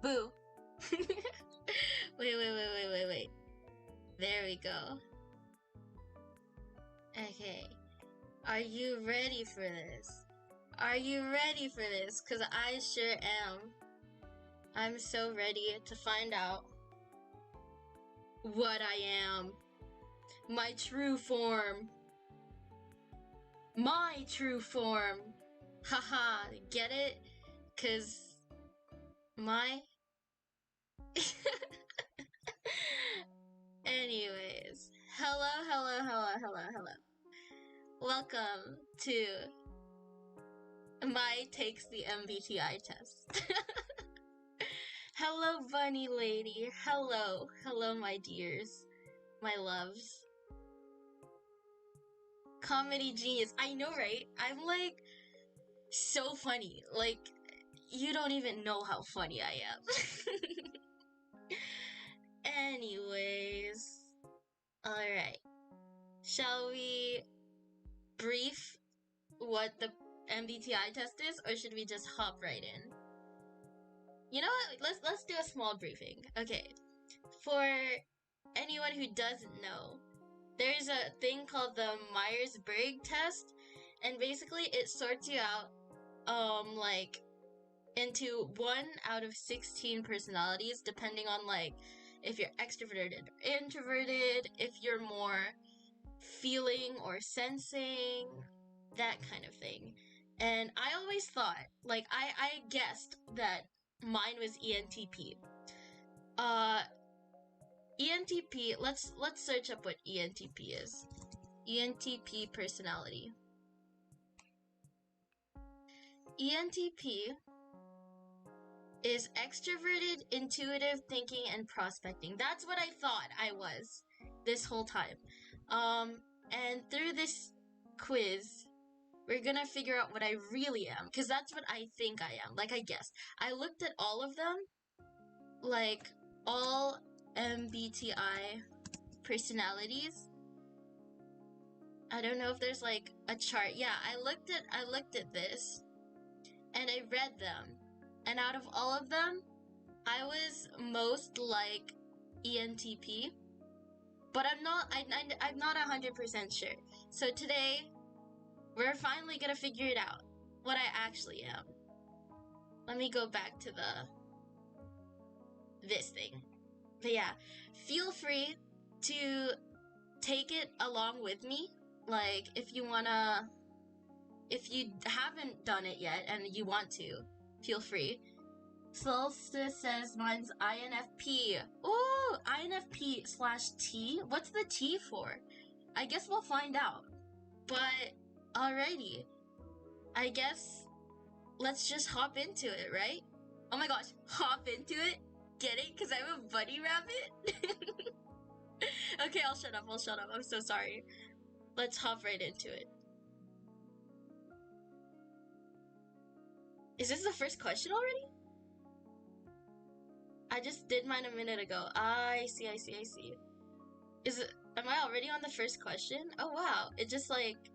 Boo. Wait. There we go. Okay. Are you ready for this? Are you ready for this? Cause I sure am. I'm so ready to find out what I am. My true form. My true form. Haha, get it? Cause my... Anyways, hello. Welcome to Mai Takes the MBTI Test. Hello, bunny lady. Hello, my dears, my loves. Comedy genius. I know, right? I'm like so funny. Like, you don't even know how funny I am. Anyways, alright. Shall we brief what the MBTI test is, or should we just hop right in? You know what? Let's do a small briefing. Okay. For anyone who doesn't know, there's a thing called the Myers-Briggs test, and basically it sorts you out like into 1 out of 16 personalities, depending on like if you're extroverted or introverted, if you're more feeling or sensing, that kind of thing. And I always thought, like, I guessed that mine was ENTP. ENTP, let's search up what ENTP is. ENTP personality. ENTP is extroverted, intuitive thinking, and prospecting. That's what I thought I was this whole time. And through this quiz, we're gonna figure out what I really am, because that's what I think I am. Like, I guessed. I looked at all of them, like, all MBTI personalities. I don't know if there's, like, a chart. Yeah, I looked at this, and I read them. And out of all of them, I was most like ENTP, but I'm not 100% sure. So today, we're finally gonna figure it out, what I actually am. Let me go back to this thing. But yeah, feel free to take it along with me. Like, if you haven't done it yet and you want to, feel free. Solstice says mine's INFP. Ooh, INFP/T? What's the T for? I guess we'll find out. But, alrighty. I guess let's just hop into it, right? Oh my gosh, hop into it? Get it? Because I'm a bunny rabbit? Okay, I'll shut up. I'm so sorry. Let's hop right into it. Is this the first question already? I just did mine a minute ago. I see. Am I already on the first question? Oh wow, it just like,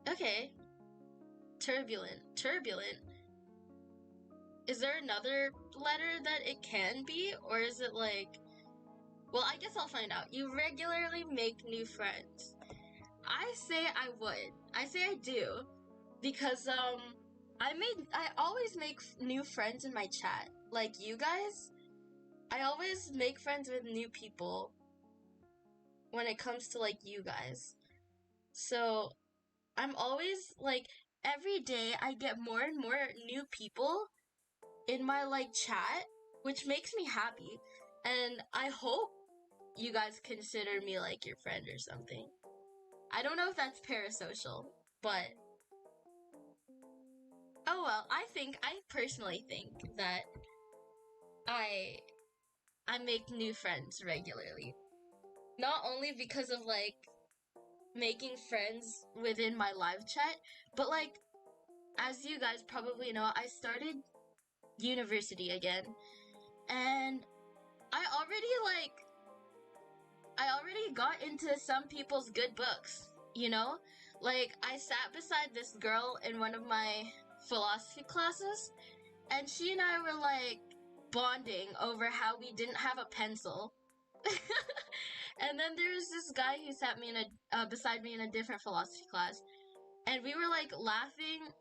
okay. Turbulent. Is there another letter that it can be, or is it like, well, I guess I'll find out. You regularly make new friends. I say I would. I say I do, because I always make new friends in my chat. Like you guys, I always make friends with new people when it comes to like you guys. So I'm always like, every day I get more and more new people in my like chat, which makes me happy. And I hope you guys consider me like your friend or something. I don't know if that's parasocial, but oh well, I personally think that I make new friends regularly. Not only because of like making friends within my live chat, but like, as you guys probably know, I started university again, and I already got into some people's good books, you know? Like, I sat beside this girl in one of my philosophy classes, and she and I were like bonding over how we didn't have a pencil. And then there was this guy who sat me in beside me in a different philosophy class, and we were like laughing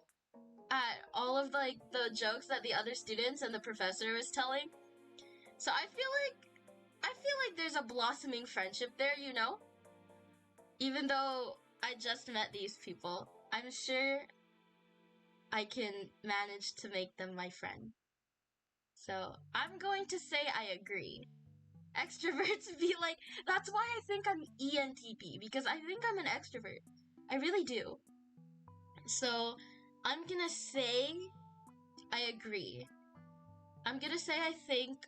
at all of like the jokes that the other students and the professor was telling. So I feel like there's a blossoming friendship there, you know? Even though I just met these people, I'm sure I can manage to make them my friend. So I'm going to say I agree. Extroverts be like, that's why I think I'm ENTP, because I think I'm an extrovert. I really do. So I'm gonna say I agree. I'm gonna say I think,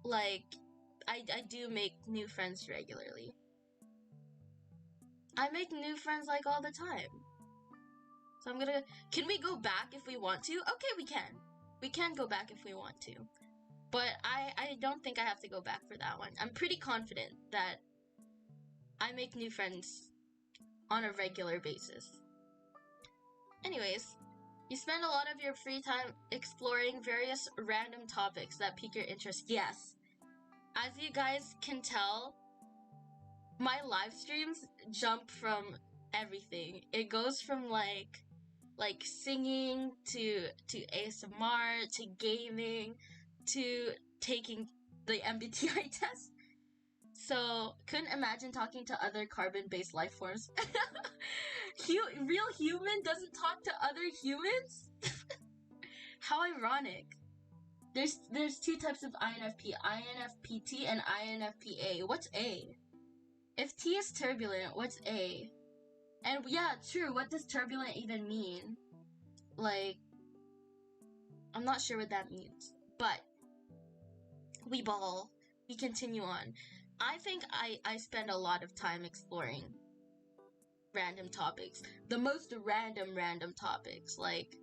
like, I do make new friends regularly. I make new friends, like, all the time. So can we go back if we want to? Okay, we can. We can go back if we want to. But I don't think I have to go back for that one. I'm pretty confident that I make new friends on a regular basis. Anyways, you spend a lot of your free time exploring various random topics that pique your interest. Yes. As you guys can tell, my live streams jump from everything. It goes from like singing to ASMR to gaming to taking the MBTI test. So couldn't imagine talking to other carbon-based life forms. Real human doesn't talk to other humans? How ironic. There's two types of INFP, INFPT and INFPA. What's A? If T is turbulent, what's A? And yeah, true, what does turbulent even mean? Like, I'm not sure what that means. But we continue on. I think I spend a lot of time exploring random topics. The most random topics. Like,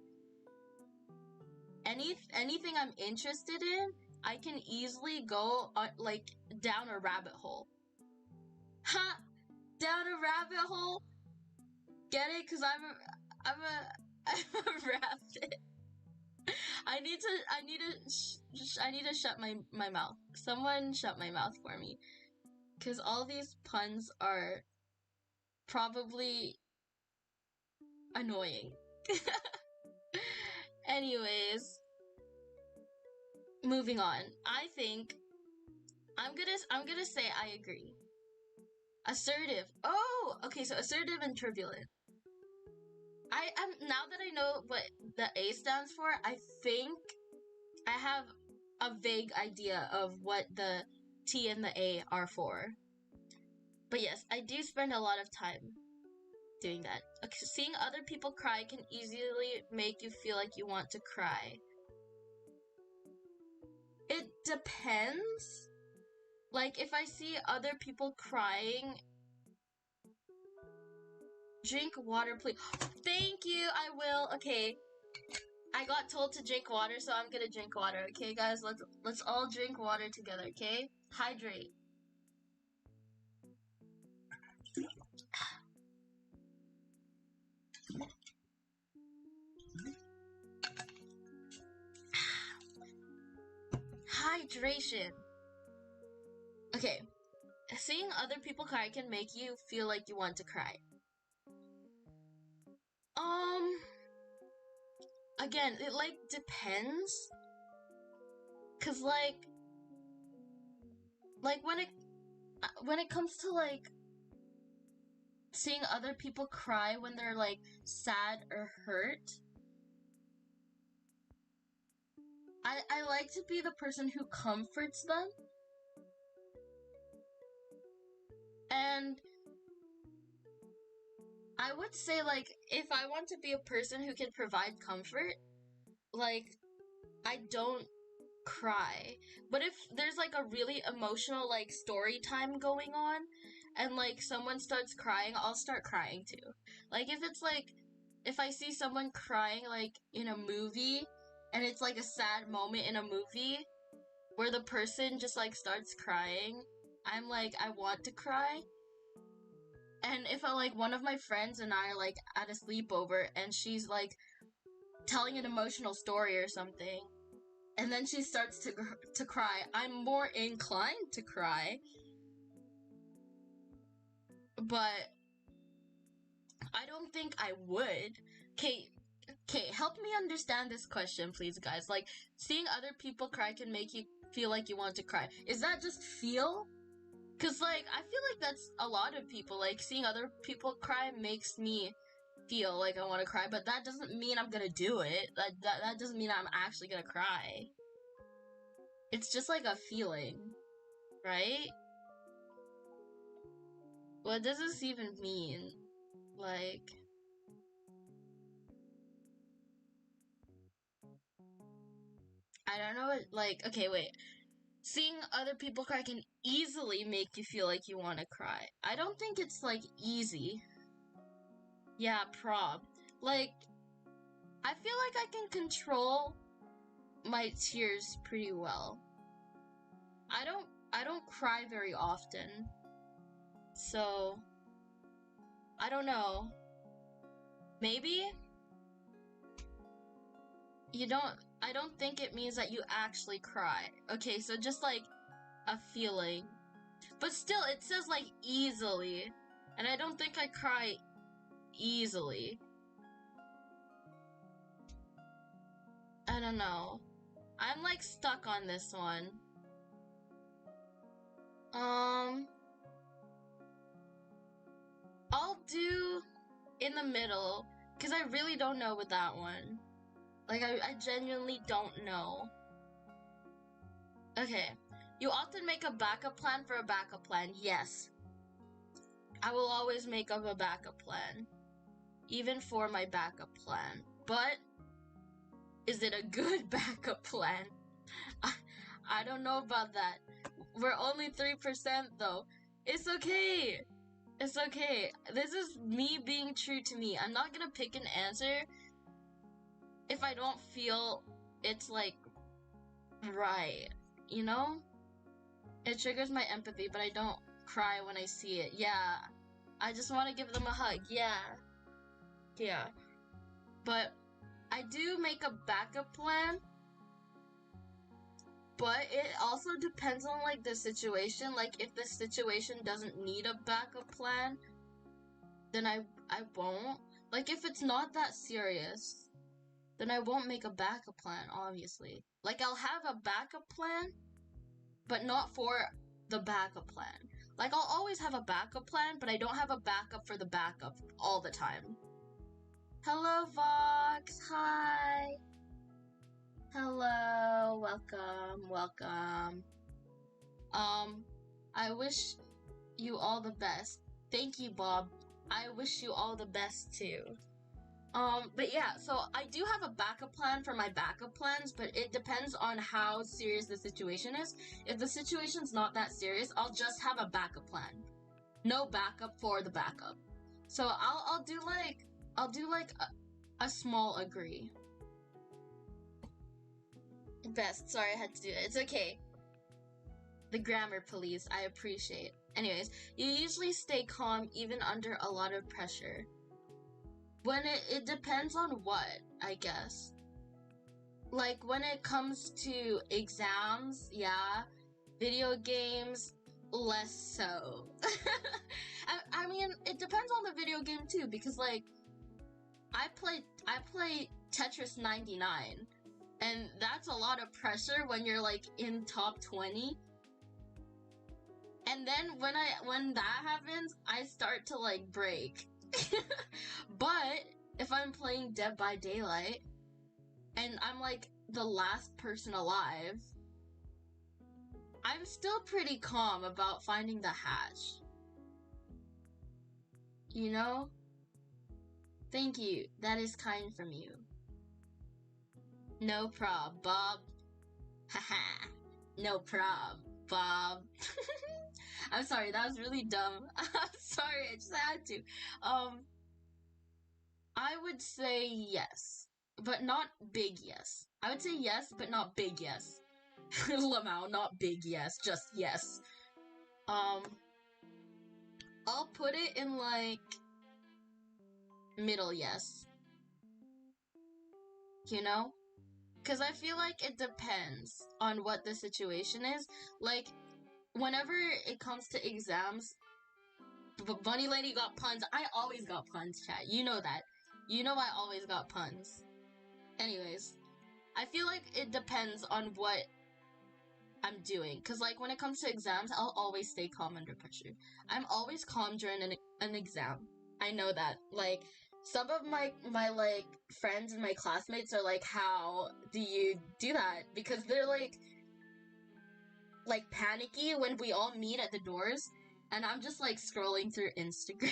anything I'm interested in, I can easily go like down a rabbit hole. Ha! Down a rabbit hole? Get it? Cause I'm a rabbit. I need to shut my mouth. Someone shut my mouth for me. Cause all these puns are probably annoying. Anyways, moving on. I think I'm gonna say I agree. Assertive. Oh, okay, so assertive and turbulent. Now that I know what the A stands for, I think I have a vague idea of what the T and the A are for. But yes, I do spend a lot of time doing that. Okay, seeing other people cry can easily make you feel like you want to cry. It depends. Like, if I see other people crying... Drink water, please. Thank you, I will. Okay. I got told to drink water, so I'm gonna drink water. Okay, guys? Let's all drink water together, okay? Hydrate. Hydration. Okay. Seeing other people cry can make you feel like you want to cry. Again, it like depends. Cause like when it comes to like seeing other people cry when they're like sad or hurt, I like to be the person who comforts them. And I would say, like, if I want to be a person who can provide comfort, like, I don't cry. But if there's, like, a really emotional, like, story time going on, and, like, someone starts crying, I'll start crying, too. Like, if it's, like, if I see someone crying, like, in a movie, and it's, like, a sad moment in a movie, where the person just, like, starts crying, I'm, like, I want to cry. And if one of my friends and I are like at a sleepover and she's like telling an emotional story or something, and then she starts to cry, I'm more inclined to cry. But I don't think I would. Okay, help me understand this question, please, guys. Like, seeing other people cry can make you feel like you want to cry. Is that just feel? Because, like, I feel like that's a lot of people. Like, seeing other people cry makes me feel like I want to cry, but that doesn't mean I'm gonna do it. That doesn't mean I'm actually gonna cry. It's just like a feeling, right? What does this even mean? Like, I don't know. Like, okay, wait. Seeing other people cry can easily make you feel like you want to cry. I don't think it's, like, easy. Yeah, prob. Like, I feel like I can control my tears pretty well. I don't cry very often. So, I don't know. Maybe? I don't think it means that you actually cry. Okay, so just, like, a feeling. But still, it says, like, easily. And I don't think I cry easily. I don't know. I'm, like, stuck on this one. I'll do in the middle, because I really don't know with that one. Like, I genuinely don't know. Okay. You often make a backup plan for a backup plan. Yes. I will always make up a backup plan. Even for my backup plan. But, is it a good backup plan? I don't know about that. We're only 3% though. It's okay. It's okay. This is me being true to me. I'm not gonna pick an answer if I don't feel it's, like, right. You know? It triggers my empathy, but I don't cry when I see it. Yeah. I just want to give them a hug. Yeah. Yeah. But I do make a backup plan. But it also depends on, like, the situation. Like, if the situation doesn't need a backup plan, then I won't. Like, if it's not that serious, then I won't make a backup plan, obviously. Like, I'll have a backup plan, but not for the backup plan. Like, I'll always have a backup plan, but I don't have a backup for the backup all the time. Hello, Vox. Hi. Hello. Welcome. I wish you all the best. Thank you, Bob. I wish you all the best, too. But yeah, so I do have a backup plan for my backup plans, but it depends on how serious the situation is. If the situation's not that serious, I'll just have a backup plan. No backup for the backup. So I'll do like a small agree. Best. Sorry, I had to do it. It's okay. The grammar police, I appreciate. Anyways, you usually stay calm even under a lot of pressure. When it depends on what, I guess. Like, when it comes to exams, yeah. Video games, less so. I mean, it depends on the video game too, because, like, I play Tetris 99, and that's a lot of pressure when you're, like, in top 20. And then when that happens, I start to, like, break. But if I'm playing Dead by Daylight and I'm, like, the last person alive, I'm still pretty calm about finding the hatch. You know? Thank you. That is kind from you. No prob, Bob. Haha. No prob, Bob. I'm sorry, that was really dumb. I'm sorry, I just had to. I would say yes, but not big yes. I would say yes, but not big yes. Lamau, not big yes, just yes. I'll put it in, like, middle yes. You know? Because I feel like it depends on what the situation is. Like, whenever it comes to exams, Bunny Lady got puns. I always got puns, chat. You know that. You know I always got puns. Anyways, I feel like it depends on what I'm doing. Because, like, when it comes to exams, I'll always stay calm under pressure. I'm always calm during an exam. I know that. Like, some of my like, friends and my classmates are like, how do you do that? Because they're, like, panicky when we all meet at the doors. And I'm just, like, scrolling through Instagram.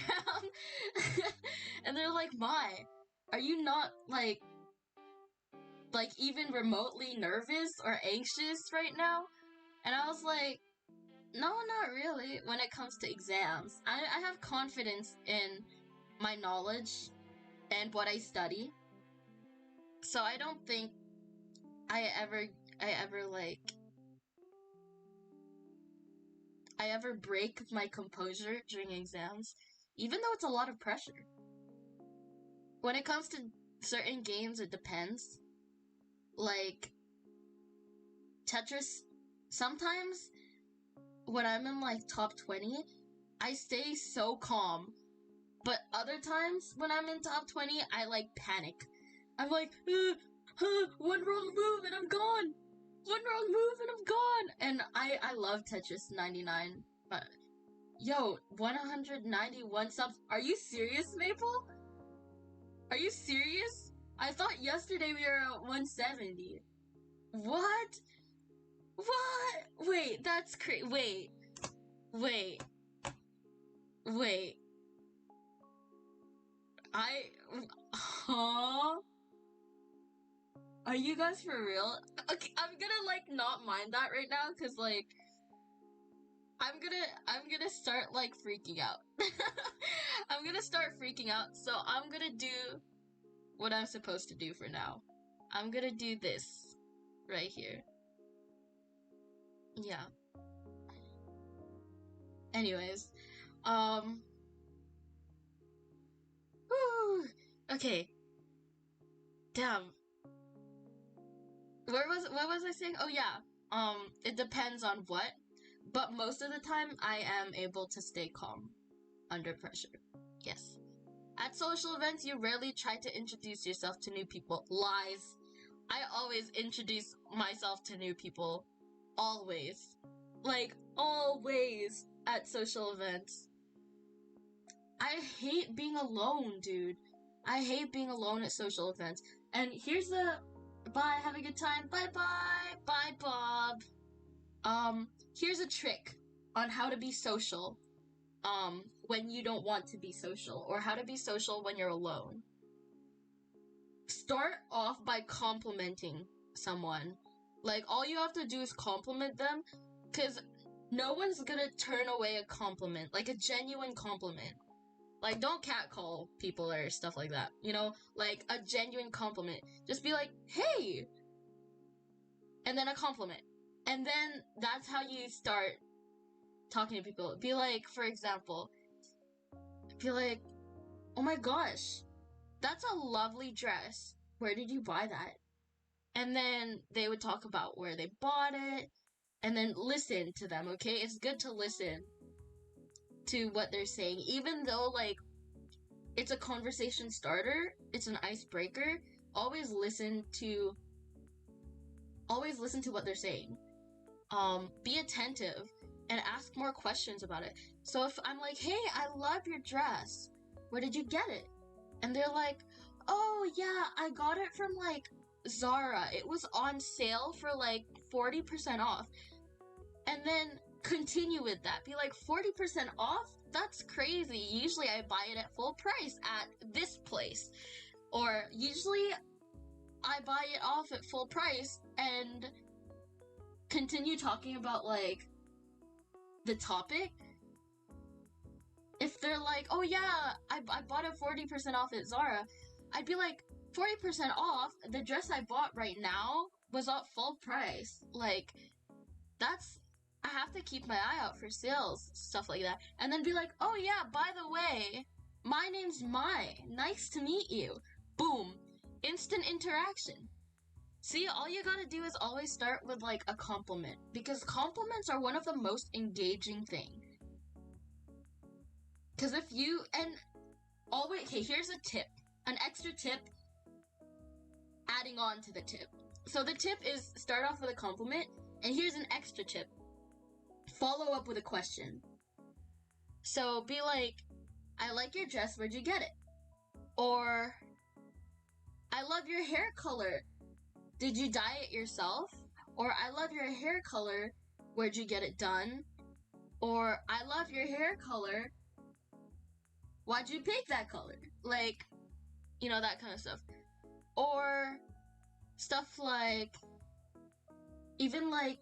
And they're like, Mai, are you not, like, even remotely nervous or anxious right now? And I was like, no, not really when it comes to exams. I have confidence in my knowledge and what I study. So I don't think I ever break my composure during exams, even though it's a lot of pressure. When it comes to certain games, it depends. Like, Tetris, sometimes when I'm in, like, top 20, I stay so calm. But other times when I'm in top 20, I, like, panic. I'm like, one wrong move and I'm gone! One wrong move and I'm gone! And I love Tetris 99, but yo, 191 subs. Are you serious, Maple? Are you serious? I thought yesterday we were at 170. What? What? Wait, that's crazy. Wait. Huh? Are you guys for real? Okay, I'm gonna, like, not mind that right now, cause, like, I'm gonna start, like, freaking out. I'm gonna start freaking out, so I'm gonna do what I'm supposed to do for now. I'm gonna do this right here. Yeah. Anyways, whew, okay. Damn. What was I saying? Oh yeah. It depends on what, but most of the time I am able to stay calm under pressure. Yes. At social events, you rarely try to introduce yourself to new people. Lies. I always introduce myself to new people. Always. Like, always at social events. I hate being alone, dude. I hate being alone at social events. And here's the... Bye, have a good time. Bye-bye. Bye, Bob. Here's a trick on how to be social. When you don't want to be social, or how to be social when you're alone. Start off by complimenting someone. Like, all you have to do is compliment them, because no one's gonna turn away a compliment, like a genuine compliment. Like, don't catcall people or stuff like that, you know? Like, a genuine compliment. Just be like, hey! And then a compliment. And then that's how you start talking to people. Be like, for example, be like, oh my gosh, that's a lovely dress. Where did you buy that? And then they would talk about where they bought it, and then listen to them, okay? It's good to listen to what they're saying, even though, like, it's a conversation starter, it's an icebreaker. Always listen to what they're saying. Be attentive and ask more questions about it. So if I'm like, hey, I love your dress, where did you get it? And they're like, oh yeah, I got it from, like, Zara. It was on sale for, like, 40% off. And then continue with that. Be like, 40% off? That's crazy. Usually I buy it at full price at this place. Or usually I buy it off at full price, and continue talking about, like, the topic. If they're like, oh yeah, I bought it 40% off at Zara, I'd be like, 40% off? The dress I bought right now was at full price. Like, that's... I have to keep my eye out for sales, stuff like that. And then be like, oh yeah, by the way, my name's Mai. Nice to meet you. Boom. Instant interaction. See, all you gotta do is always start with like a compliment, because compliments are one of the most engaging things. Because if you, and always, okay, here's a tip, an extra tip adding on to the tip. So the tip is start off with a compliment, and here's an extra tip. Follow up with a question. So be like, I like your dress, where'd you get it? Or, I love your hair color, did you dye it yourself? Or, I love your hair color, where'd you get it done? Or, I love your hair color, why'd you pick that color? Like, you know, that kind of stuff. Or stuff like, even like,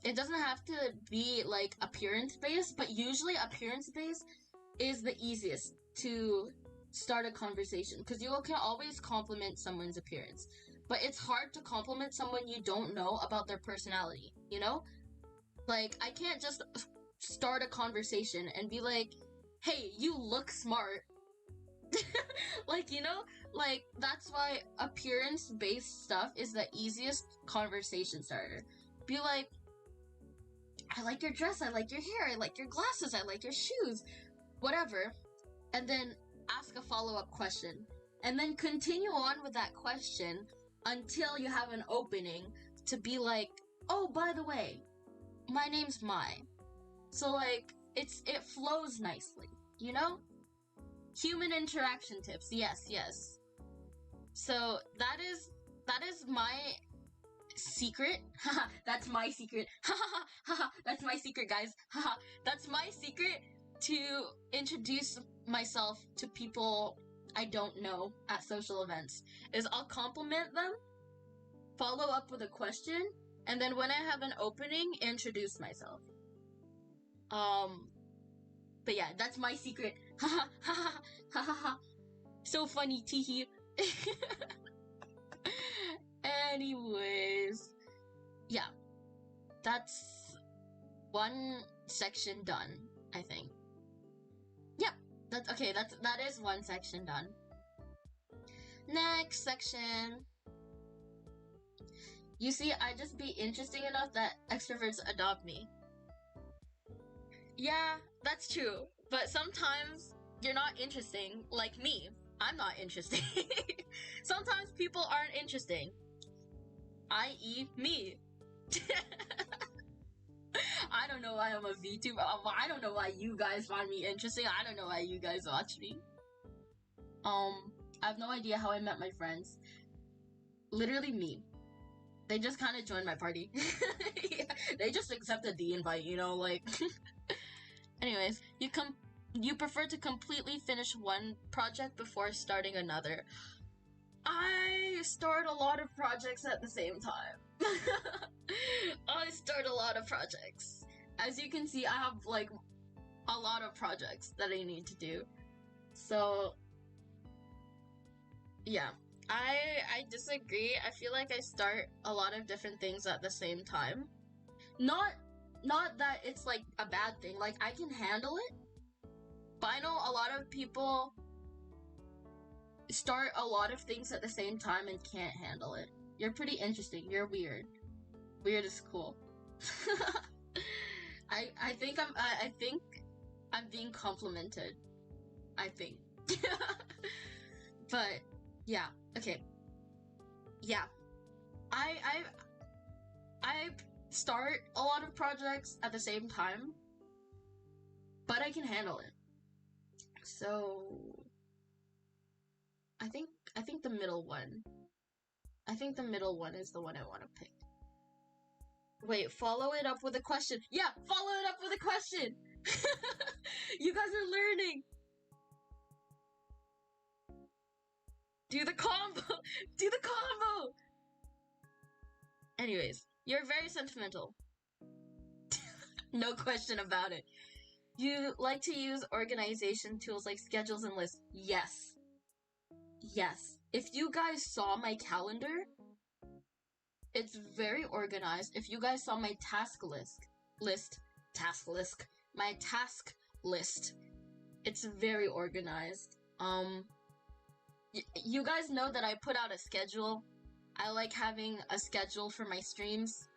it doesn't have to be like appearance based, but usually appearance based is the easiest to start a conversation, because you can always compliment someone's appearance, but it's hard to compliment someone you don't know about their personality, you know? Like, I can't just start a conversation and be like, hey, you look smart. Like, you know, like, that's why appearance-based stuff is the easiest conversation starter. Be like, I like your dress, I like your hair, I like your glasses, I like your shoes, whatever. And then ask a follow-up question. And then continue on with that question until you have an opening to be like, oh, by the way, my name's Mai. So, like, it flows nicely, you know? Human interaction tips, yes. So that is my secret. Haha, that's my secret. Haha, that's my secret, guys. Haha, that's my secret to introduce myself to people I don't know at social events. Is I'll compliment them, follow up with a question, and then when I have an opening, introduce myself. But yeah, that's my secret. Haha, haha, haha. So funny, teehee. Anyways, yeah, that's one section done, I think. Yep, that is one section done. Next section. You see, I just be interesting enough that extroverts adopt me. Yeah, that's true, but sometimes you're not interesting, like me. I'm not interesting. Sometimes people aren't interesting. I.e. me. I don't know why I'm a VTuber. I don't know why you guys find me interesting. I don't know why you guys watch me. I have no idea how I met my friends. Literally me. They just kind of joined my party. Yeah, they just accepted the invite, you know, like... Anyways, you prefer to completely finish one project before starting another. I start a lot of projects at the same time. I start a lot of projects. As you can see, I have like a lot of projects that I need to do. So yeah, I disagree. I feel like I start a lot of different things at the same time. Not that it's like a bad thing, like I can handle it, but I know a lot of people start a lot of things at the same time and can't handle it. You're pretty interesting. You're weird. Weird is cool. I think I'm being complimented. I think. But yeah, okay. Yeah. I start a lot of projects at the same time, but I can handle it. So I think the middle one. I think the middle one is the one I want to pick. Wait, follow it up with a question. Yeah, follow it up with a question. You guys are learning. Do the combo. Do the combo. Anyways, you're very sentimental. No question about it. You like to use organization tools like schedules and lists. Yes. Yes. If you guys saw my calendar, it's very organized. If you guys saw my task list, my task list, it's very organized. You guys know that I put out a schedule I like having a schedule for my streams,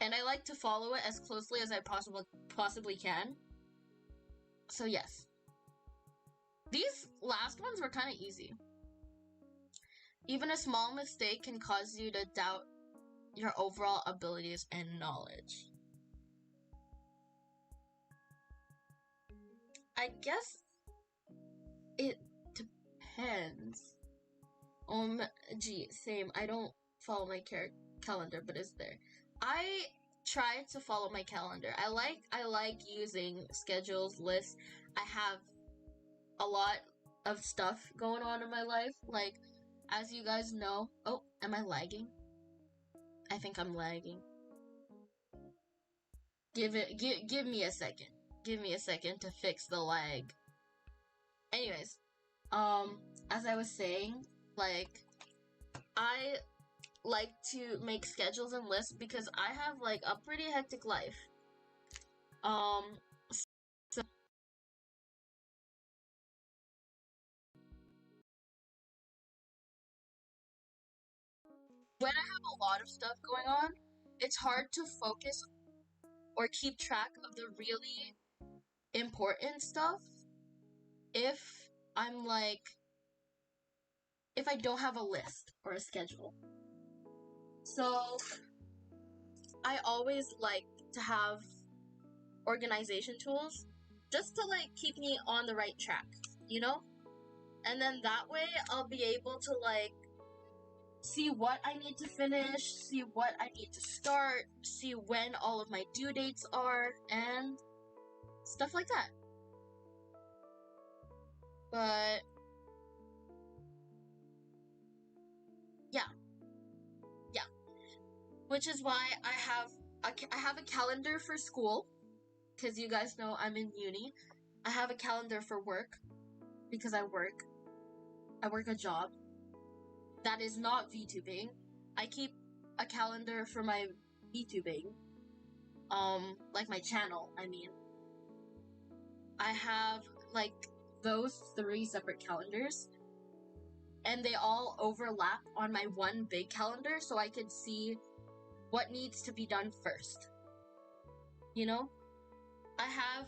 and I like to follow it as closely as I possibly can. So yes. These last ones were kind of easy. Even a small mistake can cause you to doubt your overall abilities and knowledge. I guess it depends. Gee, same. I don't follow my calendar, but it's there. I try to follow my calendar. I like using schedules, lists. I have a lot of stuff going on in my life. Like, as you guys know, oh, am I lagging? I think I'm lagging. Give me a second. Give me a second to fix the lag. Anyways, as I was saying, like, I like to make schedules and lists because I have like a pretty hectic life. So when I have a lot of stuff going on, it's hard to focus or keep track of the really important stuff if I'm like, if I don't have a list or a schedule. So I always like to have organization tools just to like keep me on the right track, you know? And then that way I'll be able to like see what I need to finish, see what I need to start, see when all of my due dates are, and stuff like that. But yeah. Which is why I have a calendar for school, because you guys know I'm in uni. I have a calendar for work, because I work a job that is not VTubing. I keep a calendar for my VTubing, like my channel, I mean. I have, like, those 3 separate calendars, and they all overlap on my one big calendar, so I can see what needs to be done first. You know? I have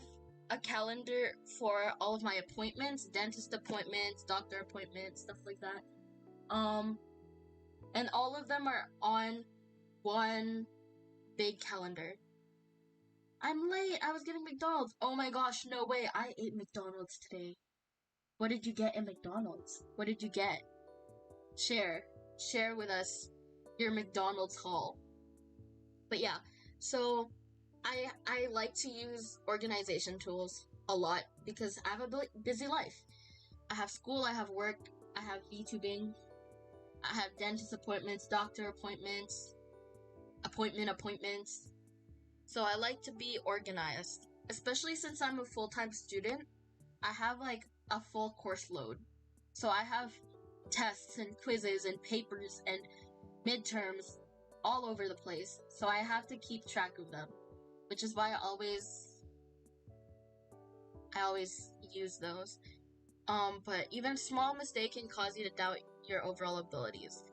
a calendar for all of my appointments, dentist appointments, doctor appointments, stuff like that. And all of them are on one big calendar. I'm late. I was getting McDonald's. Oh my gosh, no way. I ate McDonald's today. What did you get at McDonald's? What did you get? Share with us your McDonald's haul. But yeah, so I like to use organization tools a lot because I have a busy life. I have school, I have work, I have VTubing, I have dentist appointments, doctor appointments, appointments. So I like to be organized, especially since I'm a full-time student. I have like a full course load. So I have tests and quizzes and papers and midterms all over the place. So I have to keep track of them, which is why I always use those. But even small mistake can cause you to doubt your overall abilities.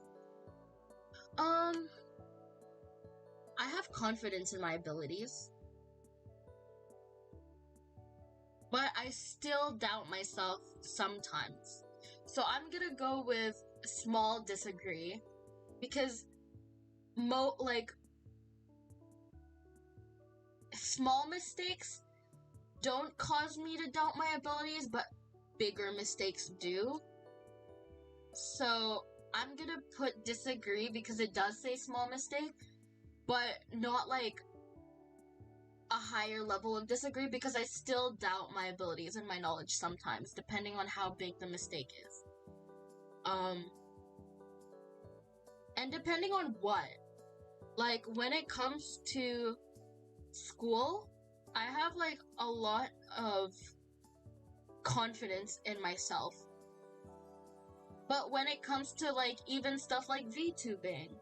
I have confidence in my abilities, but I still doubt myself sometimes. So I'm gonna go with small disagree, because small mistakes don't cause me to doubt my abilities, but bigger mistakes do. So I'm gonna put disagree because it does say small mistake, but not like a higher level of disagree, because I still doubt my abilities and my knowledge sometimes, depending on how big the mistake is. And depending on what. Like, when it comes to school, I have like a lot of confidence in myself. But when it comes to like even stuff like VTubing,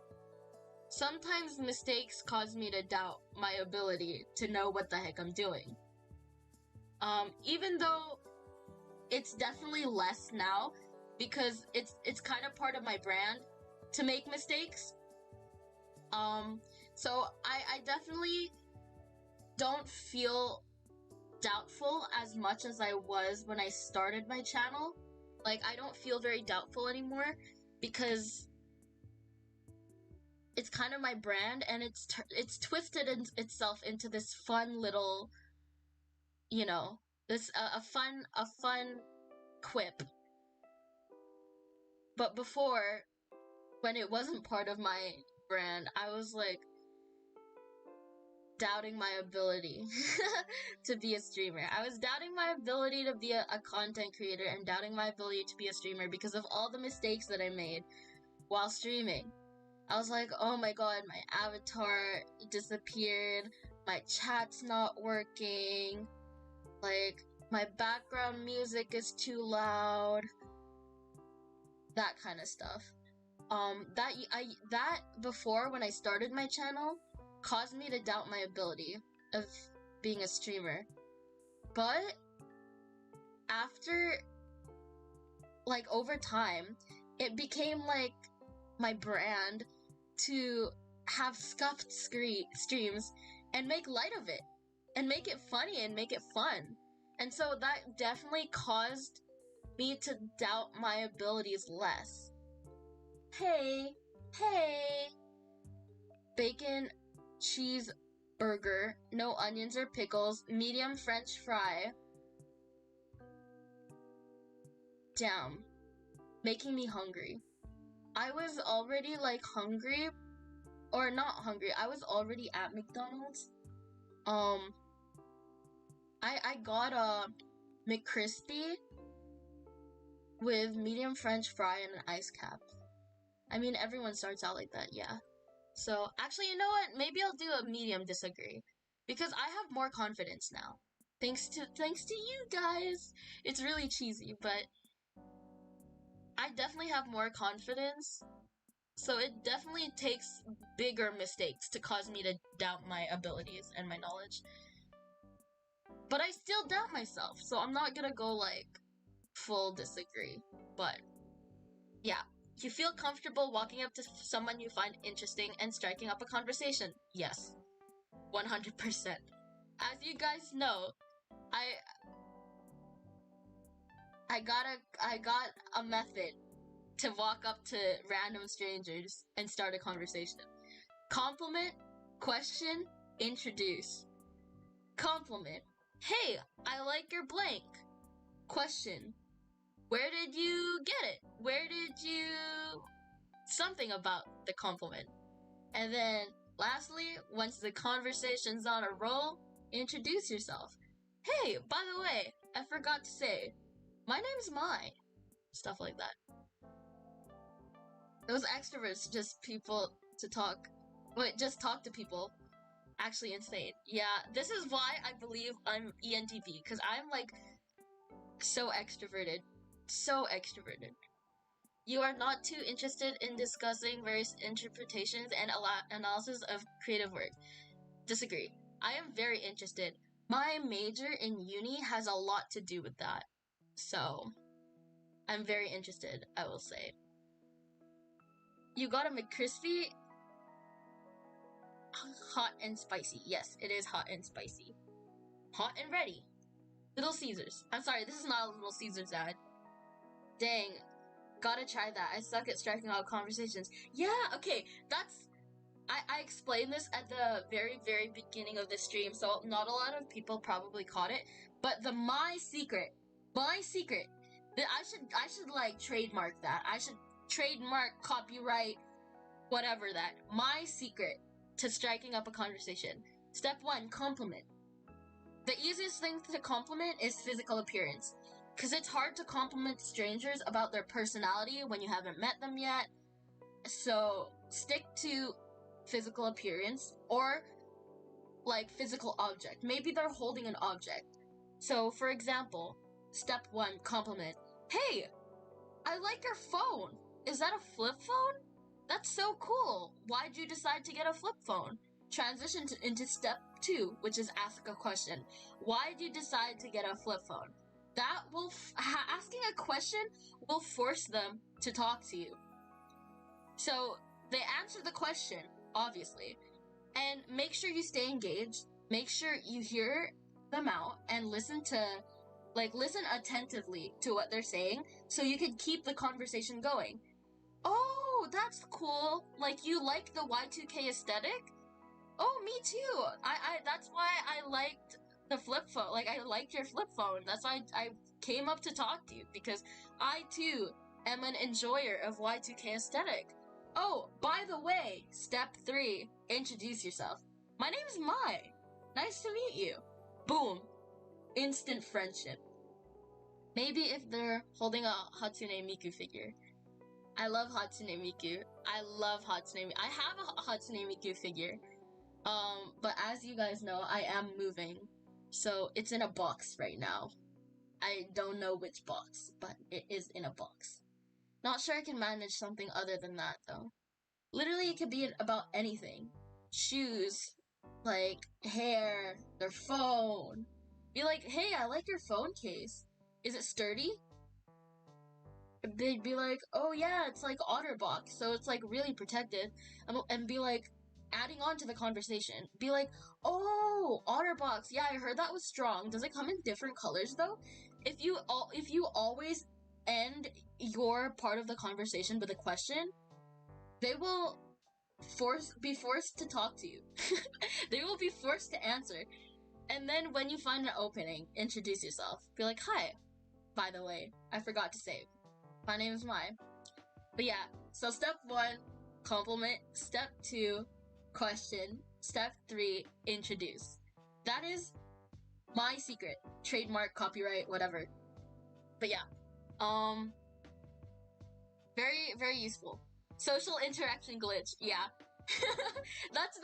sometimes mistakes cause me to doubt my ability to know what the heck I'm doing. Even though it's definitely less now, because it's kind of part of my brand. to make mistakes. So I definitely don't feel doubtful as much as I was when I started my channel. Like, I don't feel very doubtful anymore because it's kind of my brand, and it's twisted itself into this fun little, you know, this a fun quip. But before, when it wasn't part of my brand, I was like doubting my ability to be a streamer. I was doubting my ability to be a content creator and doubting my ability to be a streamer because of all the mistakes that I made while streaming. I was like, oh my god, my avatar disappeared, my chat's not working, like, my background music is too loud, that kind of stuff. That before, when I started my channel, caused me to doubt my ability of being a streamer. But after, like, over time, it became like my brand to have scuffed streams and make light of it and make it funny and make it fun. And so that definitely caused me to doubt my abilities less. Hey, bacon cheeseburger, no onions or pickles, medium French fry. Damn, making me hungry. I was already, like, hungry, or not hungry, I was already at McDonald's. I got a McCrispy with medium French fry and an ice cap. I mean, everyone starts out like that, yeah. So, actually, you know what? Maybe I'll do a medium disagree, because I have more confidence now. Thanks to you guys. It's really cheesy, but I definitely have more confidence. So it definitely takes bigger mistakes to cause me to doubt my abilities and my knowledge. But I still doubt myself, so I'm not gonna go, like, full disagree. But yeah, you feel comfortable walking up to someone you find interesting and striking up a conversation. Yes, 100%. As you guys know, I got a method to walk up to random strangers and start a conversation. Compliment, question, introduce. Compliment. Hey, I like your blank. Question. Where did you get it? Where did you... Something about the compliment. And then, lastly, once the conversation's on a roll, introduce yourself. Hey, by the way, I forgot to say, my name's Mai. Stuff like that. Those extroverts, just people to talk. Wait, just talk to people. Actually insane. Yeah, this is why I believe I'm ENTP, because I'm, like, so extroverted. So extroverted. You are not too interested in discussing various interpretations and analysis of creative work. Disagree. I am very interested. My major in uni has a lot to do with that. So, I'm very interested, I will say. You got a McCrispy? Hot and spicy. Yes, it is hot and spicy. Hot and ready. Little Caesars. I'm sorry, this is not a Little Caesars ad. Dang. Gotta try that. I suck at striking out conversations. Yeah, okay, that's... I explained this at the very, very beginning of the stream, so not a lot of people probably caught it. But the My Secret. I should, like, trademark that. I should trademark, copyright, whatever that. My secret to striking up a conversation. Step 1, compliment. The easiest thing to compliment is physical appearance, because it's hard to compliment strangers about their personality when you haven't met them yet. So stick to physical appearance, or, like, physical object. Maybe they're holding an object. So, for example, step 1, compliment. Hey, I like your phone. Is that a flip phone? That's so cool. Why'd you decide to get a flip phone? Transition into step 2, which is ask a question. Why'd you decide to get a flip phone? That will, asking a question will force them to talk to you. So they answer the question, obviously, and make sure you stay engaged. Make sure you hear them out and listen attentively to what they're saying so you can keep the conversation going. Oh, that's cool. Like, you like the Y2K aesthetic? Oh, me too. That's why I liked the flip phone. Like, I liked your flip phone. That's why I came up to talk to you, because I too am an enjoyer of Y2K aesthetic. Oh, by the way, step 3, introduce yourself. My name is Mai. Nice to meet you. Boom. Instant friendship. Maybe if they're holding a Hatsune Miku figure. I love Hatsune Miku. I have a Hatsune Miku figure. But as you guys know, I am moving. So it's in a box right now. I don't know which box, but it is in a box. Not sure I can manage something other than that, though. Literally, it could be about anything. Shoes, like, hair, their phone. Be like, hey, I like your phone case. Is it sturdy? They'd be like, oh yeah, it's like OtterBox, so it's like really protected. And be like, adding on to the conversation. Be like, oh, OtterBox, yeah, I heard that was strong. Does it come in different colors though? If you always end your part of the conversation with a question, they will be forced to talk to you. They will be forced to answer. And then when you find an opening, introduce yourself. Be like, hi, by the way, I forgot to say, my name is Mai. But yeah, so step 1, compliment. Step 2, question. Step 3, introduce. That is my secret. Trademark, copyright, whatever. But yeah, very, very useful. Social interaction glitch, yeah. That's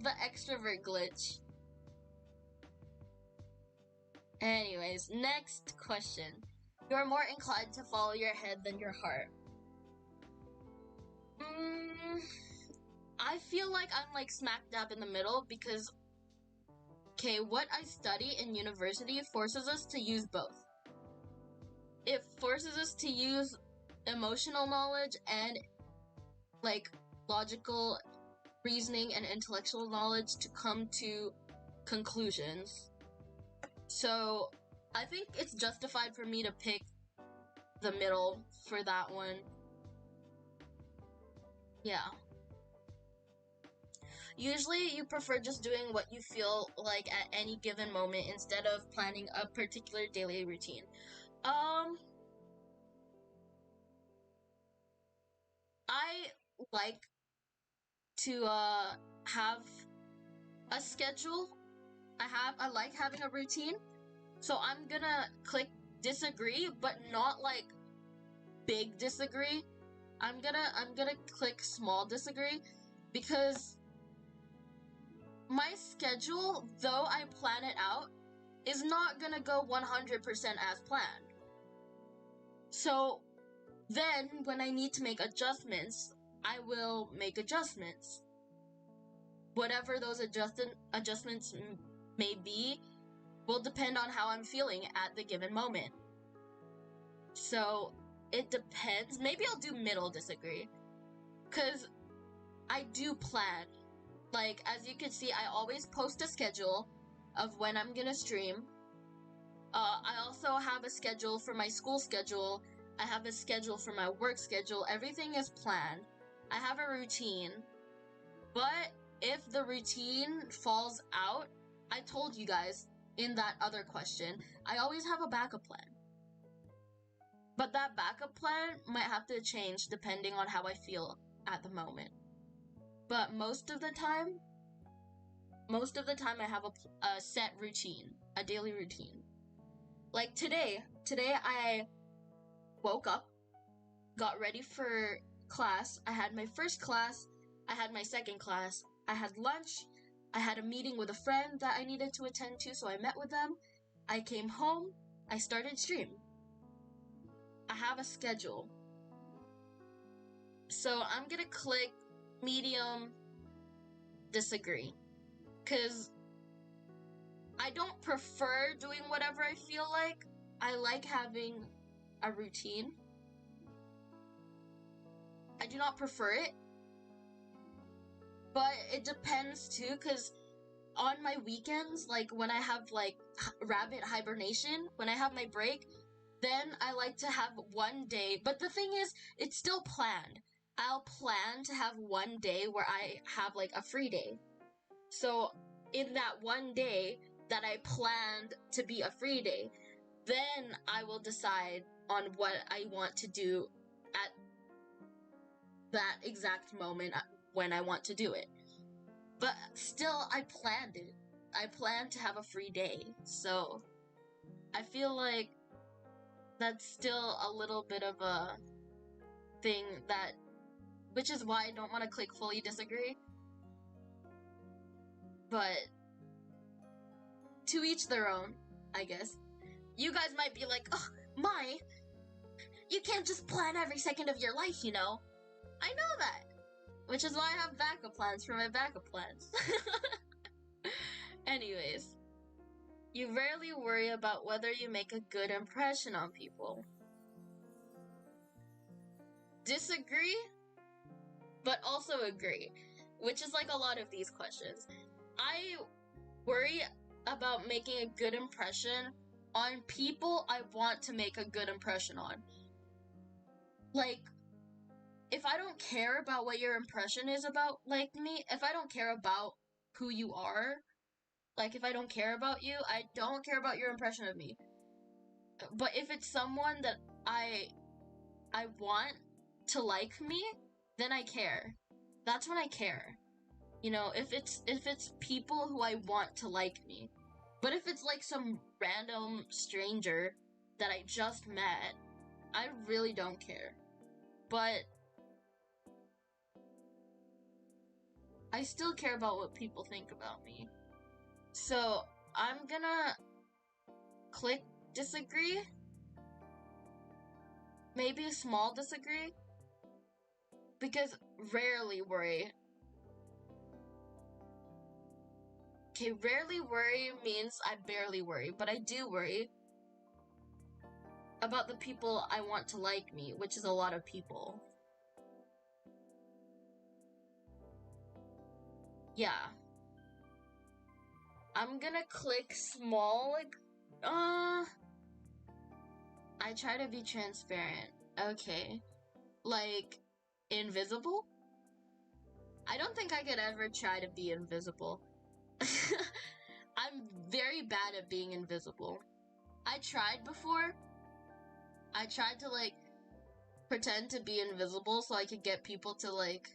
the extrovert glitch. Anyways, next question. You are more inclined to follow your head than your heart. I feel like I'm like smack dab in the middle because, okay, what I study in university forces us to use both. It forces us to use emotional knowledge and like logical reasoning and intellectual knowledge to come to conclusions. So I think it's justified for me to pick the middle for that one. Yeah. Usually you prefer just doing what you feel like at any given moment instead of planning a particular daily routine. I like to have a schedule. I like having a routine. So I'm gonna click disagree, but not like big disagree. I'm gonna click small disagree because my schedule, though I plan it out, is not gonna go 100% as planned. So then when I need to make adjustments, I will make adjustments. Whatever those adjustments may be will depend on how I'm feeling at the given moment. So it depends. Maybe I'll do middle disagree. Because I do plan. Like, as you can see, I always post a schedule of when I'm gonna stream. I also have a schedule for my school schedule. I have a schedule for my work schedule. Everything is planned. I have a routine. But if the routine falls out, I told you guys in that other question, I always have a backup plan. But that backup plan might have to change depending on how I feel at the moment. But most of the time I have a set routine, a daily routine. Like today I woke up, got ready for class. I had my first class, I had my second class, I had lunch, I had a meeting with a friend that I needed to attend to, so I met with them. I came home, I started stream. I have a schedule. So I'm gonna click medium disagree. Because I don't prefer doing whatever I feel like. I like having a routine. I do not prefer it. But it depends too, because on my weekends, like when I have like rabbit hibernation, when I have my break, then I like to have one day. But the thing is, it's still planned. I'll plan to have one day where I have like a free day. So in that one day that I planned to be a free day, then I will decide on what I want to do at that exact moment when I want to do it. But still, I planned it. I planned to have a free day. So I feel like that's still a little bit of a thing that, which is why I don't want to click fully disagree. But to each their own, I guess. You guys might be like, oh, you can't just plan every second of your life, you know? I know that. Which is why I have backup plans for my backup plans. Anyways, you rarely worry about whether you make a good impression on people. Disagree, but also agree, which is like a lot of these questions. I worry about making a good impression on people I want to make a good impression on. Like, if I don't care about what your impression is about, like me, if I don't care about who you are, like if I don't care about you, I don't care about your impression of me. But if it's someone that I want to like me, then I care. That's when I care. You know, if it's people who I want to like me. But if it's like some random stranger that I just met, I really don't care. But I still care about what people think about me. So I'm gonna click disagree. Maybe a small disagree. Because rarely worry. Okay, rarely worry means I barely worry, but I do worry about the people I want to like me, which is a lot of people. Yeah. I'm gonna click small, like, I try to be transparent. Okay. Like, invisible? I don't think I could ever try to be invisible. I'm very bad at being invisible. I tried before. I tried to, like, pretend to be invisible so I could get people to, like,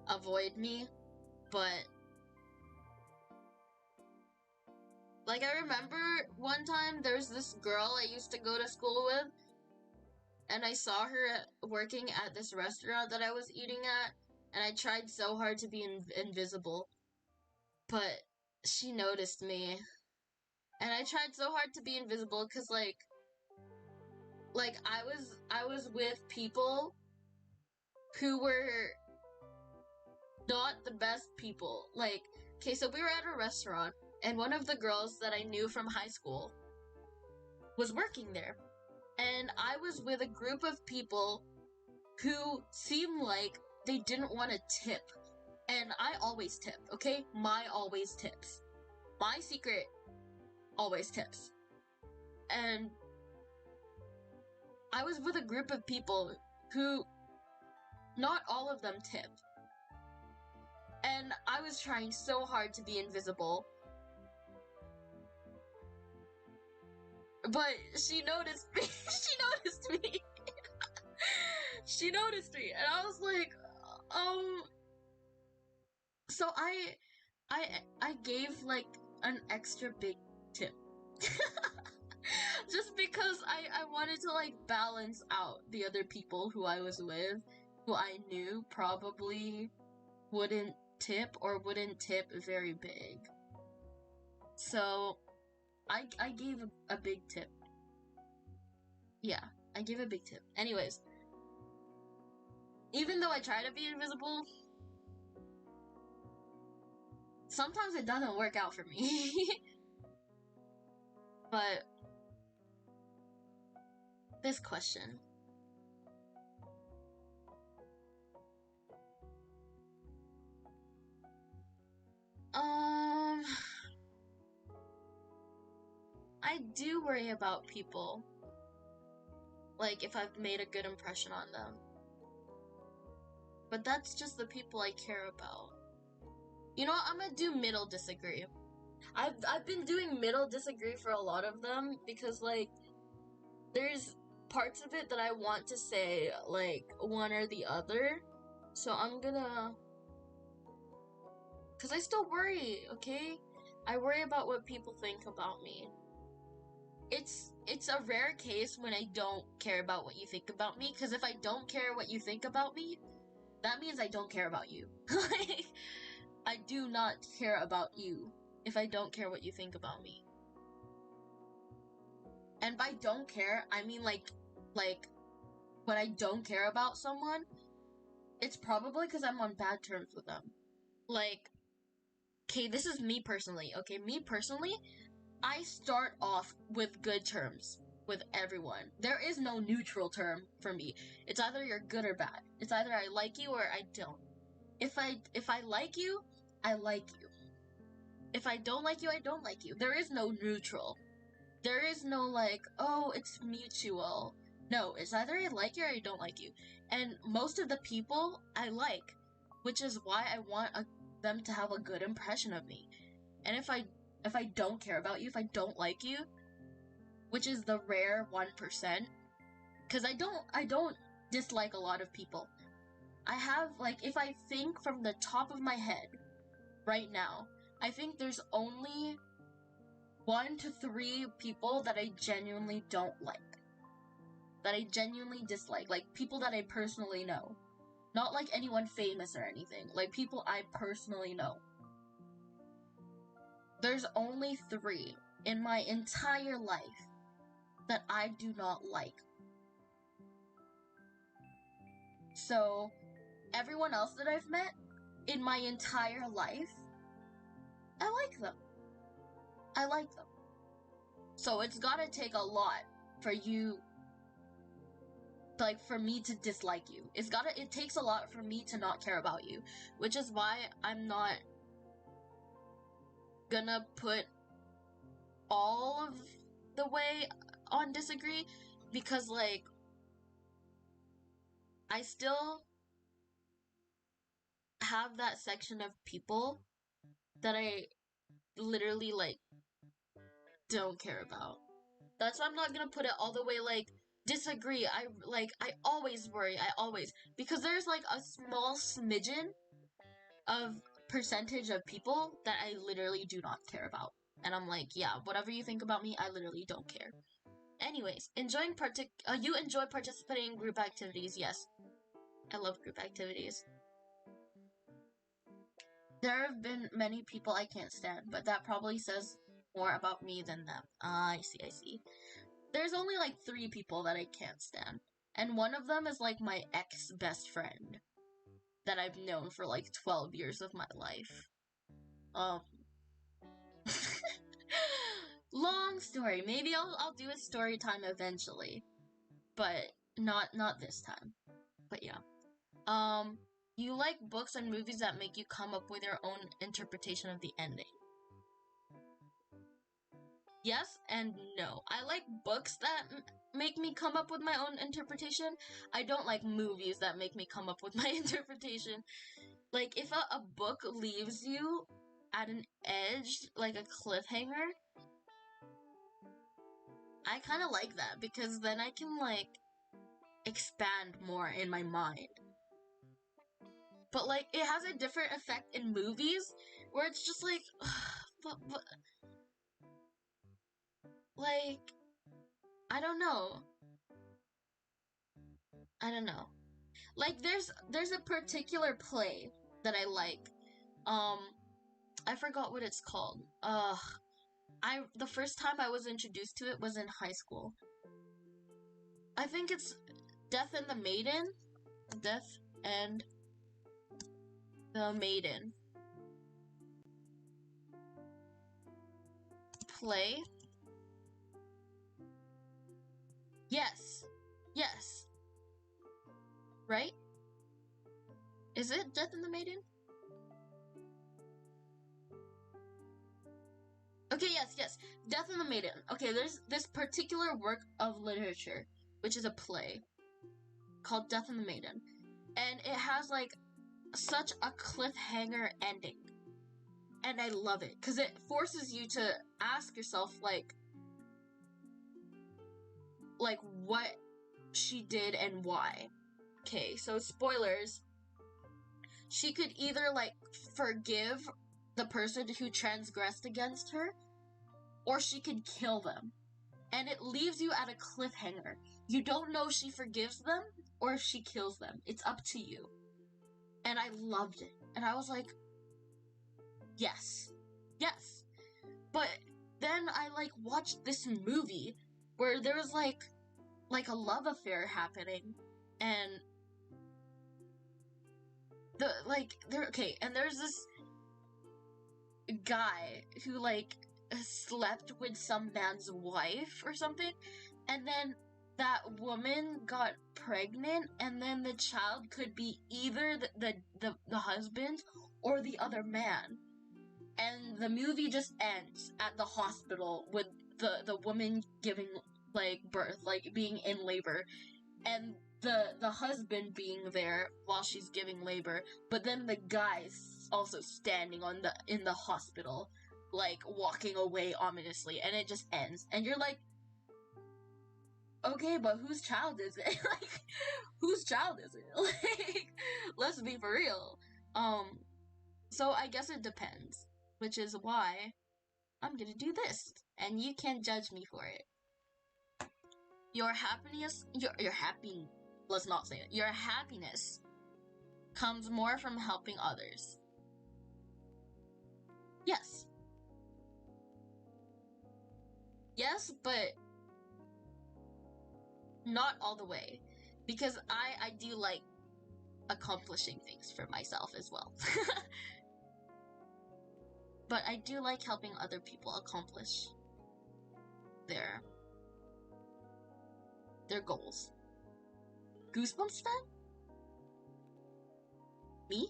avoid me, but like, I remember one time there's this girl I used to go to school with, and I saw her working at this restaurant that I was eating at, and I tried so hard to be invisible, but she noticed me, and I tried so hard to be invisible because like I was with people who were not the best people. Like, okay, so we were at a restaurant, and one of the girls that I knew from high school was working there. And I was with a group of people who seemed like they didn't want to tip. And I always tip, okay? My always tips. My secret always tips. And I was with a group of people who, not all of them tip. And I was trying so hard to be invisible. But she noticed me. She noticed me. She noticed me. And I was like, so I gave like an extra big tip. Just because I wanted to like balance out the other people who I was with, who I knew probably wouldn't tip or wouldn't tip very big. So I gave a big tip. Yeah, I gave a big tip. Anyways, even though I try to be invisible, sometimes it doesn't work out for me. But this question. I do worry about people. Like, if I've made a good impression on them. But that's just the people I care about. You know what? I'm gonna do middle disagree. I've been doing middle disagree for a lot of them because, like, there's parts of it that I want to say, like, one or the other. So I'm gonna... Because I still worry, okay? I worry about what people think about me. It's a rare case when I don't care about what you think about me, because if I don't care what you think about me, that means I don't care about you. Like, I do not care about you if I don't care what you think about me. And by don't care, I mean like when I don't care about someone, it's probably because I'm on bad terms with them. Like, okay, this is me personally, okay? Me personally, I start off with good terms with everyone. There is no neutral term for me. It's either you're good or bad. It's either I like you or I don't. If I like you, I like you. If I don't like you, I don't like you. There is no neutral. There is no like, oh, it's mutual. No, it's either I like you or I don't like you. And most of the people I like, which is why I want them to have a good impression of me. And if I don't care about you, if I don't like you, which is the rare 1%, because I don't dislike a lot of people. I have, like, if I think from the top of my head right now, I think there's only 1 to 3 people that I genuinely don't like. That I genuinely dislike. Like, people that I personally know. Not like anyone famous or anything. Like, people I personally know. There's only 3 in my entire life that I do not like. So, everyone else that I've met in my entire life, I like them. I like them. So it's gotta take a lot for you, like, for me to dislike you. It takes a lot for me to not care about you, which is why I'm not gonna put all of the way on disagree, because, like, I still have that section of people that I literally, like, don't care about. That's why I'm not gonna put it all the way, like, disagree. I always worry, because there's, like, a small smidgen of percentage of people that I literally do not care about. And I'm like, yeah, whatever you think about me, I literally don't care. Anyways, you enjoy participating in group activities. Yes, I love group activities. There have been many people I can't stand, but that probably says more about me than them. I see. There's only like 3 people that I can't stand. And one of them is like my ex-best friend that I've known for like 12 years of my life. Long story. Maybe I'll do a story time eventually. But not this time. But yeah. You like books and movies that make you come up with your own interpretation of the ending. Yes and no. I like books that make me come up with my own interpretation. I don't like movies that make me come up with my interpretation. Like, if a book leaves you at an edge, like a cliffhanger, I kind of like that, because then I can, like, expand more in my mind. But, like, it has a different effect in movies, where it's just like, but, like, I don't know. Like, there's a particular play that I like. I forgot what it's called. The first time I was introduced to it was in high school. I think it's Death and the Maiden. Death and the Maiden. Play. Yes. Right? Is it Death and the Maiden? Okay, yes. Death of the Maiden. Okay, there's this particular work of literature, which is a play, called Death of the Maiden. And it has, like, such a cliffhanger ending. And I love it, because it forces you to ask yourself, like, what she did and why. Okay, so spoilers. She could either, like, forgive the person who transgressed against her, or she could kill them. And it leaves you at a cliffhanger. You don't know if she forgives them or if she kills them. It's up to you. And I loved it. And I was like, yes. But then I, like, watched this movie where there was, like a love affair happening. And and there's this guy who, like, slept with some man's wife or something, and then that woman got pregnant, and then the child could be either the husband or the other man. And the movie just ends at the hospital with the woman giving, like, birth, like, being in labor, and the husband being there while she's giving labor, but then the guy's also standing in the hospital, like, walking away ominously, and it just ends. And you're like, okay, but whose child is it? Like, whose child is it? Like, let's be for real. So I guess it depends, which is why I'm gonna do this, and you can't judge me for it. Your happiness, let's not say it. Your happiness comes more from helping others. Yes. Yes, but not all the way. Because I do like accomplishing things for myself as well. But I do like helping other people accomplish their goals. Goosebumps fan? Me?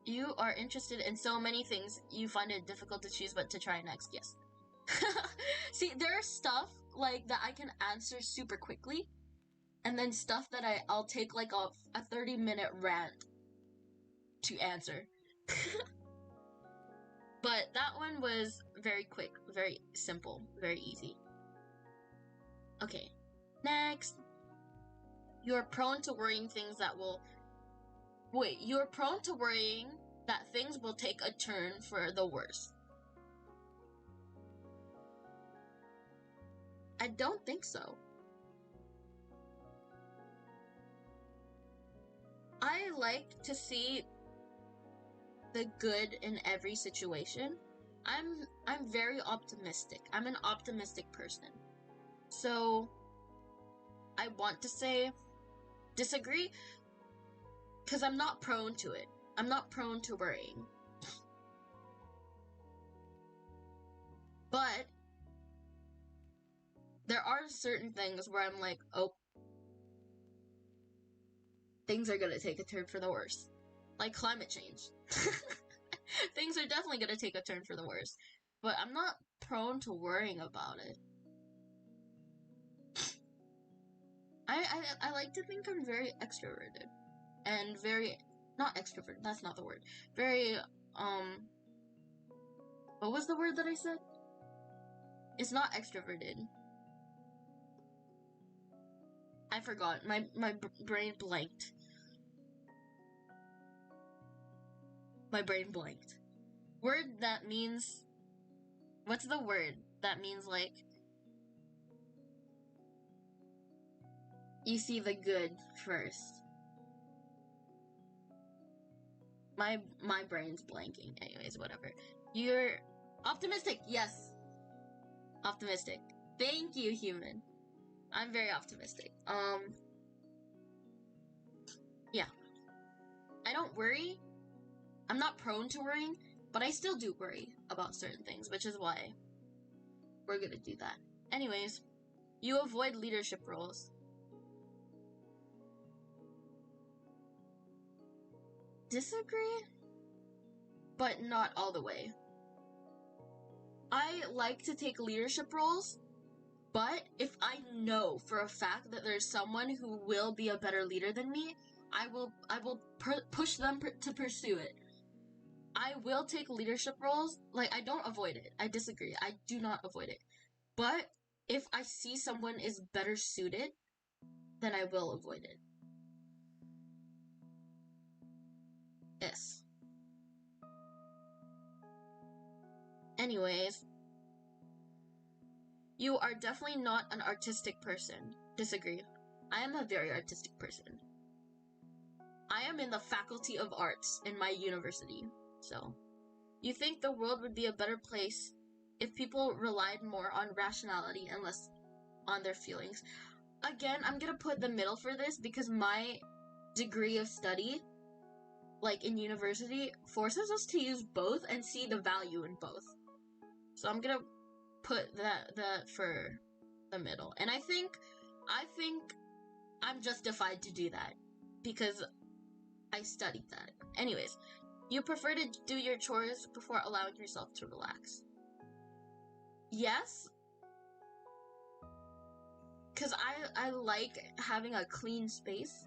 You are interested in so many things, you find it difficult to choose what to try next. Yes. See, there are stuff, like, that I can answer super quickly, and then stuff that I'll take, like, a 30-minute rant to answer. But that one was very quick, very simple, very easy. Okay, next. You're prone to worrying you're prone to worrying that things will take a turn for the worse. I don't think so. I like to see the good in every situation. I'm very optimistic. I'm an optimistic person. So I want to say disagree, because I'm not prone to it. I'm not prone to worrying. But there are certain things where I'm like, oh, things are gonna take a turn for the worse. Like climate change. Things are definitely gonna take a turn for the worse. But I'm not prone to worrying about it. I like to think I'm very extroverted. And very, not extroverted, that's not the word. Very, what was the word that I said? It's not extroverted. I forgot. My brain blanked. My brain blanked. Word that means... What's the word that means, like... You see the good first. My brain's blanking. Anyways, whatever. You're... Optimistic! Yes! Optimistic. Thank you, human. I'm very optimistic. Yeah. I don't worry. I'm not prone to worrying, but I still do worry about certain things, which is why we're gonna do that. Anyways, you avoid leadership roles. disagree, but not all the way. I like to take leadership roles, but if I know for a fact that there's someone who will be a better leader than me, I will push them to pursue it. I will take leadership roles. Like, I don't avoid it. I disagree. I do not avoid it. But if I see someone is better suited, then I will avoid it. Yes. Anyways, you are definitely not an artistic person. Disagree. I am a very artistic person. I am in the Faculty of Arts in my university. So, you think the world would be a better place if people relied more on rationality and less on their feelings? Again, I'm gonna put the middle for this because my degree of study, like in university, forces us to use both and see the value in both. So I'm gonna put that for the middle. And I think I'm justified to do that because I studied that. Anyways, you prefer to do your chores before allowing yourself to relax? Yes. Because I like having a clean space.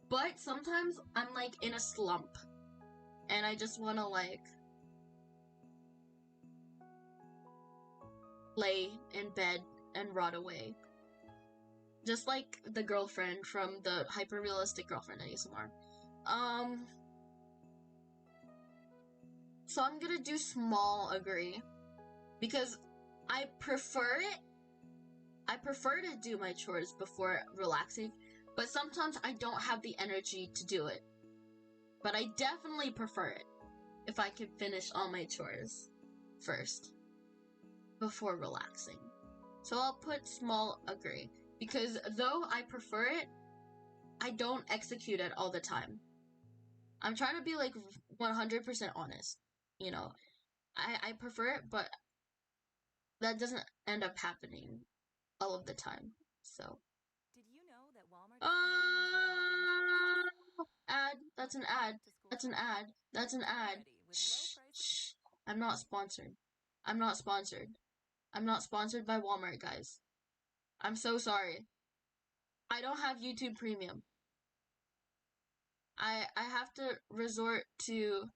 But sometimes I'm like in a slump. And I just want to like lay in bed and rot away. Just like the girlfriend from the hyper-realistic girlfriend ASMR. So I'm gonna do small agree. Because I prefer it. I prefer to do my chores before relaxing. But sometimes I don't have the energy to do it. But I definitely prefer it if I could finish all my chores first before relaxing. So I'll put small agree. Because though I prefer it, I don't execute it all the time. I'm trying to be like 100% honest. You know, I prefer it, but that doesn't end up happening all of the time. So. Did you know that Walmart is Ad. That's an ad. That's an ad. That's an ad. Shh. Shh. I'm not sponsored. I'm not sponsored. I'm not sponsored by Walmart, guys. I'm so sorry. I don't have YouTube Premium. I have to resort to...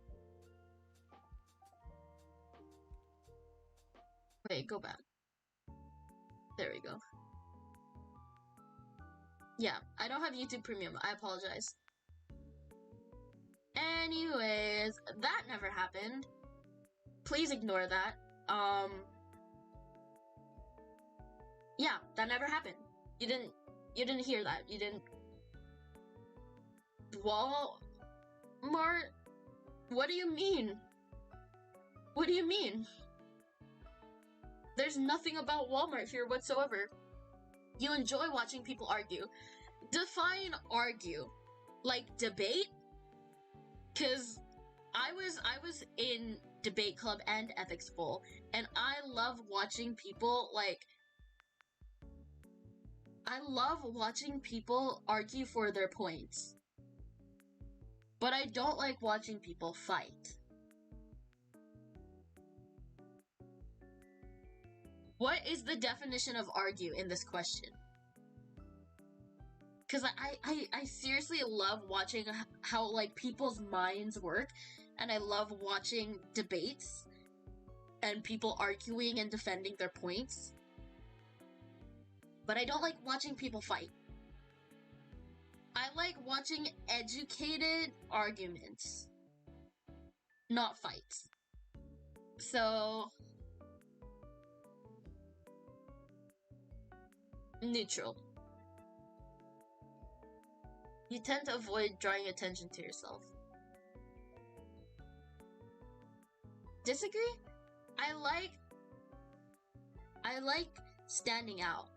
Wait, go back. There we go. Yeah, I don't have YouTube Premium. I apologize. Anyways, that never happened. Please ignore that. Yeah, that never happened. You didn't hear that. You didn't... Walmart? What do you mean? What do you mean? There's nothing about Walmart here whatsoever. You enjoy watching people argue. Define argue. Like debate? Cause I was in debate club and ethics bowl, and I love watching people argue for their points. But I don't like watching people fight. What is the definition of argue in this question? Because I seriously love watching how, like, people's minds work, and I love watching debates and people arguing and defending their points. But I don't like watching people fight. I like watching educated arguments, not fights. So... neutral. You tend to avoid drawing attention to yourself. Disagree? I like standing out.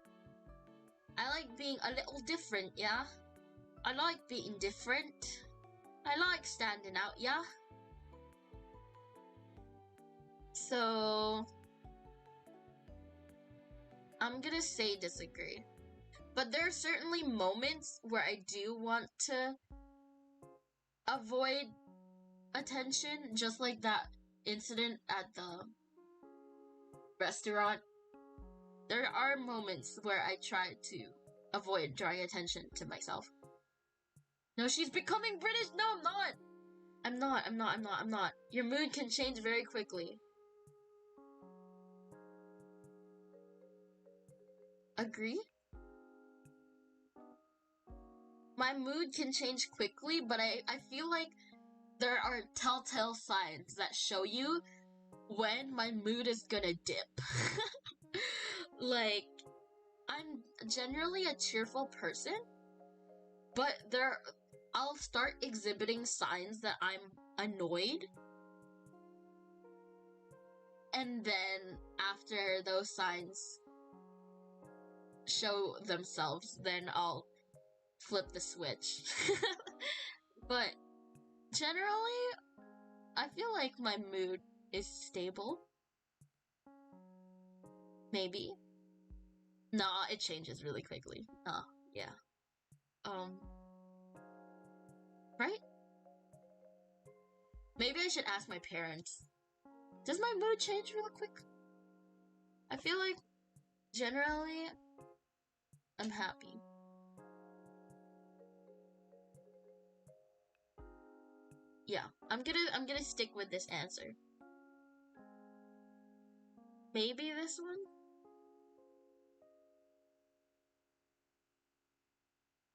I like being a little different, yeah? I like being different. I like standing out, yeah? So... I'm gonna say disagree. But there are certainly moments where I do want to avoid attention, just like that incident at the restaurant, there are moments where I try to avoid drawing attention to myself. No, she's becoming British! No, I'm not. Your mood can change very quickly. Agree? My mood can change quickly, but I feel like there are telltale signs that show you when my mood is gonna dip. Like, I'm generally a cheerful person, but I'll start exhibiting signs that I'm annoyed. And then after those signs show themselves, then I'll flip the switch. But generally, I feel like my mood is stable. Maybe. Nah, it changes really quickly. Yeah. Right? Maybe I should ask my parents. Does my mood change real quick? I feel like generally I'm happy. Yeah, I'm gonna stick with this answer. Maybe this one?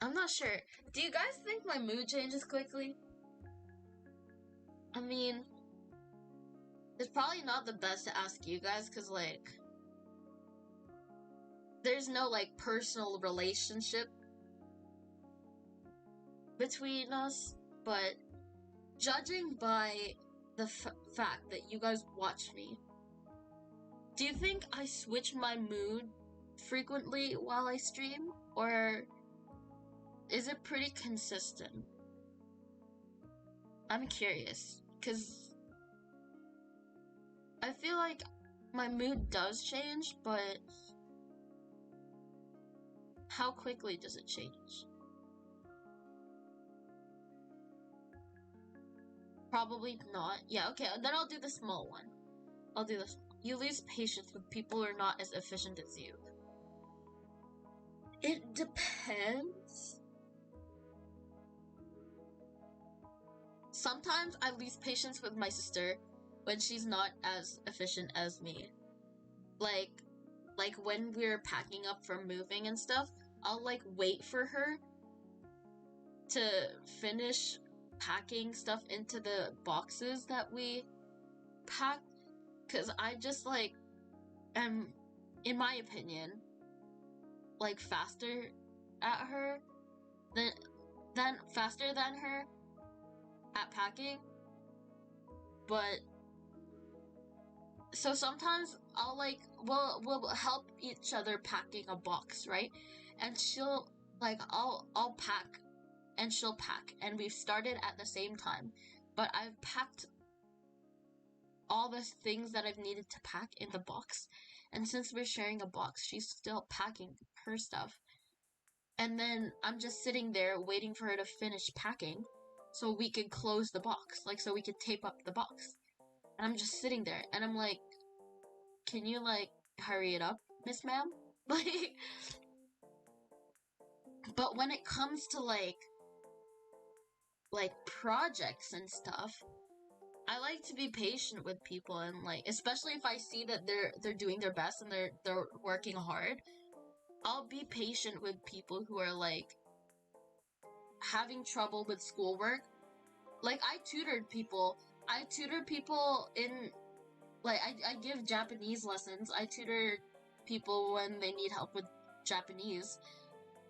I'm not sure. Do you guys think my mood changes quickly? I mean, it's probably not the best to ask you guys, cause like, there's no like personal relationship between us, but judging by the fact that you guys watch me, do you think I switch my mood frequently while I stream, or is it pretty consistent? I'm curious, cause I feel like my mood does change, but how quickly does it change? Probably not. Yeah, okay, then I'll do the small one. I'll do this. You lose patience with people who are not as efficient as you. It depends. Sometimes I lose patience with my sister when she's not as efficient as me. Like when we're packing up for moving and stuff, I'll like wait for her to finish packing stuff into the boxes that we packed, cause I just like am, in my opinion, like faster at her than faster than her at packing. But so sometimes I'll like we'll help each other packing a box, right? And she'll like I'll pack and she'll pack, and we've started at the same time, but I've packed all the things that I've needed to pack in the box, and since we're sharing a box, she's still packing her stuff. And then I'm just sitting there waiting for her to finish packing so we could close the box, like so we could tape up the box. And I'm just sitting there and I'm like, can you like hurry it up, Miss Ma'am? Like, but when it comes to like projects and stuff, I like to be patient with people, and like especially if I see that they're doing their best and they're working hard, I'll be patient with people who are like having trouble with schoolwork. Like I tutor people in like I give Japanese lessons. I tutor people when they need help with Japanese,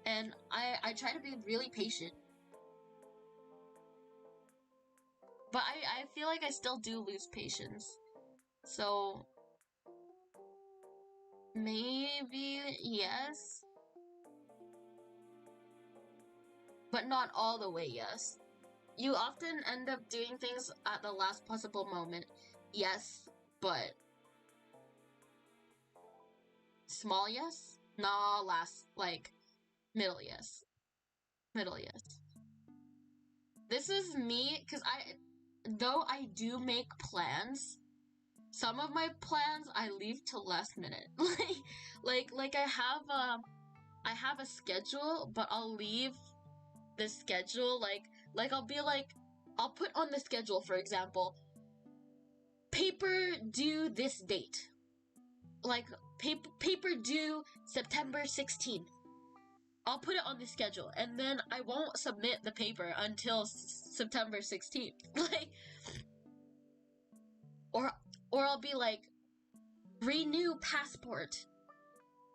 and I try to be really patient. But I feel like I still do lose patience. So maybe yes, but not all the way yes. You often end up doing things at the last possible moment. Yes, but small yes? Nah, last, like, middle yes. Middle yes. This is me, because though I do make plans, some of my plans I leave till last minute. like I have a schedule, but I'll leave the schedule like I'll be like, I'll put on the schedule, for example, paper due this date. Like paper due September 16th. I'll put it on the schedule, and then I won't submit the paper until September 16th. Like, or I'll be like, renew passport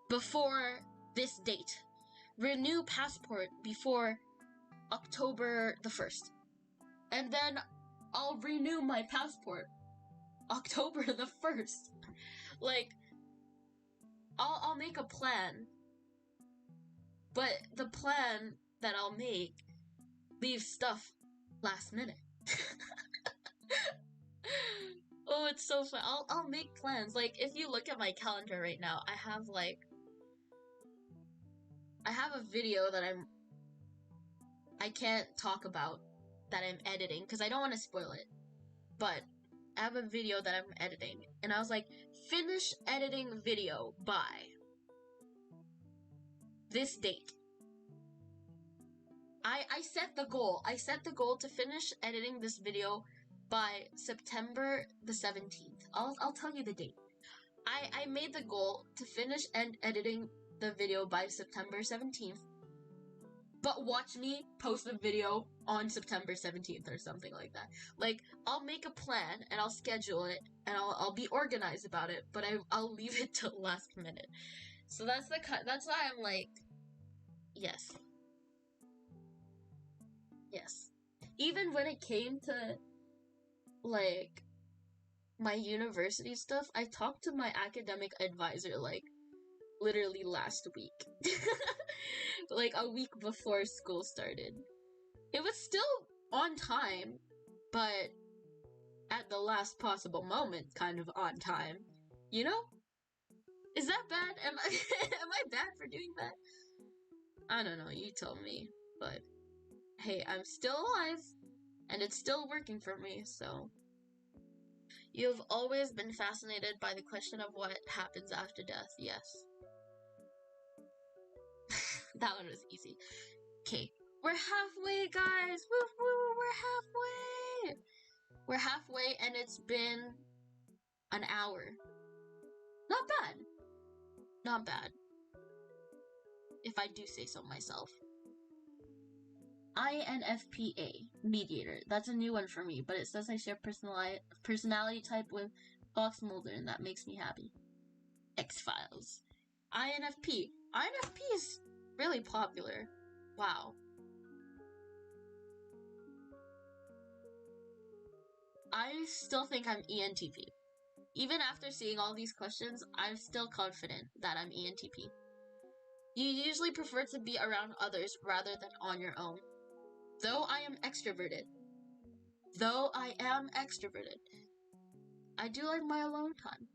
before this date. Renew passport before October the 1st. And then I'll renew my passport October the 1st. Like, I'll make a plan, but the plan that I'll make leaves stuff last minute. Oh, it's so fun. I'll make plans. Like, if you look at my calendar right now, I have a video that I can't talk about that I'm editing because I don't want to spoil it. But I have a video that I'm editing, and I was like, finish editing video by this date. I set the goal. I set the goal to finish editing this video by September the 17th. I'll tell you the date. I made the goal to finish editing the video by September 17th. But watch me post the video on September 17th or something like that. Like, I'll make a plan and I'll schedule it and I'll be organized about it, but I'll leave it till last minute. So that's why I'm like, yes. Yes. Even when it came to, like, my university stuff, I talked to my academic advisor, like, literally last week. Like, a week before school started. It was still on time, but at the last possible moment, kind of on time. You know? Is that bad? Am I bad for doing that? I don't know, you tell me. But, hey, I'm still alive, and it's still working for me, so. You've always been fascinated by the question of what happens after death, yes. That one was easy. Okay, we're halfway, guys! Woo woo, we're halfway! We're halfway, and it's been an hour. Not bad. Not bad. If I do say so myself. INFPA, mediator. That's a new one for me, but it says I share personality type with Fox Mulder, and that makes me happy. X-Files. INFP. INFP is really popular. Wow. I still think I'm ENTP. Even after seeing all these questions, I'm still confident that I'm ENTP. You usually prefer to be around others rather than on your own. Though I am extroverted, I do like my alone time.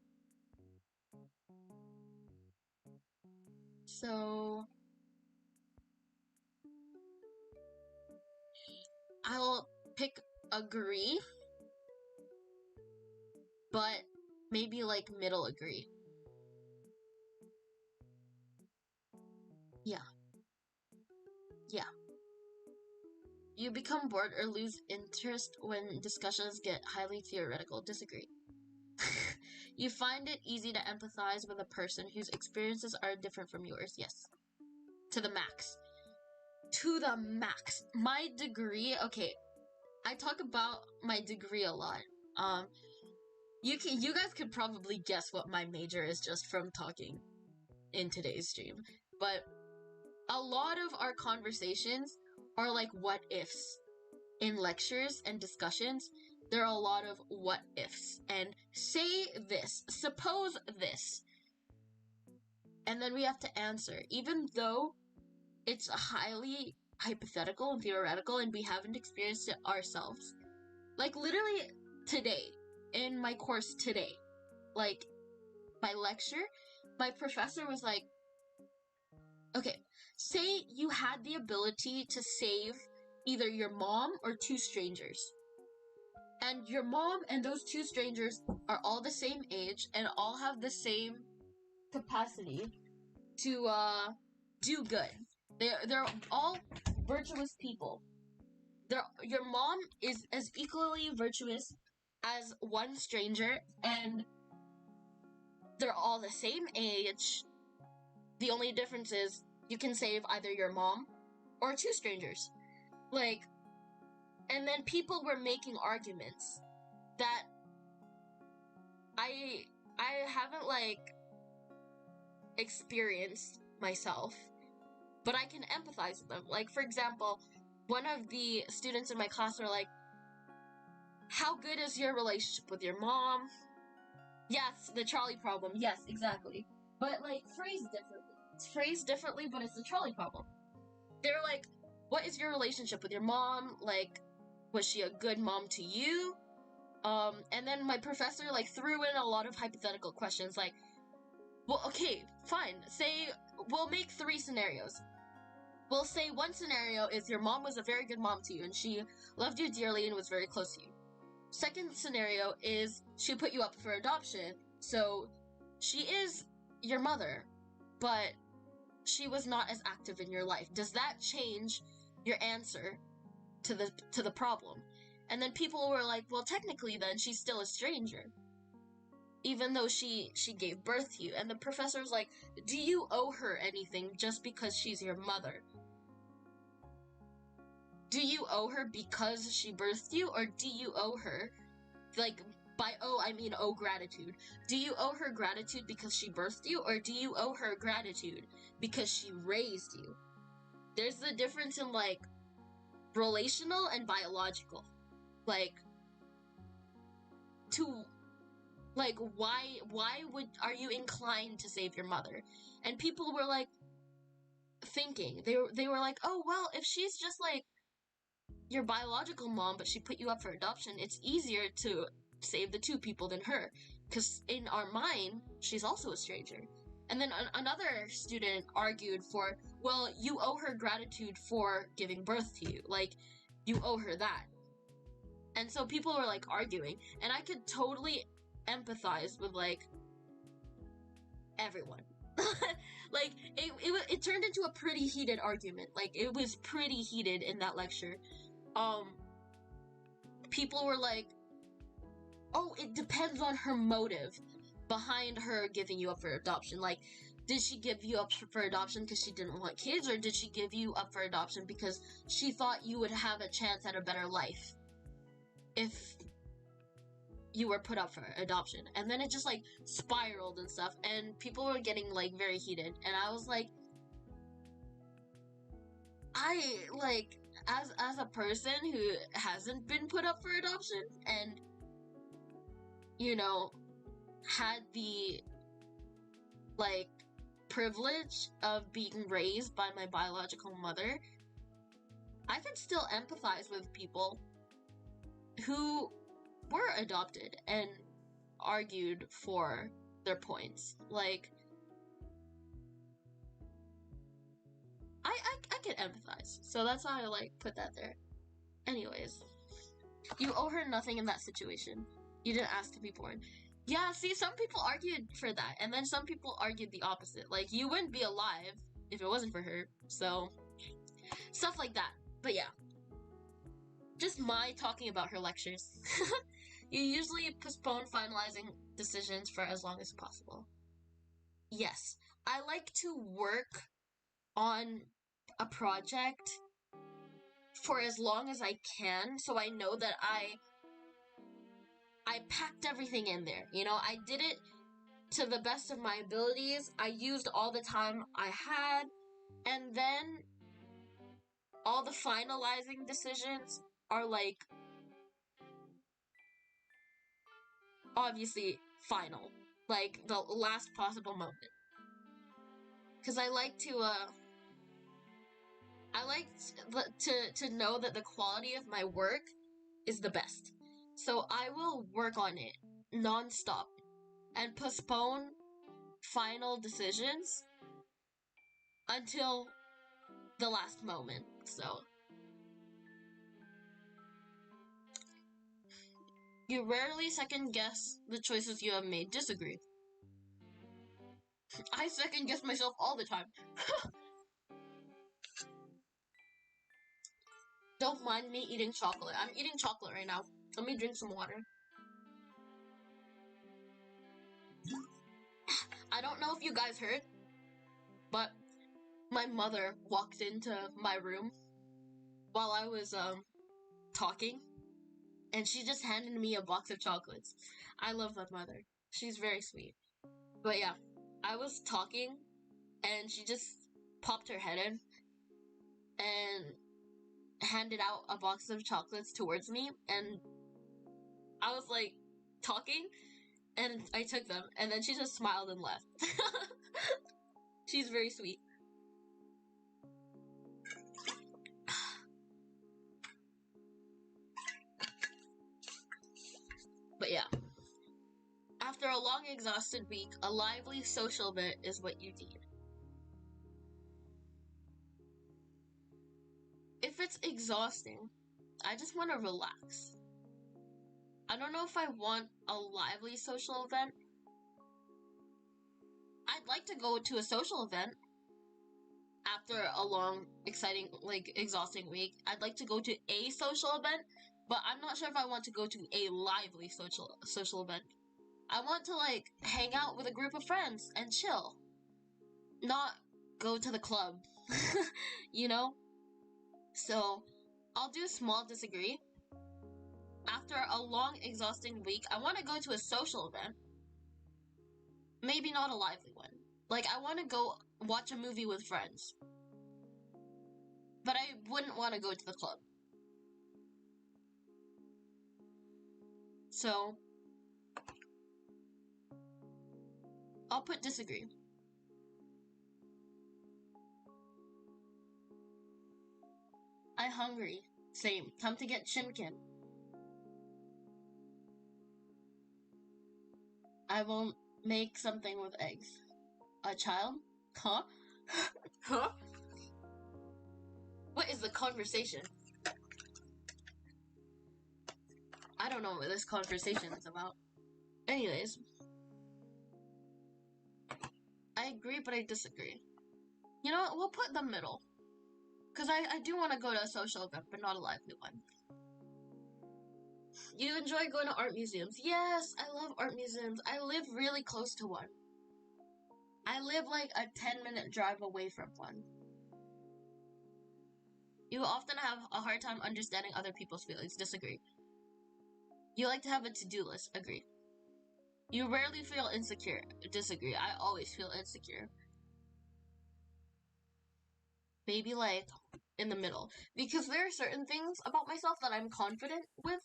So, I'll pick agree, but maybe like middle agree. Yeah. You become bored or lose interest when discussions get highly theoretical. Disagree. You find it easy to empathize with a person whose experiences are different from yours. Yes. To the max. To the max. My degree, okay, I talk about my degree a lot. You guys could probably guess what my major is just from talking in today's stream. But a lot of our conversations are like what ifs. In lectures and discussions, there are a lot of what ifs. And say this, suppose this. And then we have to answer. Even though it's highly hypothetical and theoretical and we haven't experienced it ourselves. Like literally today, in my course today, like my lecture, my professor was like, okay, say you had the ability to save either your mom or two strangers. And your mom and those two strangers are all the same age and all have the same capacity to do good. They're all virtuous people. Your mom is as equally virtuous as one stranger, and they're all the same age. The only difference is you can save either your mom or two strangers. Like, and then people were making arguments that I haven't like experienced myself, but I can empathize with them. Like, for example, one of the students in my class were like, how good is your relationship with your mom? Yes, the trolley problem. Yes, exactly. But like phrased differently. It's phrased differently, but it's the trolley problem. They're like, what is your relationship with your mom? Like, was she a good mom to you? And then my professor like threw in a lot of hypothetical questions like, well, okay, fine. Say, we'll make 3 scenarios. We'll say one scenario is your mom was a very good mom to you and she loved you dearly and was very close to you. Second scenario is she put you up for adoption, so she is your mother, but she was not as active in your life. Does that change your answer to the problem? And then people were like, well, technically then she's still a stranger, even though she gave birth to you. And the professor was like, do you owe her anything just because she's your mother? Do you owe her because she birthed you, or do you owe her, like, by owe, I mean owe gratitude. Do you owe her gratitude because she birthed you, or do you owe her gratitude because she raised you? There's the difference in, like, relational and biological. Like, why are you inclined to save your mother? And people were, like, thinking, they were like, oh, well, if she's just, like, your biological mom, but she put you up for adoption, it's easier to save the 2 people than her, because in our mind, she's also a stranger. And then another student argued for, well, you owe her gratitude for giving birth to you. Like, you owe her that. And so people were, like, arguing, and I could totally empathize with, like, everyone. Like, it turned into a pretty heated argument. Like, it was pretty heated in that lecture. People were like, oh, it depends on her motive behind her giving you up for adoption. Like, did she give you up for adoption because she didn't want kids, or did she give you up for adoption because she thought you would have a chance at a better life if you were put up for adoption? And then it just, like, spiraled and stuff, and people were getting, like, very heated, and I was like, as a person who hasn't been put up for adoption and, you know, had the, like, privilege of being raised by my biological mother, I can still empathize with people who were adopted and argued for their points. Like, I can empathize. So that's why I, like, put that there. Anyways, you owe her nothing in that situation. You didn't ask to be born. Yeah, see, some people argued for that, and then some people argued the opposite. Like, you wouldn't be alive if it wasn't for her. So, stuff like that. But yeah. Just my talking about her lectures. You usually postpone finalizing decisions for as long as possible. Yes, I like to work on a project for as long as I can, so I know that I packed everything in there. You know, I did it to the best of my abilities. I used all the time I had, and then all the finalizing decisions are, like, obviously final. Like, the last possible moment. Because I like to know that the quality of my work is the best. So I will work on it non-stop and postpone final decisions until the last moment. So You rarely second guess the choices you have made. Disagree. I second guess myself all the time. Don't mind me eating chocolate. I'm eating chocolate right now. Let me drink some water. I don't know if you guys heard, but my mother walked into my room while I was talking, and she just handed me a box of chocolates. I love my mother. She's very sweet. But yeah, I was talking, and she just popped her head in and handed out a box of chocolates towards me, and I was like talking, and I took them, and then she just smiled and left. She's very sweet. But yeah, after a long, exhausted week, a lively social event is what you need. If it's exhausting, I just want to relax. I don't know if I want a lively social event. I'd like to go to a social event after a long, exciting, exhausting week. I'd like to go to a social event, but I'm not sure if I want to go to a lively social event. I want to hang out with a group of friends and chill, not go to the club. You know? So, I'll do small disagree. After a long, exhausting week, I want to go to a social event. Maybe not a lively one. I want to go watch a movie with friends. But I wouldn't want to go to the club. So, I'll put disagree. I'm hungry. Same. Time to get chimkin. I will make something with eggs. A child? Huh? Huh? What is the conversation? I don't know what this conversation is about. Anyways. I agree, but I disagree. You know what? We'll put the middle. Because I do want to go to a social event, but not a lively one. You enjoy going to art museums? Yes, I love art museums. I live really close to one. I live a 10-minute drive away from one. You often have a hard time understanding other people's feelings. Disagree. You like to have a to-do list. Agree. You rarely feel insecure. Disagree. I always feel insecure. Maybe in the middle. Because there are certain things about myself that I'm confident with.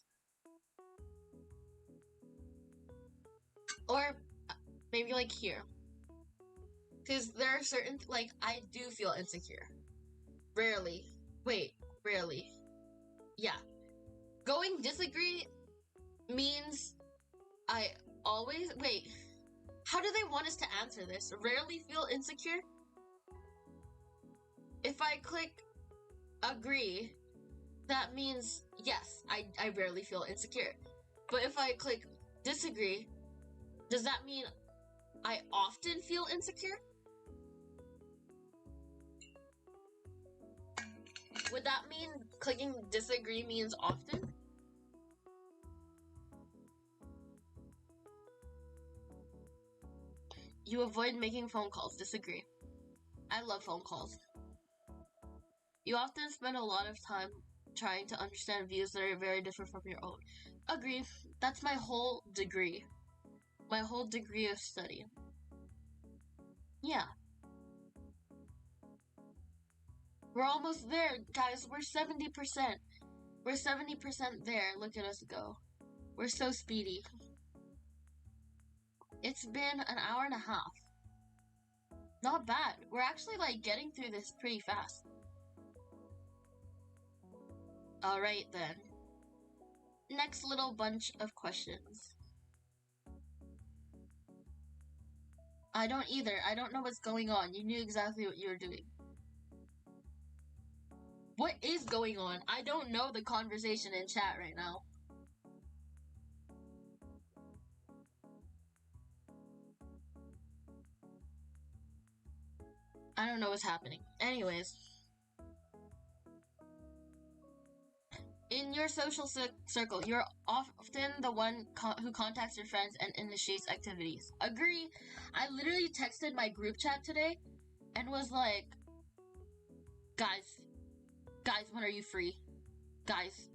Or maybe here. Because there are certain, I do feel insecure. Rarely. Wait, rarely. Yeah. Going disagree means I always, wait. How do they want us to answer this? Rarely feel insecure? If I click agree, that means yes, I rarely feel insecure. But if I click disagree, does that mean I often feel insecure? Would that mean clicking disagree means often? You avoid making phone calls. Disagree. I love phone calls. You often spend a lot of time trying to understand views that are very different from your own. Agree. That's my whole degree. My whole degree of study. Yeah. We're almost there, guys. We're 70%. We're 70% there. Look at us go. We're so speedy. It's been an hour and a half. Not bad. We're actually getting through this pretty fast. Alright then. Next little bunch of questions. I don't either. I don't know what's going on. You knew exactly what you were doing. What is going on? I don't know the conversation in chat right now. don't know what's happening. Anyways. In your social circle, you're often the one who contacts your friends and initiates activities. Agree. I literally texted my group chat today and was like, guys, when are you free? Guys,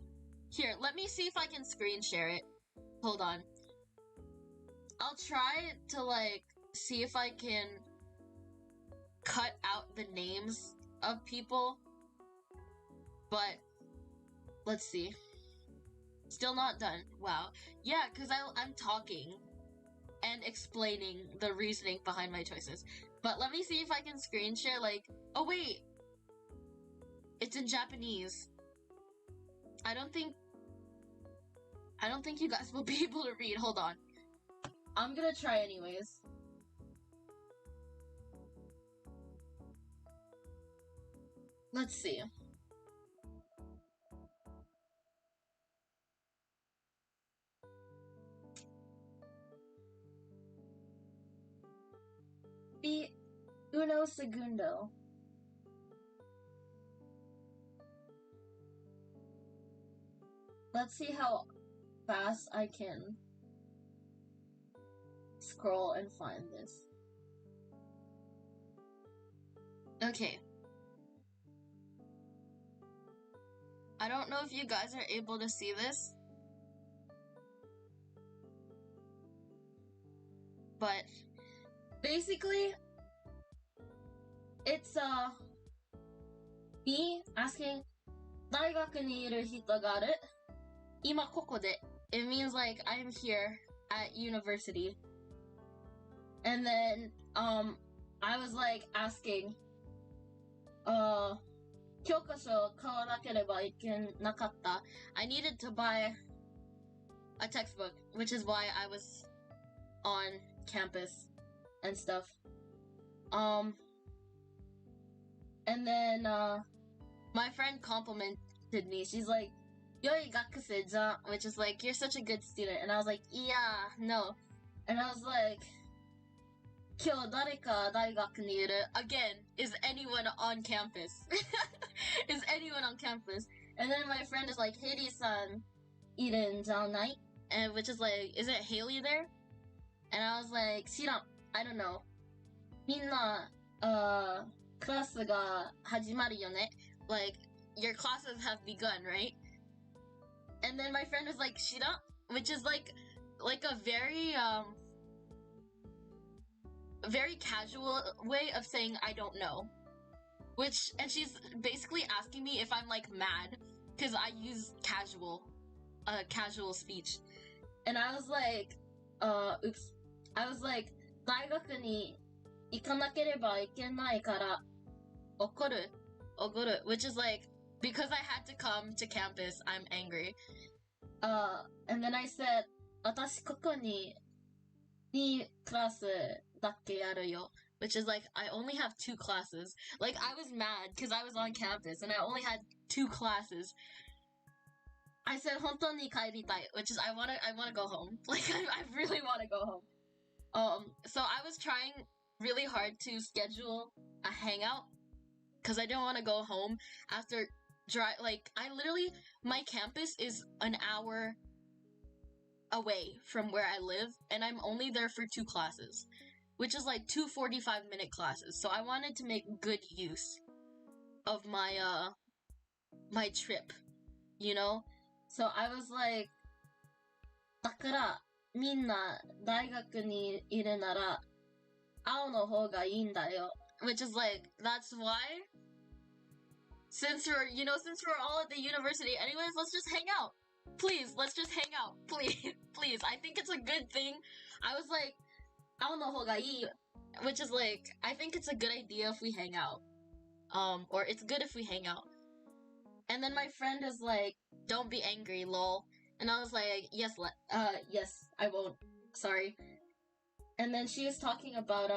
here, let me see if I can screen share it. Hold on. I'll try to, like, see if I can cut out the names of people, but let's see. Still not done. Wow. Yeah, because I'm talking and explaining the reasoning behind my choices. But let me see if I can screen share, like, oh wait, it's in Japanese. I don't think you guys will be able to read. Hold on. I'm gonna try anyways. Let's see. Uno segundo. Let's see how fast I can scroll and find this. Okay. I don't know if you guys are able to see this, but basically, it's me asking 大学にいる人がある? 今ここで. It means like I'm here at university. And then I was like asking 教科書買わなければいけなかった. I needed to buy a textbook, which is why I was on campus and stuff. And then my friend complimented me. She's like, 良い学生じゃん, which is like, you're such a good student. And I was like, yeah, no. And I was like, 今日誰か大学にいる? Again, is anyone on campus? Is anyone on campus? And then my friend is like, Haley-san いるんじゃない? And which is like, isn't Haley there? And I was like, 知らん. I don't know. みんな、クラスが始まるよね? Like, your classes have begun, right? And then my friend was like, 知らん? Which is like a very casual way of saying I don't know. And she's basically asking me if I'm like mad because I use casual speech. And I was like, oops. I was like, 大学に行かなければいけないから怒る, which is like, because I had to come to campus, I'm angry. And then I said, 私ここに2クラスだけあるよ. Which is like, I only have 2 classes. Like, I was mad because I was on campus and I only had 2 classes. I said, 本当に帰りたい, which is, I wanna go home. Like, I really wanna go home. So I was trying really hard to schedule a hangout because I didn't want to go home after my campus is an hour away from where I live, and I'm only there for 2 classes, which is like 2 45-minute classes. So I wanted to make good use of my my trip, you know? So I was like, だからみんな大学にいるなら青の方がいいんだよ. Which is like, that's why, since we're all at the university anyways, let's just hang out. Please, let's just hang out. Please. I think it's a good thing. I was like, 青の方がいい, which is like, I think it's a good idea if we hang out. Or it's good if we hang out. And then my friend is like, don't be angry, lol. And I was like, yes, I won't. Sorry. And then she was talking about,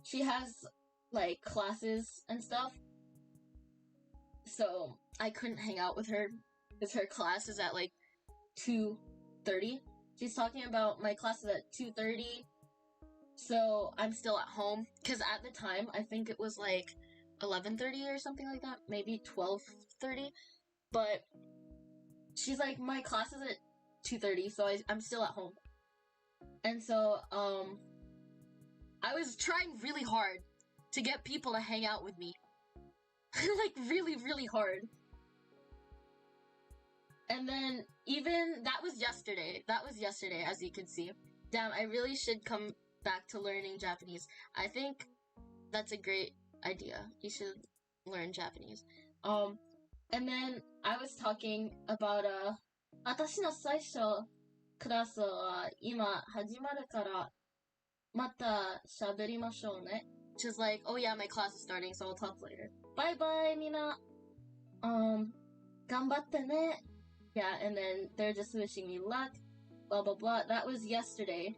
she has, like, classes and stuff. So I couldn't hang out with her because her class is at, like, 2:30. She's talking about my class is at 2:30. So I'm still at home, because at the time, I think it was like 11:30 or something like that, maybe 12:30, but she's like, my class is at 2:30, so I'm still at home. And so, I was trying really hard to get people to hang out with me. Like, really, really hard. And then, even, that was yesterday, as you can see. Damn, I really should come back to learning Japanese. I think that's a great idea. You should learn Japanese. And then I was talking about, 私の最初クラスは今始まるからまた喋りましょうね. She's like, oh yeah, my class is starting, so I'll talk later. Bye bye, みんな. 頑張ってね. Yeah, and then they're just wishing me luck, blah blah blah. That was yesterday.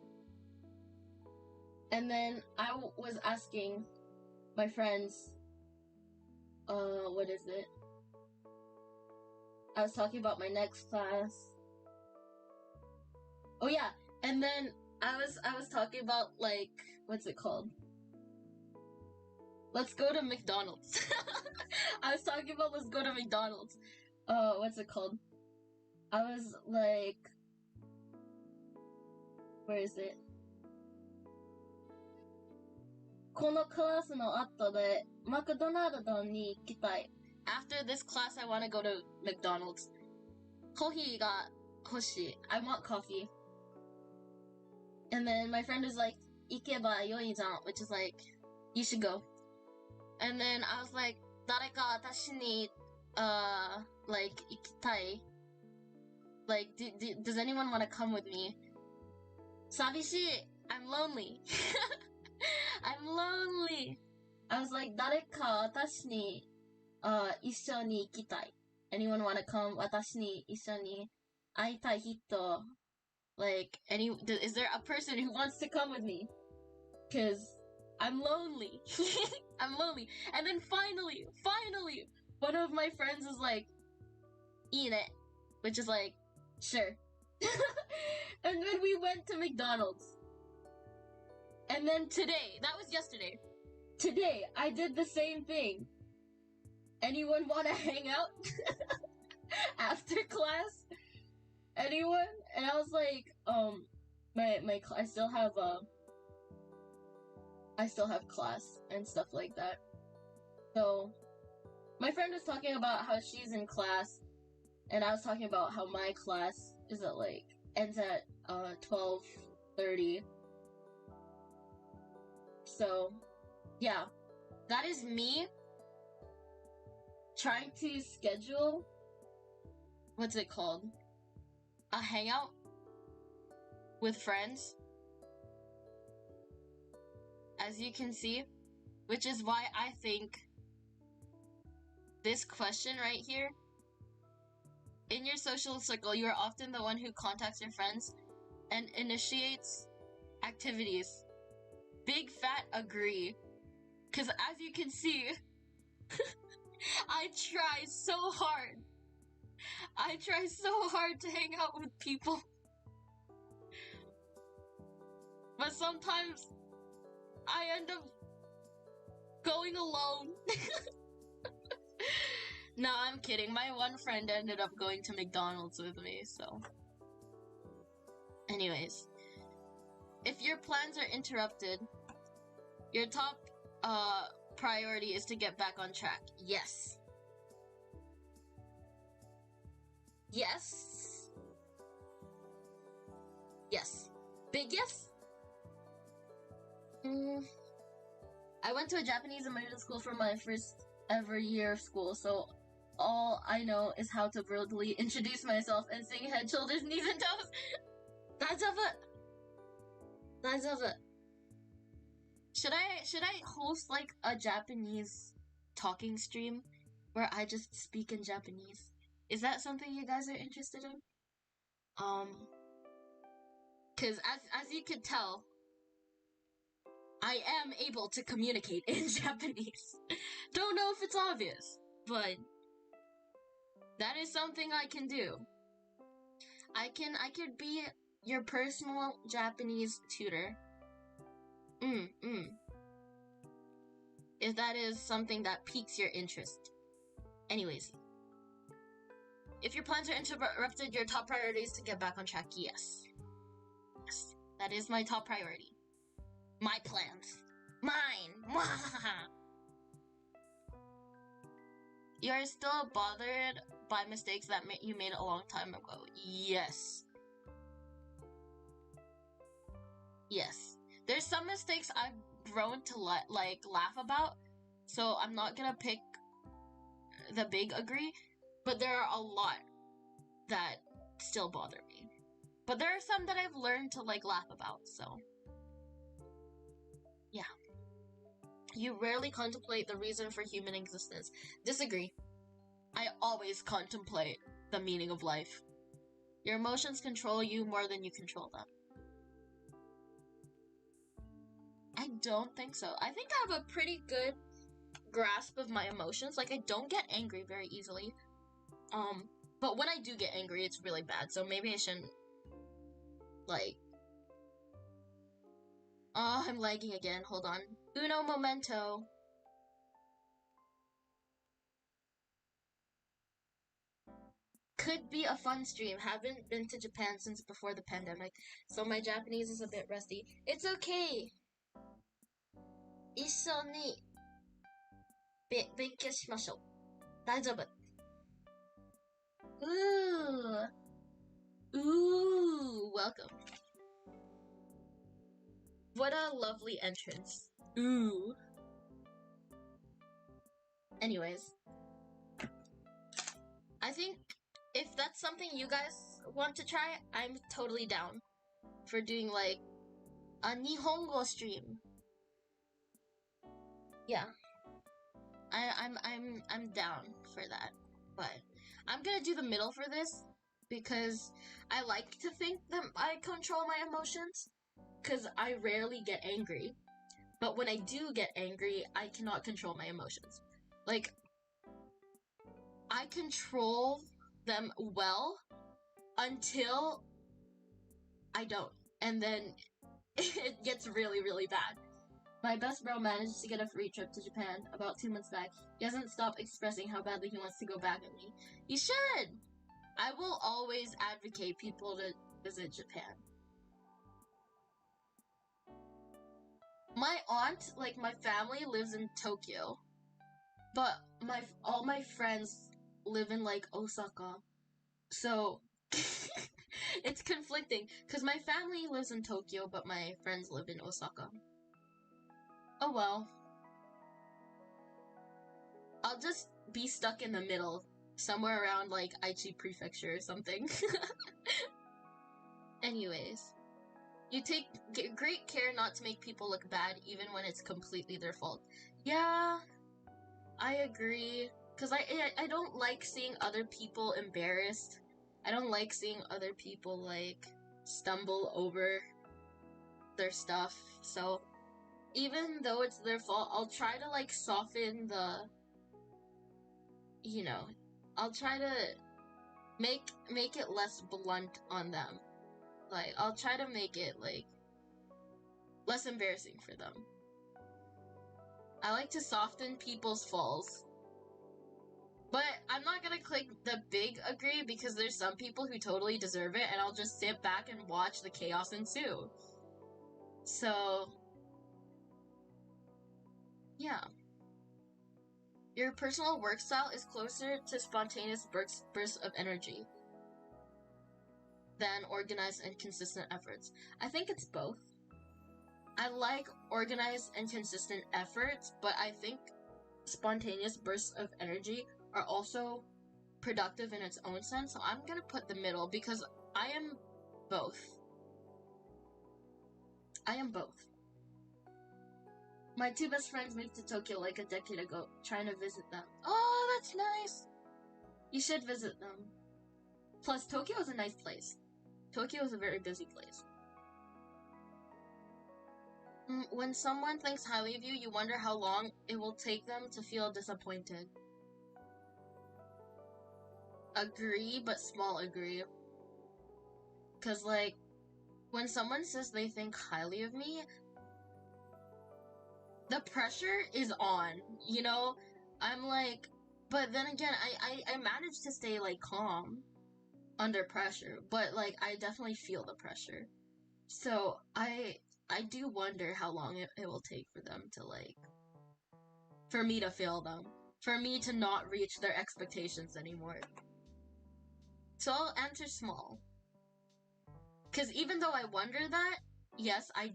And then I was asking my friends, what is it? I was talking about my next class. Oh yeah, and then I was talking about, like, what's it called? Let's go to McDonald's. I was talking about let's go to McDonald's. What's it called? I was like, where is it? このクラスの後でマクドナルドに行きたい. After this class, I want to go to McDonald's. コーヒーが欲しい. I want coffee. And then my friend was like, 行けばよいじゃん, which is like, you should go. And then I was like, 誰か私に, like, 行きたい? Like, does anyone want to come with me? 寂しい. I'm lonely. I'm lonely. I was like, 誰か私に, 一緒に行きたい. Anyone want to come? 私に一緒に会いたい人. Like, is there a person who wants to come with me? 'Cause I'm lonely. I'm lonely. And then finally, one of my friends is like, いいね, which is like, sure. And then we went to McDonald's. And then today, that was yesterday. Today, I did the same thing. Anyone want to hang out after class? Anyone? And I was like, I still have class and stuff like that. So, my friend was talking about how she's in class, and I was talking about how my class is ends at 12:30. So, yeah, that is me trying to schedule, what's it called? A hangout with friends, as you can see, which is why I think this question right here, in your social circle, you are often the one who contacts your friends and initiates activities. Big fat agree. 'Cause as you can see, I try so hard. I try so hard to hang out with people. But sometimes I end up going alone. No, I'm kidding. My one friend ended up going to McDonald's with me, so. Anyways, if your plans are interrupted, your top priority is to get back on track. Yes. Yes. Yes. Big yes? I went to a Japanese and middle school for my first ever year of school, so all I know is how to brutally introduce myself and sing head, shoulders, knees, and toes. 다져봐. Should I host like a Japanese talking stream where I just speak in Japanese? Is that something you guys are interested in? 'Cause as you could tell, I am able to communicate in Japanese. Don't know if it's obvious, but that is something I can do. I could be your personal Japanese tutor. If that is something that piques your interest. Anyways. If your plans are interrupted, your top priority is to get back on track. Yes. Yes. That is my top priority. My plans. Mine. You are still bothered by mistakes that you made a long time ago. Yes. Yes. There's some mistakes I've grown to laugh about, so I'm not gonna pick the big agree, but there are a lot that still bother me. But there are some that I've learned to laugh about, so yeah. You rarely contemplate the reason for human existence. Disagree. I always contemplate the meaning of life. Your emotions control you more than you control them. I don't think so. I think I have a pretty good grasp of my emotions. I don't get angry very easily. But when I do get angry, it's really bad. So maybe I shouldn't, Oh, I'm lagging again. Hold on. Uno momento. Could be a fun stream. Haven't been to Japan since before the pandemic, so my Japanese is a bit rusty. It's okay. 一緒に勉強しましょう。大丈夫。Ooh, welcome. What a lovely entrance. Ooh. Anyways, I think if that's something you guys want to try, I'm totally down for doing a Nihongo stream. Yeah. I'm down for that. But I'm gonna do the middle for this because I like to think that I control my emotions, because I rarely get angry. But when I do get angry, I cannot control my emotions. I control them well until I don't. And then it gets really, really bad. My best bro managed to get a free trip to Japan about 2 months back. He hasn't stopped expressing how badly he wants to go back with me. You should! I will always advocate people to visit Japan. My aunt, my family lives in Tokyo. But all my friends live in Osaka. So it's conflicting because my family lives in Tokyo, but my friends live in Osaka. Oh well. I'll just be stuck in the middle, somewhere around Aichi Prefecture or something. Anyways, you take great care not to make people look bad even when it's completely their fault. Yeah, I agree. Because I don't like seeing other people embarrassed. I don't like seeing other people, stumble over their stuff. So, even though it's their fault, I'll try to, soften the... I'll try to make it less blunt on them. I'll try to make it, less embarrassing for them. I like to soften people's falls. But I'm not gonna click the big agree because there's some people who totally deserve it and I'll just sit back and watch the chaos ensue. So, yeah. Your personal work style is closer to spontaneous bursts of energy than organized and consistent efforts. I think it's both. I like organized and consistent efforts, but I think spontaneous bursts of energy are also productive in its own sense, so I'm gonna put the middle because I am both. I am both. My 2 best friends moved to Tokyo a decade ago, trying to visit them. Oh, that's nice! You should visit them. Plus, Tokyo is a nice place. Tokyo is a very busy place. When someone thinks highly of you, you wonder how long it will take them to feel disappointed. Agree, but small agree. Cause when someone says they think highly of me, the pressure is on, you know? I'm like, but then again, I managed to stay like calm under pressure, but like I definitely feel the pressure. So I do wonder how long it will take for them to like, for me to fail them, for me to not reach their expectations anymore. So I'll answer small. Because even though I wonder that, yes, I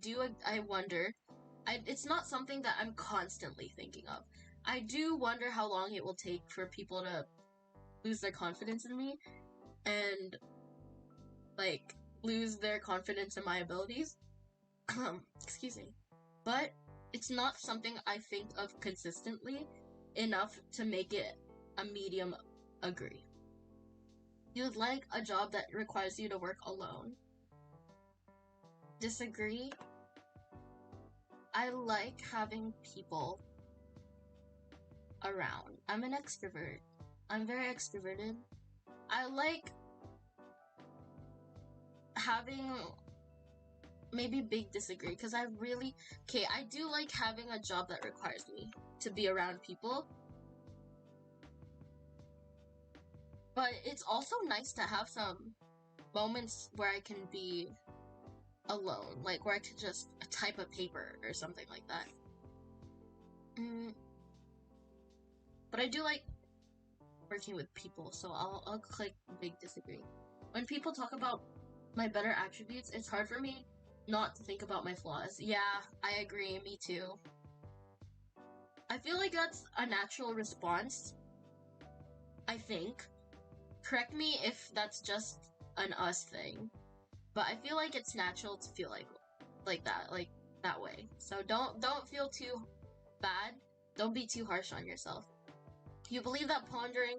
wonder. It's not something that I'm constantly thinking of. I do wonder how long it will take for people to lose their confidence in me and, like, lose their confidence in my abilities. Excuse me. But it's not something I think of consistently enough to make it a medium agree. You'd like a job that requires you to work alone. Disagree. I like having people around. I'm an extrovert. I'm very extroverted. I like having maybe big disagree because I do like having a job that requires me to be around people. But it's also nice to have some moments where I can be alone, like where I could just type a paper or something like that. But I do like working with people, so I'll click big disagree. When people talk about my better attributes, it's hard for me not to think about my flaws. Yeah, I agree, me too. I feel like that's a natural response, I think. Correct me if that's just an us thing, but I feel like it's natural to feel like that way. So don't feel too bad. Don't be too harsh on yourself. You believe that pondering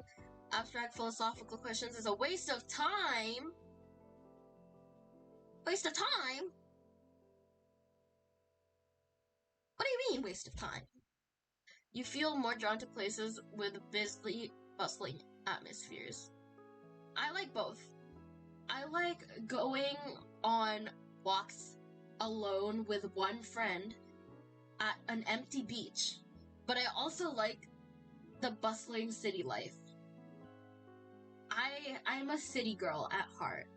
abstract philosophical questions is a waste of time? Waste of time? What do you mean, waste of time? You feel more drawn to places with busy, bustling atmospheres. I like both. I like going on walks alone with one friend at an empty beach, but I also like the bustling city life. I'm a city girl at heart.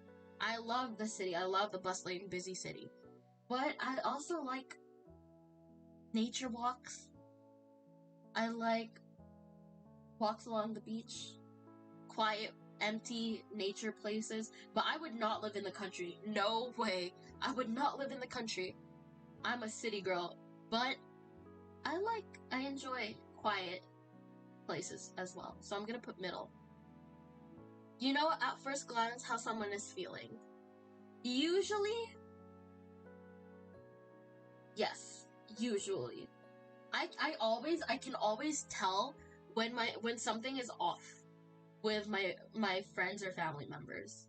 I love the city. I love the bustling, busy city. But I also like nature walks. I like walks along the beach, quiet, empty nature places. But I would not live in the country. No way. I would not live in the country. I'm a city girl. But I enjoy quiet places as well. So I'm gonna put middle. You know at first glance how someone is feeling. Usually, yes, usually. I can always tell when something is off with my friends or family members.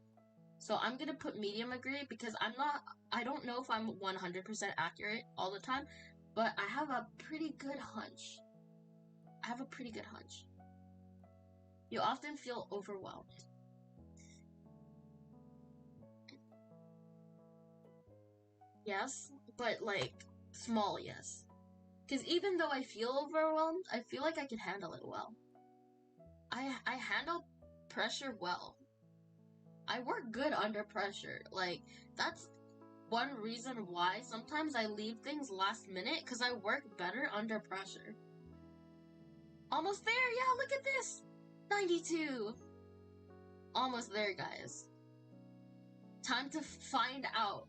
So I'm gonna put medium agree because I don't know if I'm 100% accurate all the time, but I have a pretty good hunch. You often feel overwhelmed. Yes, but like small yes. Because even though I feel overwhelmed, I feel like I can handle it well. I handle pressure well. I work good under pressure. Like, that's one reason why sometimes I leave things last minute, because I work better under pressure. Almost there, yeah, look at this! 92! Almost there, guys. Time to find out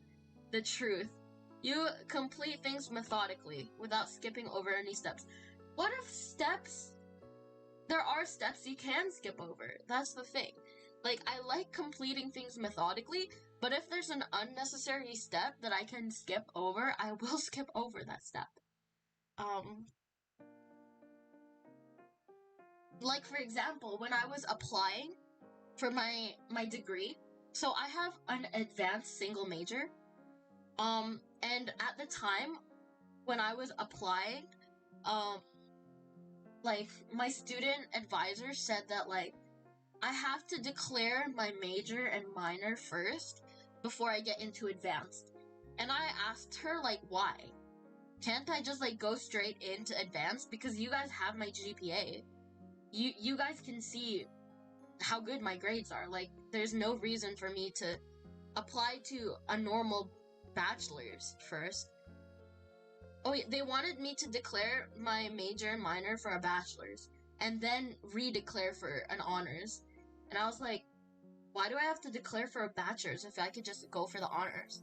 the truth. You complete things methodically, without skipping over any steps. What if steps? There are steps you can skip over. That's the thing. Like, I like completing things methodically, but if there's an unnecessary step that I can skip over, I will skip over that step. Like for example, when I was applying for my degree, so I have an advanced single major. And at the time when I was applying, like my student advisor said that like I have to declare my major and minor first before I get into advanced. And I asked her like why. Can't I just, like, go straight into advanced? Because you guys have my GPA. You guys can see how good my grades are. Like, there's no reason for me to apply to a normal bachelor's first. Oh, yeah, they wanted me to declare my major and minor for a bachelor's, and then redeclare for an honors. And I was like, why do I have to declare for a bachelor's if I could just go for the honors?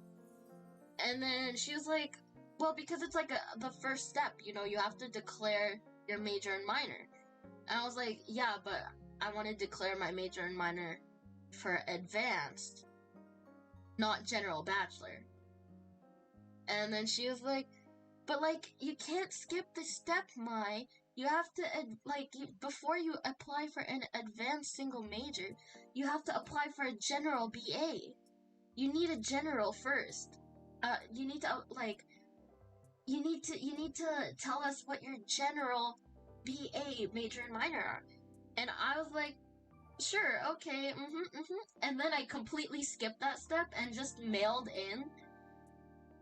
And then she was like, well, because it's like the first step, you know, you have to declare your major and minor. And I was like, yeah, but I want to declare my major and minor for advanced, not general bachelor. And then she was like, but, like, you can't skip this step, Mai. You have to, before you apply for an advanced single major, you have to apply for a general BA. You need a general first. You need to, you need to tell us what your general BA major and minor are. And I was like, sure, okay, And then I completely skipped that step and just mailed in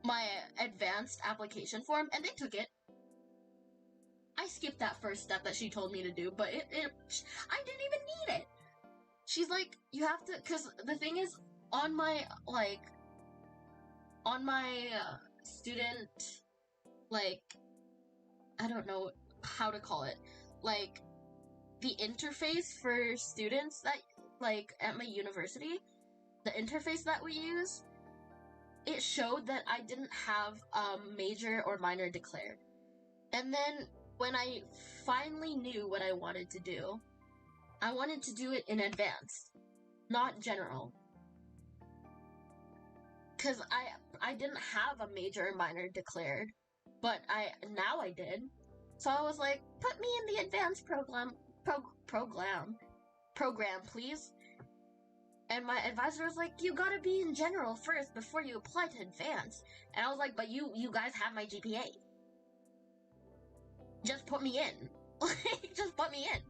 my advanced application form, and they took it. I skipped that first step that she told me to do, but I didn't even need it. She's like, you have to, because the thing is, on my student, I don't know how to call it, the interface for students that, at my university, the interface that we use, it showed that I didn't have major or minor declared. And then when I finally knew what I wanted to do, I wanted to do it in advanced, not general. Because I didn't have a major or minor declared, but now I did. So I was like, put me in the advanced program, please. And my advisor was like, you gotta be in general first before you apply to advanced. And I was like, but you guys have my GPA. Just put me in. Just put me in.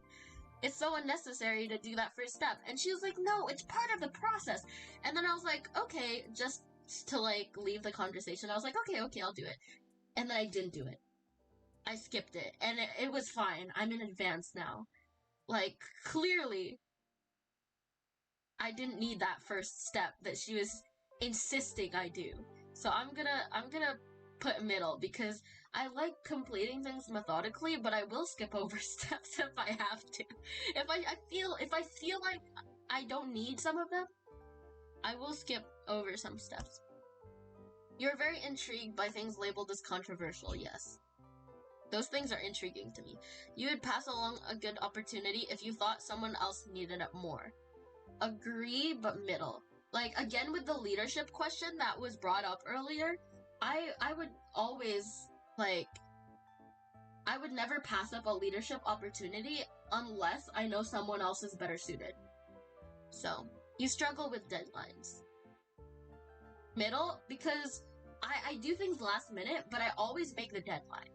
It's so unnecessary to do that first step. And she was like, no, it's part of the process. And then I was like, okay, just to, leave the conversation. I was like, okay, I'll do it. And then I didn't do it. I skipped it. And it was fine. I'm in advanced now. Clearly, I didn't need that first step that she was insisting I do. So I'm gonna put middle, because I like completing things methodically, but I will skip over steps if I have to. If I feel like I don't need some of them, I will skip over some steps. You're very intrigued by things labeled as controversial, yes. Those things are intriguing to me. You would pass along a good opportunity if you thought someone else needed it more. Agree, but middle. Again, with the leadership question that was brought up earlier, I would always, I would never pass up a leadership opportunity unless I know someone else is better suited. So, you struggle with deadlines. Middle, because I do things last minute, but I always make the deadline.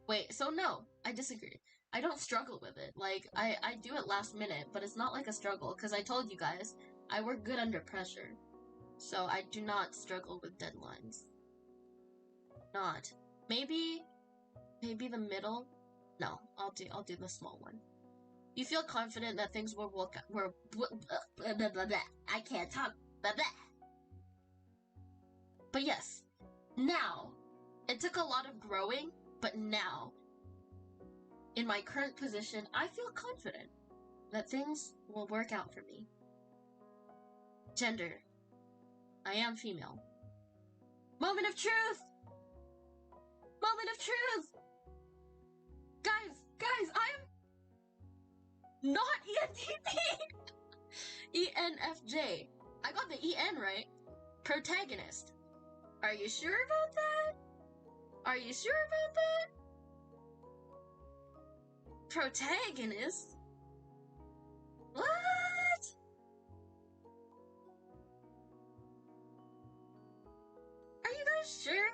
Wait, so no, I disagree. I don't struggle with it. I do it last minute, but it's not like a struggle, because I told you guys, I work good under pressure. So I do not struggle with deadlines. Not. Maybe the middle? No, I'll do the small one. You feel confident that things will work out. I can't talk. But yes, now, it took a lot of growing, but now, in my current position, I feel confident that things will work out for me. Gender. I am female. Moment of truth! Moment of truth! Guys, I'm not ENTP! ENFJ. I got the EN right. Protagonist. Are you sure about that? Are you sure about that? Protagonist? What? Are you guys sure?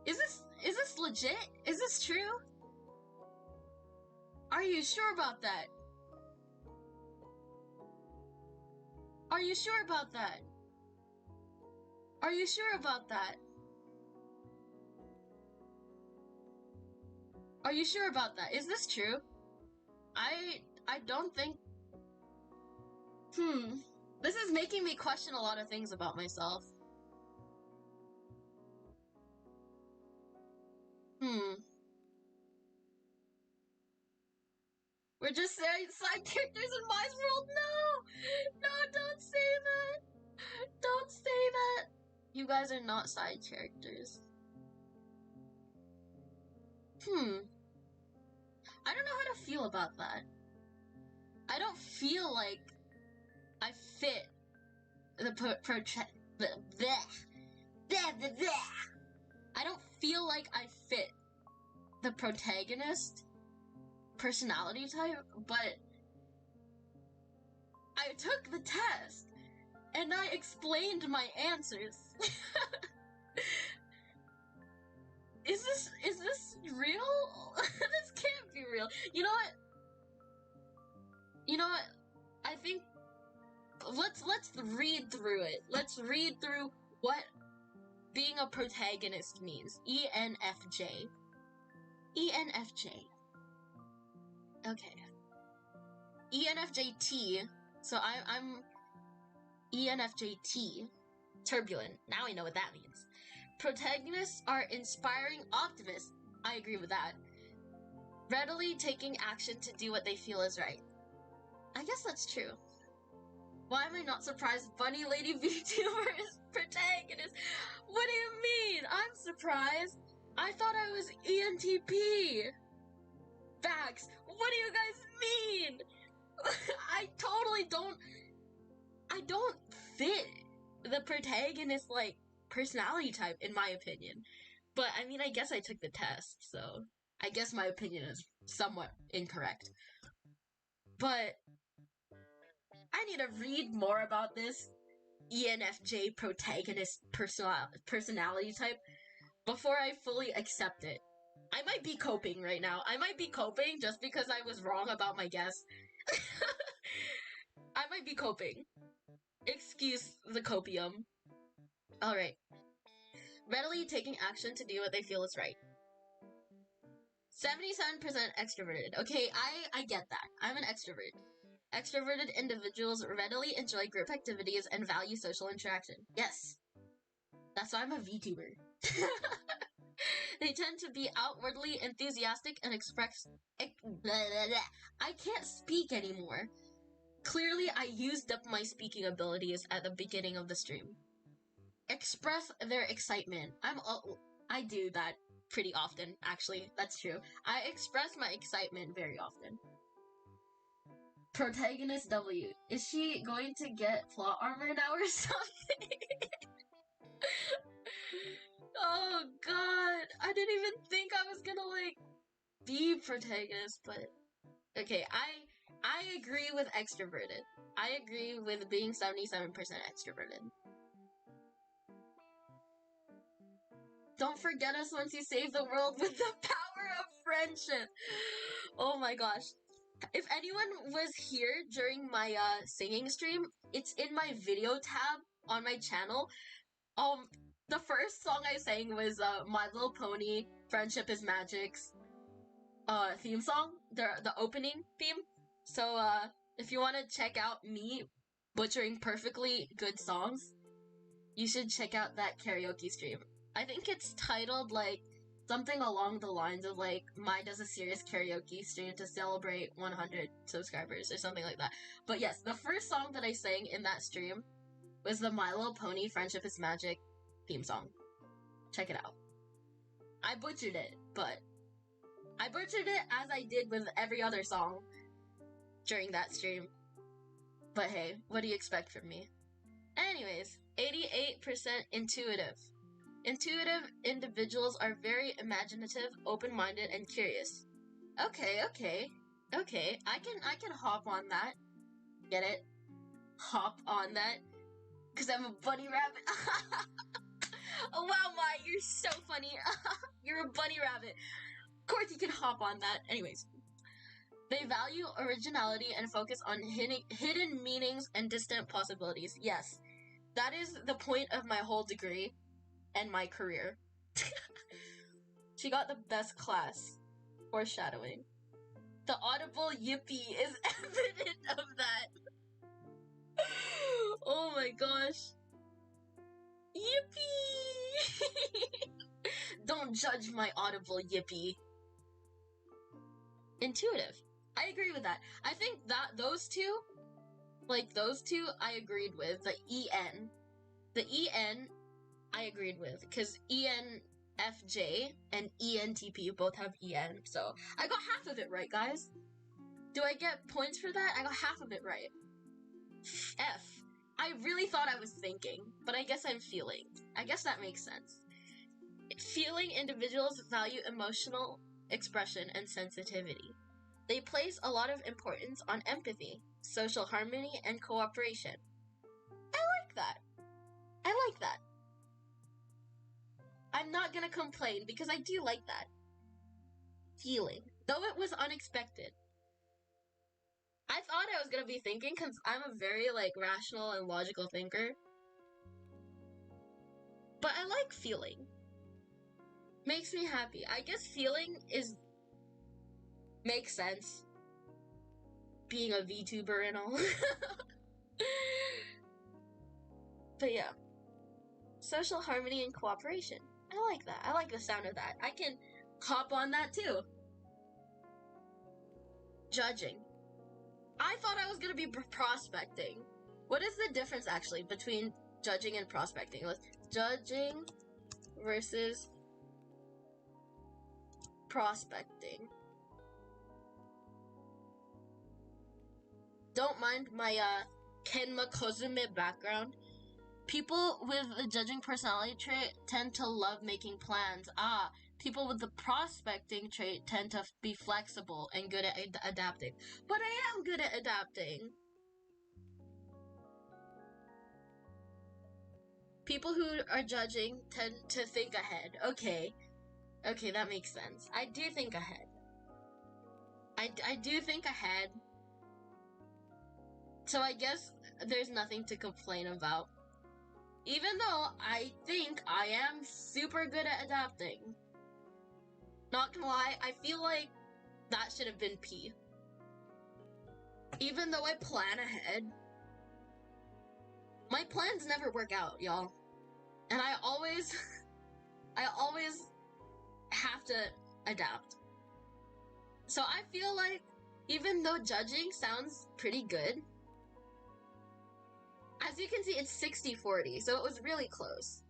Is this legit? Is this true? Are you sure about that? Are you sure about that? Are you sure about that? Are you sure about that? Is this true? I don't think... This is making me question a lot of things about myself. We're just side characters in Mai's world? No! No, don't say that! Don't say that! You guys are not side characters. I don't know how to feel about that. I don't feel like I fit the I don't feel like I fit the protagonist personality type, but I took the test and I explained my answers. Is this real? This can't be real. You know what? I think let's read through it. Let's read through what being a protagonist means. ENFJ. ENFJ. Okay. ENFJT. So I'm ENFJT. Turbulent. Now I know what that means. Protagonists are inspiring optimists. I agree with that. Readily taking action to do what they feel is right. I guess that's true. Why am I not surprised Bunny Lady VTuber is protagonist? What do you mean? I'm surprised. I thought I was ENTP. Facts. What do you guys mean? I totally don't... I don't fit the protagonist, like, personality type, in my opinion. But, I mean, I guess I took the test, so I guess my opinion is somewhat incorrect. But I need to read more about this ENFJ protagonist personality type before I fully accept it. I might be coping right now. I might be coping just because I was wrong about my guess. I might be coping. Excuse the copium. Alright. Readily taking action to do what they feel is right. 77% extroverted. Okay, I get that. I'm an extrovert. Extroverted individuals readily enjoy group activities and value social interaction. Yes. That's why I'm a VTuber. They tend to be outwardly enthusiastic and express... I can't speak anymore. Clearly, I used up my speaking abilities at the beginning of the stream. Express their excitement. I do that pretty often, actually. That's true. I express my excitement very often. Protagonist W. Is she going to get plot armor now or something? Oh god, I didn't even think I was gonna, like, be protagonist, but... Okay, I agree with extroverted. I agree with being 77% extroverted. Don't forget us once you save the world with the power of friendship. Oh my gosh. If anyone was here during my singing stream, it's in my video tab on my channel. The first song I sang was My Little Pony, Friendship is Magic's theme song, the opening theme. So if you want to check out me butchering perfectly good songs, you should check out that karaoke stream. I think it's titled, like, something along the lines of, like, Mai does a serious karaoke stream to celebrate 100 subscribers or something like that. But yes, the first song that I sang in that stream was the My Little Pony Friendship is Magic theme song. Check it out. I butchered it, but I butchered it as I did with every other song during that stream. But hey, what do you expect from me? Anyways, 88% intuitive. Intuitive individuals are very imaginative, open-minded, and curious. Okay. I can hop on that. Get it? Hop on that. Cause I'm a bunny rabbit. Oh wow, Mai, you're so funny. You're a bunny rabbit. Of course you can hop on that. Anyways. They value originality and focus on hidden meanings and distant possibilities. Yes, that is the point of my whole degree and my career. She got the best class. Foreshadowing. The audible yippee is evident of that. Oh my gosh. Yippee! Don't judge my audible yippee. Intuitive. I agree with that. I think that those two, I agreed with. The EN, I agreed with. Because ENFJ and ENTP both have EN. So I got half of it right, guys. Do I get points for that? I got half of it right. F. I really thought I was thinking, but I guess I'm feeling. I guess that makes sense. Feeling individuals value emotional expression and sensitivity. They place a lot of importance on empathy, social harmony, and cooperation. I like that. I like that. I'm not gonna complain because I do like that. Feeling. Though it was unexpected. I thought I was gonna be thinking because I'm a very, rational and logical thinker. But I like feeling. Makes me happy. I guess feeling makes sense. Being a VTuber and all. But yeah. Social harmony and cooperation. I like that. I like the sound of that. I can hop on that too. Judging. I thought I was gonna be prospecting. What is the difference actually between judging and prospecting? Judging versus prospecting. Don't mind my Kenma Kozume background. People with the judging personality trait tend to love making plans. People with the prospecting trait tend to be flexible and good at adapting. But I am good at adapting. People who are judging tend to think ahead. Okay, that makes sense. I do think ahead. I do think ahead. So I guess there's nothing to complain about. Even though I think I am super good at adapting. Not gonna lie, I feel like that should have been P. Even though I plan ahead, my plans never work out, y'all. And I always have to adapt. So I feel like, even though judging sounds pretty good, as you can see, it's 60-40, so it was really close.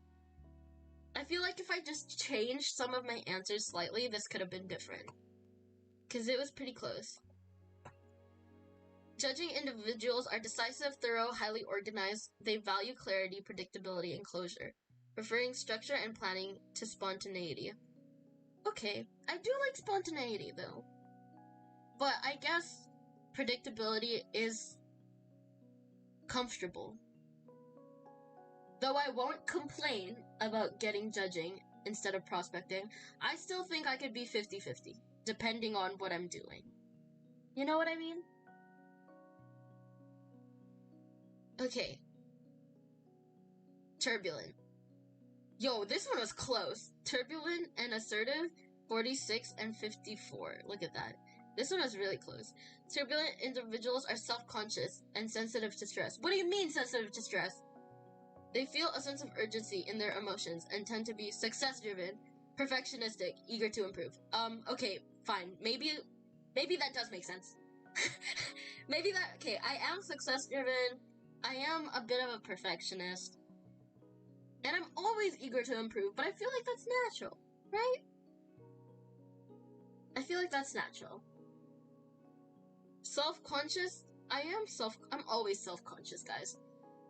I feel like if I just changed some of my answers slightly, this could have been different. Because it was pretty close. Judging individuals are decisive, thorough, highly organized. They value clarity, predictability, and closure, preferring structure and planning to spontaneity. Okay, I do like spontaneity, though. But I guess predictability is comfortable. Though I won't complain about getting judging instead of prospecting, I still think I could be 50-50, depending on what I'm doing. You know what I mean? Okay. Turbulent. Yo, this one was close. Turbulent and assertive, 46 and 54. Look at that. This one was really close. Turbulent individuals are self-conscious and sensitive to stress. What do you mean sensitive to stress? They feel a sense of urgency in their emotions and tend to be success-driven, perfectionistic, eager to improve. Okay, fine. Maybe that does make sense. Okay, I am success-driven. I am a bit of a perfectionist. And I'm always eager to improve, but I feel like that's natural, right? I feel like that's natural. Self-conscious? I'm always self-conscious, guys.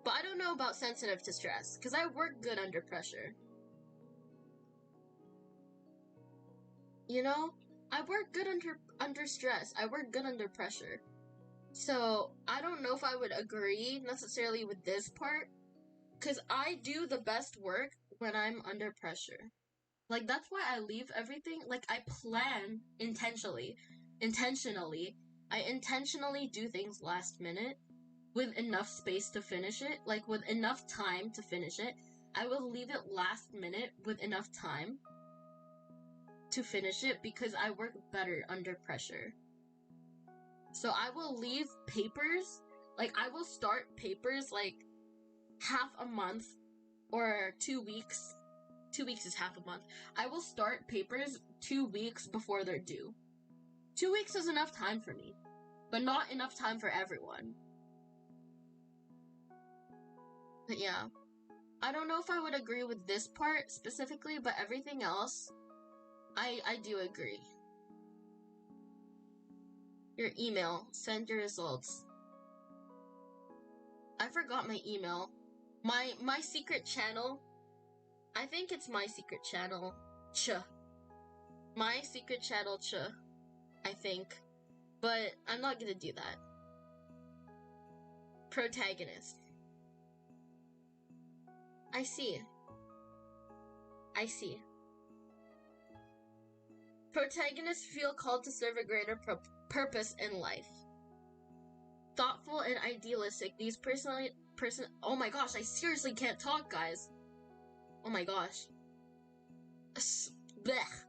But I don't know about sensitive to stress, because I work good under pressure. You know? I work good under stress. I work good under pressure. So, I don't know if I would agree necessarily with this part, because I do the best work when I'm under pressure. That's why I leave everything, I plan intentionally. I intentionally do things last minute, with enough space to finish it, with enough time to finish it. I will leave it last minute with enough time. to finish it because I work better under pressure. So I will leave papers, like I will start papers like half a month or 2 weeks. 2 weeks is half a month. I will start papers 2 weeks before they're due. 2 weeks is enough time for me, but not enough time for everyone. But yeah, I don't know if I would agree with this part specifically, but everything else, I do agree. Your email, send your results. I forgot my email. My secret channel, I think it's my secret channel, My secret channel, I think. But I'm not gonna do that. Protagonist. I see. Protagonists feel called to serve a greater purpose in life. Thoughtful and idealistic, these oh my gosh, I seriously can't talk, guys. Oh my gosh. Blech.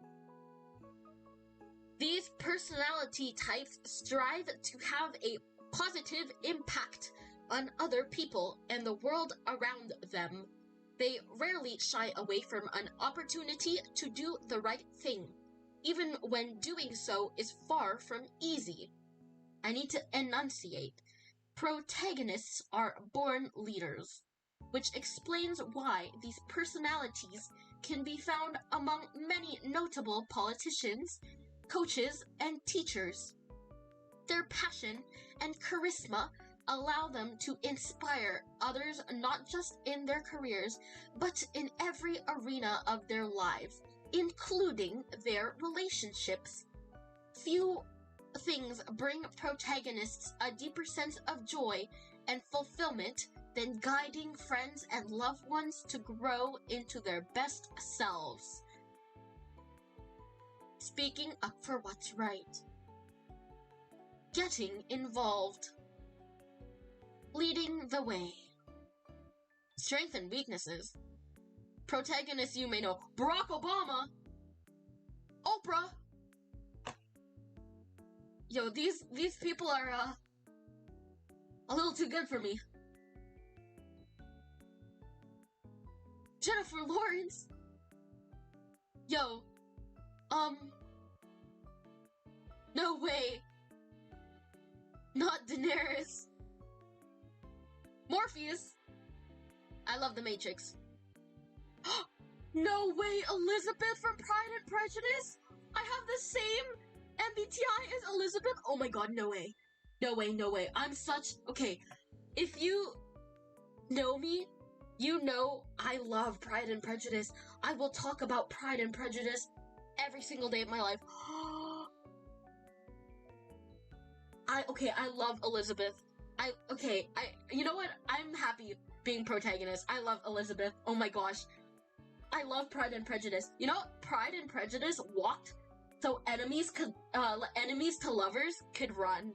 These personality types strive to have a positive impact on other people and the world around them. They rarely shy away from an opportunity to do the right thing, even when doing so is far from easy. I need to enunciate. Protagonists are born leaders, which explains why these personalities can be found among many notable politicians, coaches, and teachers. Their passion and charisma allow them to inspire others not just in their careers, but in every arena of their lives, including their relationships. Few things bring protagonists a deeper sense of joy and fulfillment than guiding friends and loved ones to grow into their best selves. Speaking up for what's right. Getting involved. Leading the way. Strengths and weaknesses. Protagonists you may know. Barack Obama. Oprah. Yo, these people are a little too good for me. Jennifer Lawrence. Yo. No way. Not Daenerys. Morpheus. I love The Matrix. No way, Elizabeth from Pride and Prejudice? I have the same MBTI as Elizabeth? Oh my god, no way. No way. I'm such... Okay, if you know me, you know I love Pride and Prejudice. I will talk about Pride and Prejudice every single day of my life. I love Elizabeth. You know what? I'm happy being protagonist. I love Elizabeth. Oh my gosh. I love Pride and Prejudice. You know, Pride and Prejudice walked so enemies to lovers could run.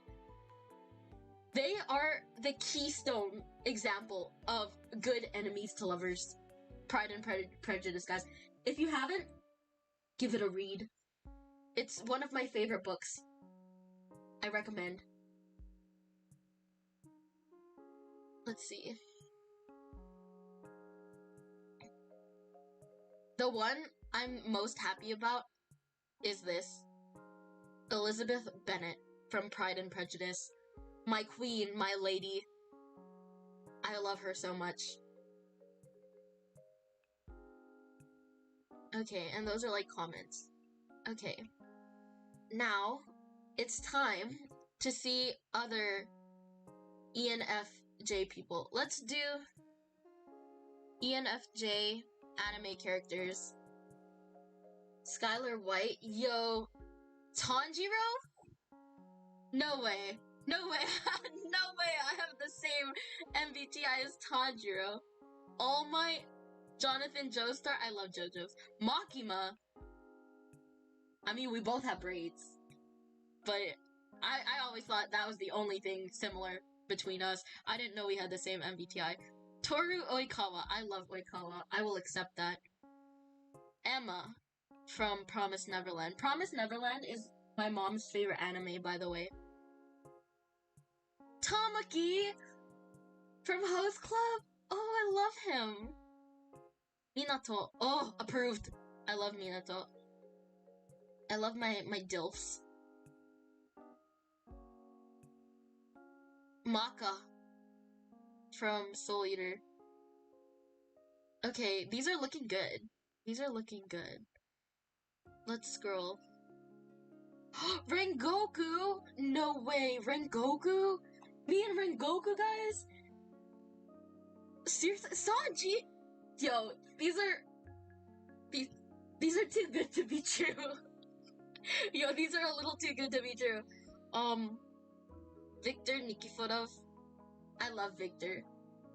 They are the keystone example of good enemies to lovers. Pride and Prejudice, guys. If you haven't, give it a read. It's one of my favorite books. I recommend. Let's see. The one I'm most happy about is this. Elizabeth Bennet from Pride and Prejudice. My queen, my lady. I love her so much. Okay, and those are like comments. Okay. Now, it's time to see other ENFJ people. Let's do ENFJ anime characters. Skylar White. Yo, Tanjiro? No way. No way. No way. I have the same MBTI as Tanjiro. All Might. Jonathan Joestar. I love JoJo's. Makima. I mean, we both have braids. But I always thought that was the only thing similar between us. I didn't know we had the same MBTI. Toru Oikawa. I love Oikawa. I will accept that. Emma. from Promise Neverland. Promise Neverland is my mom's favorite anime, by the way. Tamaki from Host Club. Oh, I love him. Minato. Oh, approved. I love Minato. I love my DILFs. Maka from Soul Eater. Okay, these are looking good. These are looking good. Let's scroll. Rengoku! No way, Rengoku? Me and Rengoku, guys? Seriously, Sanji? Yo, these are too good to be true. Yo, these are a little too good to be true. Victor Nikiforov. I love Victor.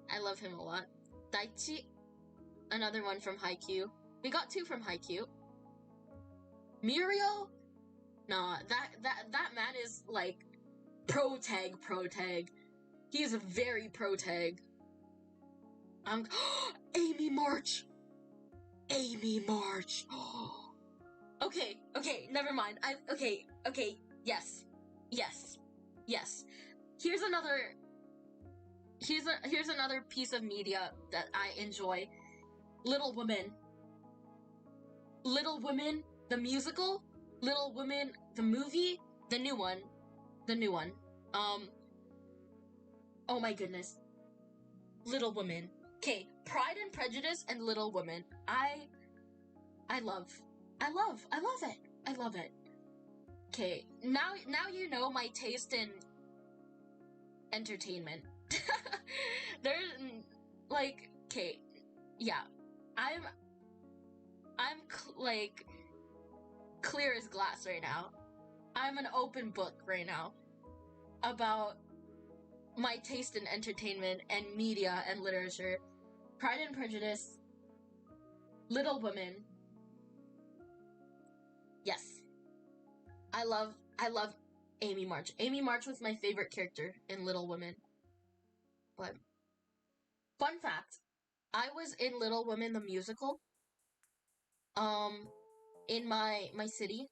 I love him a lot. Daichi. Another one from Haikyuu. We got 2 from Haikyuu. Muriel? Nah, that man is like pro tag. He is a very pro tag. Amy March. Okay, never mind. Yes. Here's another piece of media that I enjoy. Little Women, the musical, Little Women, the movie, the new one. Oh my goodness. Little Women. Okay, Pride and Prejudice and Little Women. I love it. Okay, now you know my taste in entertainment. There's like, okay, yeah, I'm like clear as glass right now. I'm an open book right now about my taste in entertainment and media and literature. Pride and Prejudice, Little Women. Yes. I love Amy March. Amy March was my favorite character in Little Women. But fun fact, I was in Little Women the musical in my city,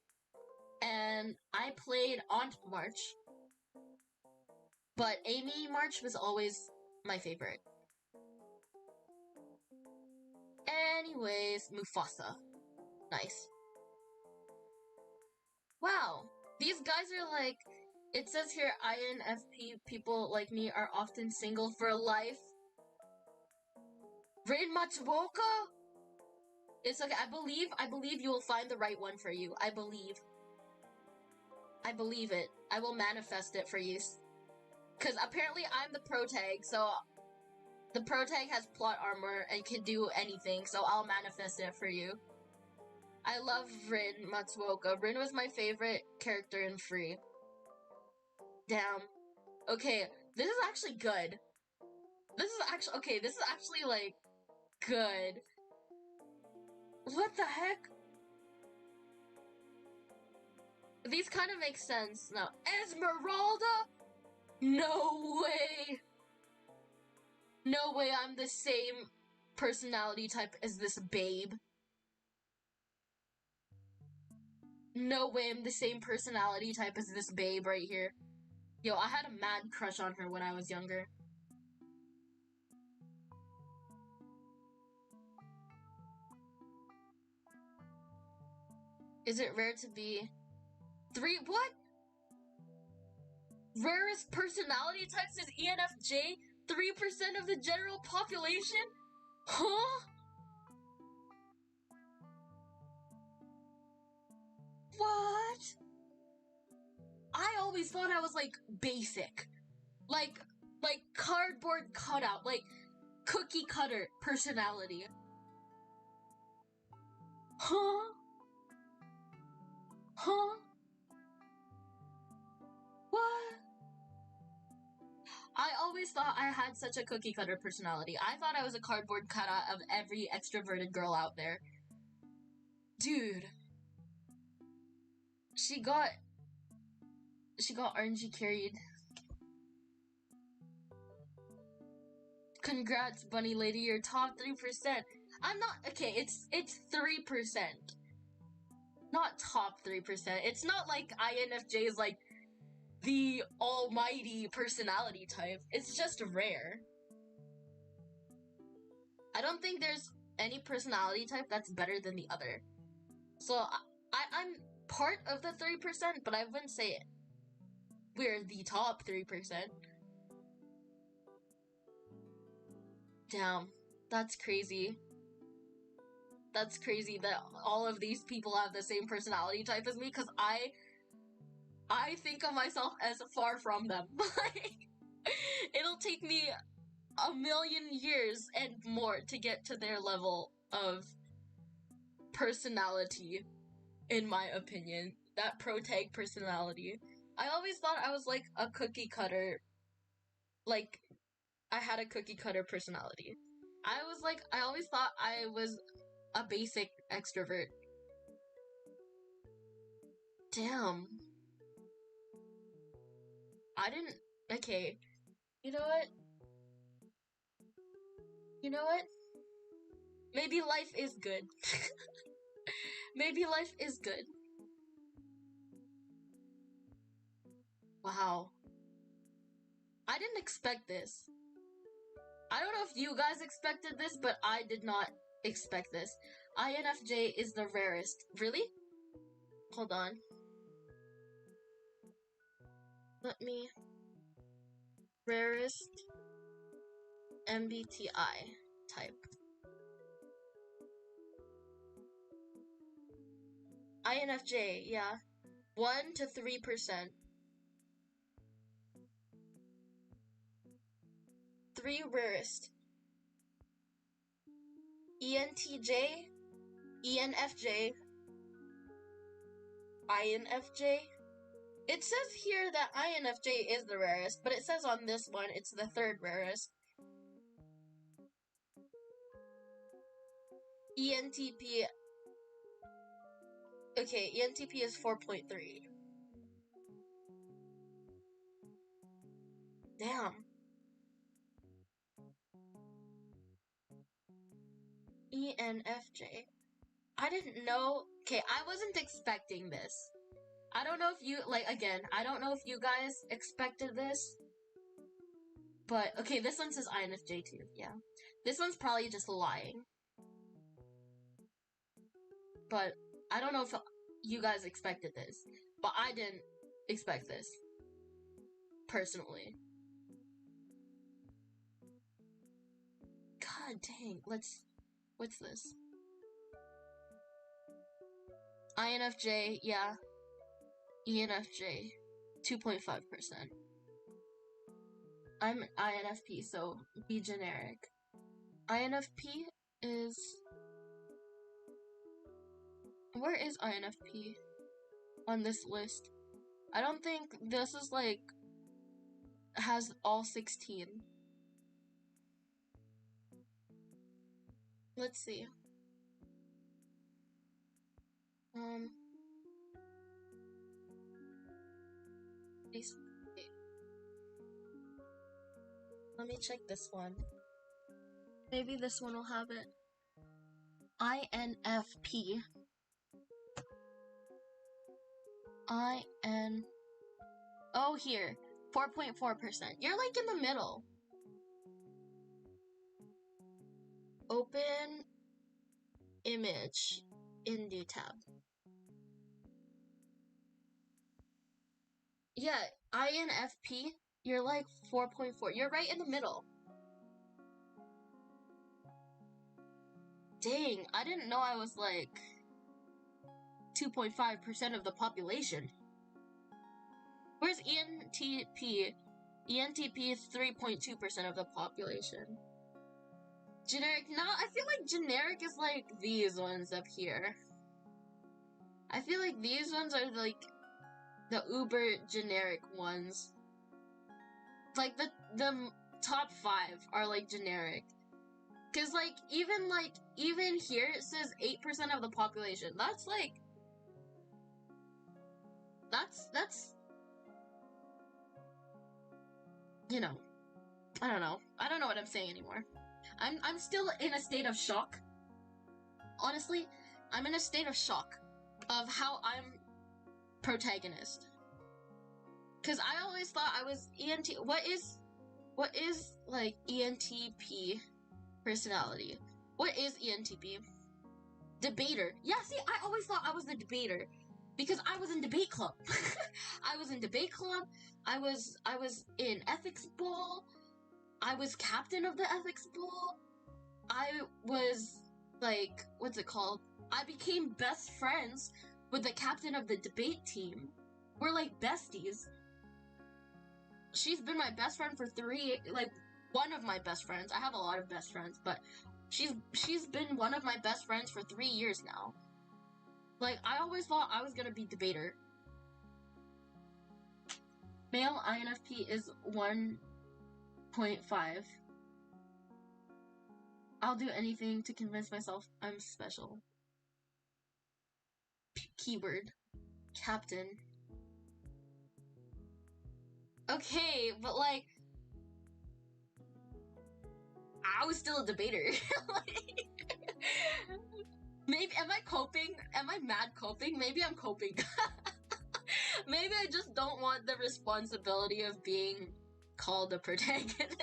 and I played Aunt March. But Amy March was always my favorite. Anyways, Mufasa. Nice. Wow. These guys are like, it says here, INFP people like me are often single for life. Rin Matsuoka? It's okay, I believe you will find the right one for you. I believe it. I will manifest it for you. Because apparently I'm the pro tag, so the pro tag has plot armor and can do anything, so I'll manifest it for you. I love Rin Matsuoka. Rin was my favorite character in Free. Damn. Okay, this is actually good. This is actually, like, good. What the heck? These kind of make sense now. Esmeralda? No way! No way I'm the same personality type as this babe. No way I'm the same personality type as this babe right here. Yo, I had a mad crush on her when I was younger. Is it rare to be... What? Rarest personality types is ENFJ? 3% of the general population? Huh? What? I always thought I was, like, basic. Like cardboard cutout, like, cookie cutter personality. Huh? What? I always thought I had such a cookie cutter personality. I thought I was a cardboard cutout of every extroverted girl out there. Dude. She got RNG carried. Congrats, bunny lady, you're top 3%. I'm not, okay, it's 3%. not top 3%. It's not like INFJ is like the almighty personality type. It's just rare. I don't think there's any personality type that's better than the other. So I'm part of the 3%, but I wouldn't say we're the top 3%. Damn, that's crazy. That's crazy that all of these people have the same personality type as me, because I think of myself as far from them. Like, it'll take me a million years and more to get to their level of personality, in my opinion. That pro-tag personality. I always thought I was like a cookie cutter. Like, I had a cookie cutter personality. I always thought I was a basic extrovert. Damn. I didn't. Okay. You know what? You know what? Maybe life is good. Maybe life is good. Wow. I didn't expect this. I don't know if you guys expected this, but I did not expect this. INFJ is the rarest. Really? Hold on. Let me... Rarest MBTI type. INFJ, yeah. 1 to 3%. 3 rarest. ENTJ, ENFJ, INFJ. It says here that INFJ is the rarest, but it says on this one it's the 3rd rarest. ENTP. Okay, ENTP is 4.3. Damn. ENFJ. I didn't know. Okay, I wasn't expecting this. I don't know if you, like, again, I don't know if you guys expected this. But, okay, this one says INFJ too, yeah. This one's probably just lying. But, I don't know if you guys expected this. But I didn't expect this. Personally. God dang, what's this? INFJ, yeah. ENFJ, 2.5%. I'm INFP, so be generic. INFP is... Where is INFP on this list? I don't think this is like... has all 16. Let's see. Let me check this one. Maybe this one will have it. INFP. Oh, here. 4.4%. You're like in the middle. Open image in new tab. Yeah, INFP, you're like 4.4. You're right in the middle. Dang, I didn't know I was like 2.5% of the population. Where's ENTP? ENTP is 3.2% of the population. Generic, no, I feel like generic is like these ones up here. I feel like these ones are like the uber generic ones. Like the top 5 are like generic. Cause like even here it says 8% of the population. That's like that's you know, I don't know. I don't know what I'm saying anymore. I'm still in a state of shock. Honestly, I'm in a state of shock of how I'm protagonist. Cause I always thought I was ENT. What is like ENTP personality? What is ENTP? Debater. Yeah, see, I always thought I was the debater because I was in debate club. I was in debate club. I was in ethics ball. I was captain of the ethics ball. I was like, what's it called? I became best friends with the captain of the debate team. We're like besties. She's been my best friend for one of my best friends. I have a lot of best friends, but she's been one of my best friends for 3 years now. Like, I always thought I was gonna be debater. Male INFP is 1.5. I'll do anything to convince myself I'm special. Keyword. Captain. Okay, but like, I was still a debater. Maybe, am I coping? Am I mad coping? Maybe I'm coping. Maybe I just don't want the responsibility of being called a protagonist.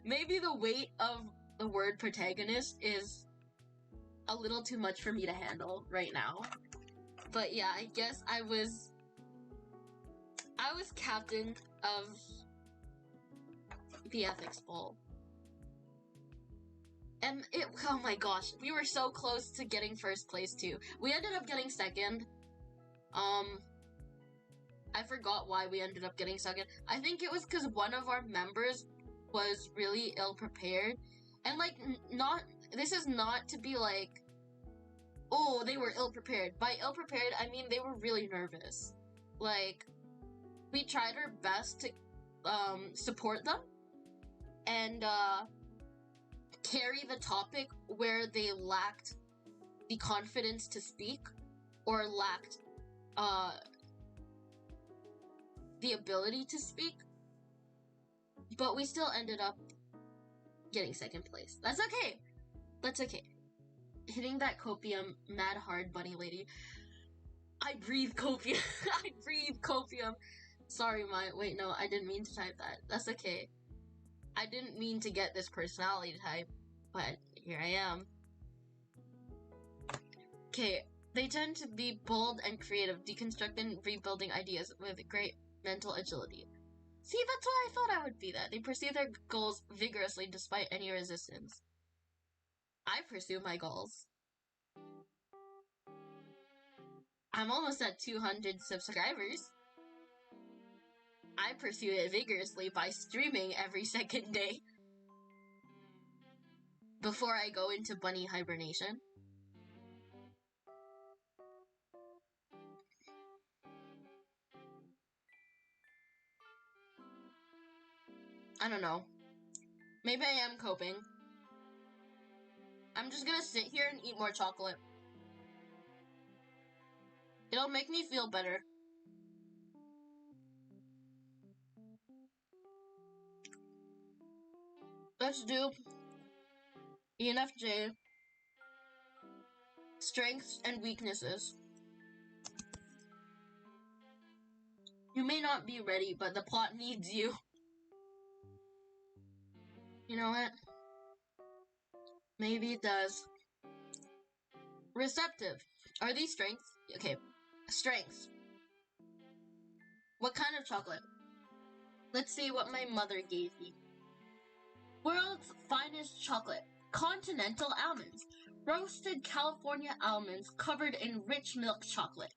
Maybe the weight of the word protagonist is a little too much for me to handle right now. But yeah, I guess I was captain of the ethics bowl. And oh my gosh, we were so close to getting first place too. We ended up getting second. I forgot why we ended up getting second. I think it was because one of our members was really ill-prepared. And like, this is not to be like, oh, they were ill-prepared. By ill-prepared, I mean they were really nervous. Like, we tried our best to support them and carry the topic where they lacked the confidence to speak or lacked the ability to speak, but we still ended up getting second place. That's okay. That's okay. Hitting that copium mad hard, bunny lady. I breathe copium. I breathe copium. Sorry, wait, no, I didn't mean to type that. That's okay. I didn't mean to get this personality type, but here I am. Okay, they tend to be bold and creative, deconstructing, rebuilding ideas with great mental agility. See, that's why I thought I would be that. They pursue their goals vigorously despite any resistance. I pursue my goals. I'm almost at 200 subscribers. I pursue it vigorously by streaming every second day before I go into bunny hibernation. I don't know. Maybe I am coping. I'm just gonna sit here and eat more chocolate. It'll make me feel better. Let's do ENFJ. Strengths and weaknesses. You may not be ready, but the plot needs you. You know what? Maybe it does. Receptive. Are these strengths? Okay. Strengths. What kind of chocolate? Let's see what my mother gave me. World's finest chocolate. Continental almonds. Roasted California almonds covered in rich milk chocolate.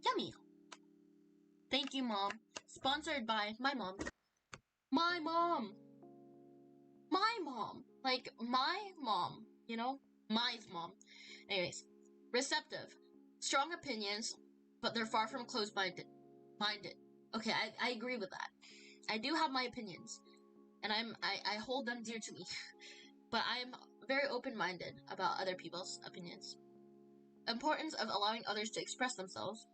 Yummy. Thank you, Mom. Sponsored by my mom. My mom. My mom. Like, my mom. You know? My's mom. Anyways. Receptive. Strong opinions, but they're far from closed-minded. Okay, I agree with that. I do have my opinions, and I hold them dear to me. But I'm very open-minded about other people's opinions. Importance of allowing others to express themselves.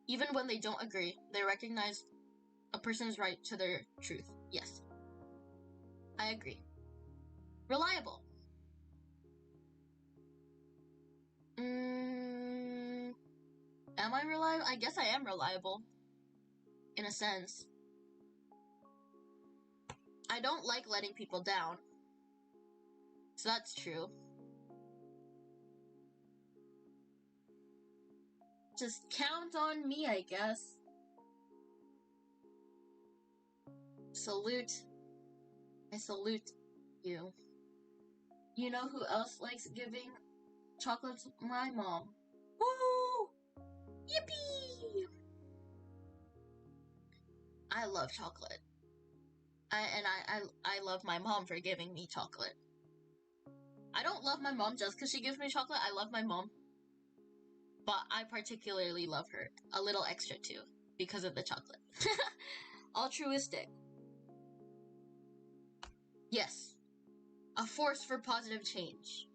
Even when they don't agree, they recognize a person's right to their truth. Yes. I agree. Reliable. Am I reliable? I guess I am reliable. In a sense. I don't like letting people down. So that's true. Just count on me, I guess. Salute. I salute you. You know who else likes giving chocolates? My mom. Woo! Yippee! I love chocolate. I love my mom for giving me chocolate. I don't love my mom just because she gives me chocolate. I love my mom. But I particularly love her a little extra too because of the chocolate. Altruistic. Yes. A force for positive change.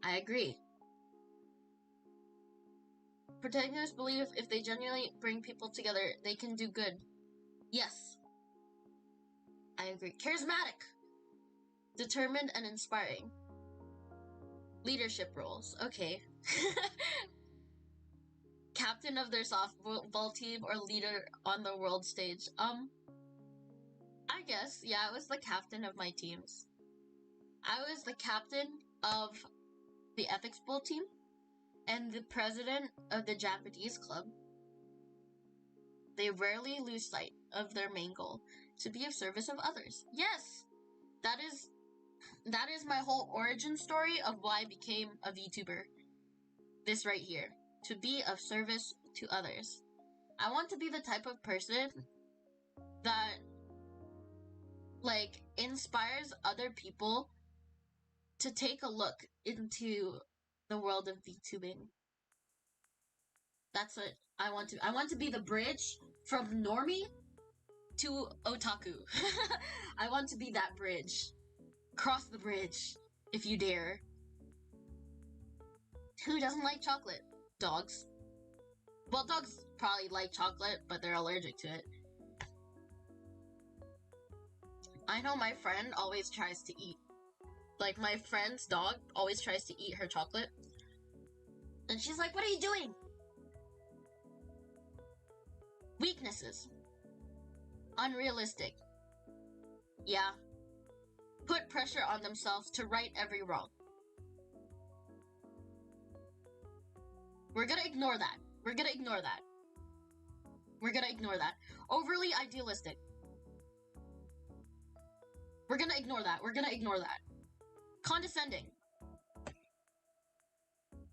I agree. Protagonists believe if they genuinely bring people together, they can do good. Yes. I agree. Charismatic. Determined and inspiring. Leadership roles. Okay. Captain of their softball team or leader on the world stage. I guess, yeah, I was the captain of my teams. I was the captain of the ethics bowl team and the president of the Japanese club. They rarely lose sight of their main goal, to be of service of others. Yes! That is my whole origin story of why I became a VTuber. This right here. To be of service to others. I want to be the type of person that, like, inspires other people to take a look into the world of VTubing. That's what I want to. I want to be the bridge from normie to otaku. I want to be that bridge. Cross the bridge, if you dare. Who doesn't like chocolate? Dogs. Well, dogs probably like chocolate, but they're allergic to it. I know my friend always tries to eat. Like, my friend's dog always tries to eat her chocolate. And she's like, what are you doing? Weaknesses. Unrealistic. Yeah. Put pressure on themselves to right every wrong. We're gonna ignore that. We're gonna ignore that. We're gonna ignore that. Overly idealistic. We're gonna ignore that. We're gonna ignore that. Condescending.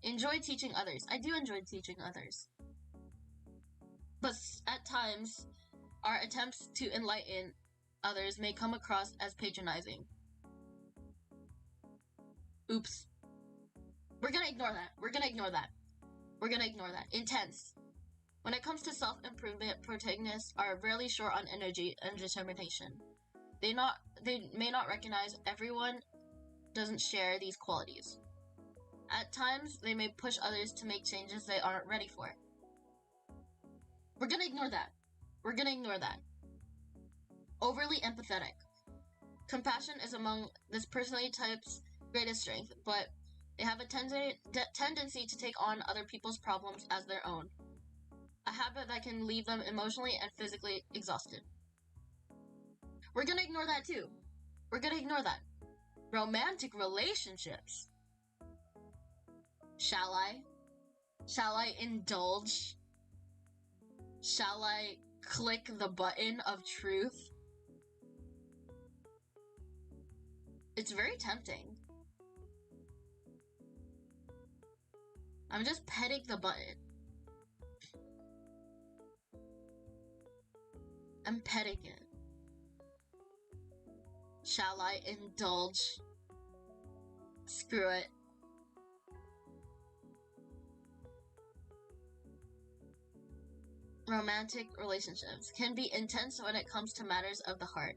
Enjoy teaching others. I do enjoy teaching others. But at times, our attempts to enlighten others may come across as patronizing. Oops. We're gonna ignore that. We're gonna ignore that. We're gonna ignore that. Intense. When it comes to self-improvement, protagonists are rarely short on energy and determination. They may not recognize everyone doesn't share these qualities. At times, they may push others to make changes they aren't ready for. We're gonna ignore that. We're gonna ignore that. Overly empathetic. Compassion is among this personality type's greatest strength, but they have a tendency to take on other people's problems as their own. A habit that can leave them emotionally and physically exhausted. We're gonna ignore that too. We're gonna ignore that. Romantic relationships. Shall I? Shall I indulge? Shall I click the button of truth? It's very tempting. I'm just petting the button. I'm petting it. Shall I indulge? Screw it. Romantic relationships can be intense when it comes to matters of the heart.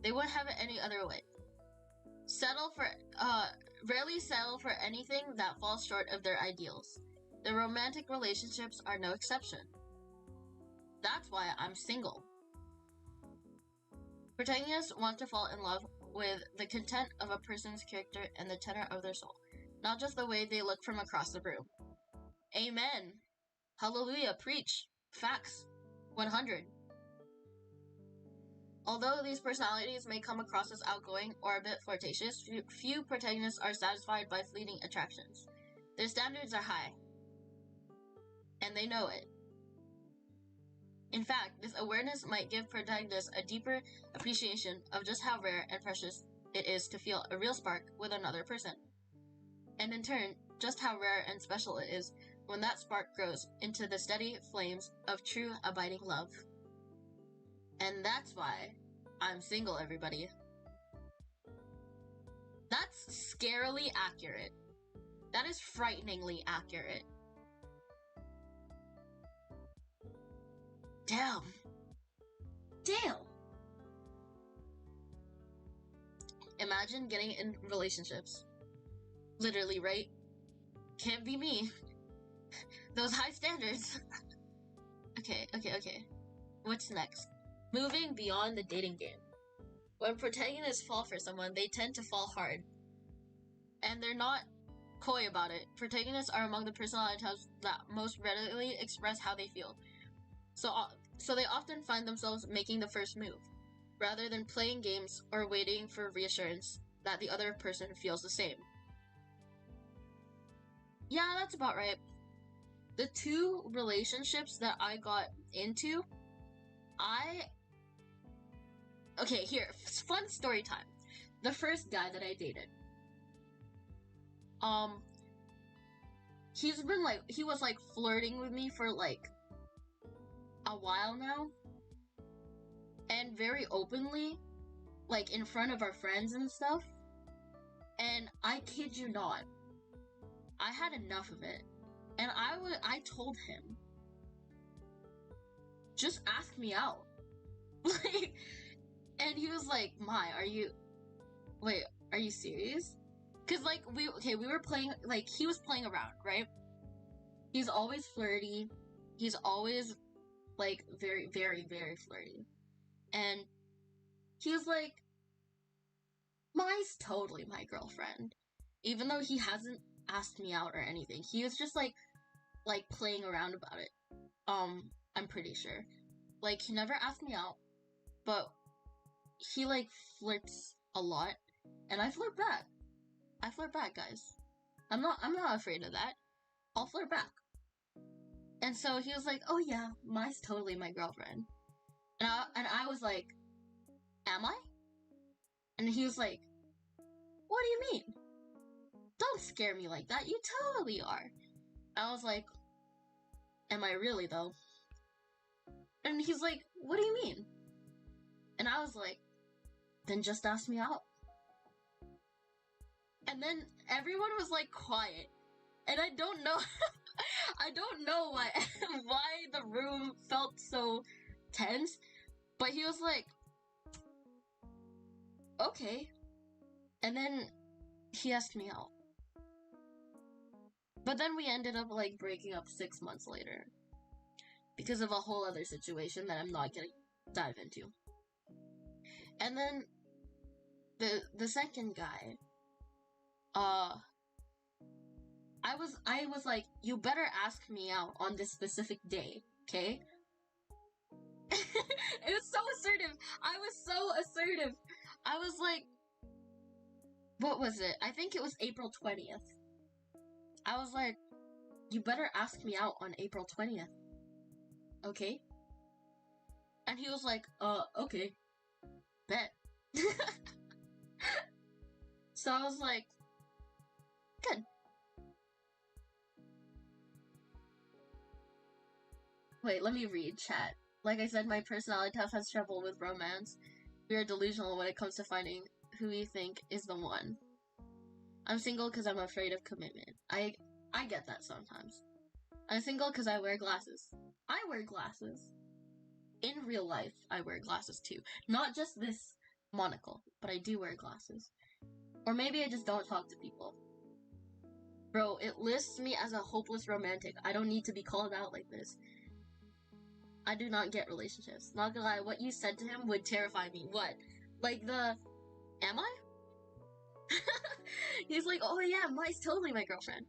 They wouldn't have it any other way. Rarely settle for anything that falls short of their ideals. Their romantic relationships are no exception. That's why I'm single. Protagonists want to fall in love with the content of a person's character and the tenor of their soul, not just the way they look from across the room. Amen. Hallelujah, preach. Facts. 100. Although these personalities may come across as outgoing or a bit flirtatious, few protagonists are satisfied by fleeting attractions. Their standards are high, and they know it. In fact, this awareness might give protagonists a deeper appreciation of just how rare and precious it is to feel a real spark with another person. And in turn, just how rare and special it is when that spark grows into the steady flames of true abiding love. And that's why I'm single, everybody. That's scarily accurate. That is frighteningly accurate. Damn. Imagine getting in relationships. Literally, right? Can't be me. Those high standards. Okay. What's next? Moving beyond the dating game. When protagonists fall for someone, they tend to fall hard. And they're not coy about it. Protagonists are among the personality types that most readily express how they feel. So they often find themselves making the first move, rather than playing games or waiting for reassurance that the other person feels the same. Yeah, that's about right. The two relationships that I got into, Okay, here, fun story time. The first guy that I dated, he was flirting with me for a while now, and very openly, in front of our friends and stuff. And I kid you not, I had enough of it, and I told him, just ask me out. And he was like, Mai, are you serious? Cause we were playing, he was playing around, right? He's always flirty. He's always, very, very, very flirty. And he was like, Mai's totally my girlfriend. Even though he hasn't asked me out or anything. He was just, playing around about it. I'm pretty sure. He never asked me out, but he, flirts a lot. And I flirt back. Guys. I'm not afraid of that. I'll flirt back. And so he was like, oh yeah, Mai's totally my girlfriend. And I was like, am I? And he was like, what do you mean? Don't scare me like that, you totally are. I was like, am I really though? And he's like, what do you mean? And I was like, then just ask me out. And then everyone was quiet. And I don't know I don't know why the room felt so tense, but he was like, okay. And then he asked me out. But then we ended up breaking up 6 months later because of a whole other situation that I'm not gonna dive into. And then the second guy, I was like, you better ask me out on this specific day, okay? It was so assertive. I was so assertive. I was like, what was it? I think it was April 20th. I was like, you better ask me out on April 20th, okay? And he was like, okay, bet. So I was like, good. Wait, let me read chat. Like I said, my personality type has trouble with romance. We are delusional when it comes to finding who we think is the one. I'm single because I'm afraid of commitment. I get that sometimes. I'm single because I wear glasses. I wear glasses. In real life, I wear glasses too. Not just this monocle, but I do wear glasses. Or maybe I just don't talk to people. Bro, it lists me as a hopeless romantic. I don't need to be called out like this. I do not get relationships. Not gonna lie, what you said to him would terrify me. What? Am I? He's like, oh yeah, Mai's totally my girlfriend.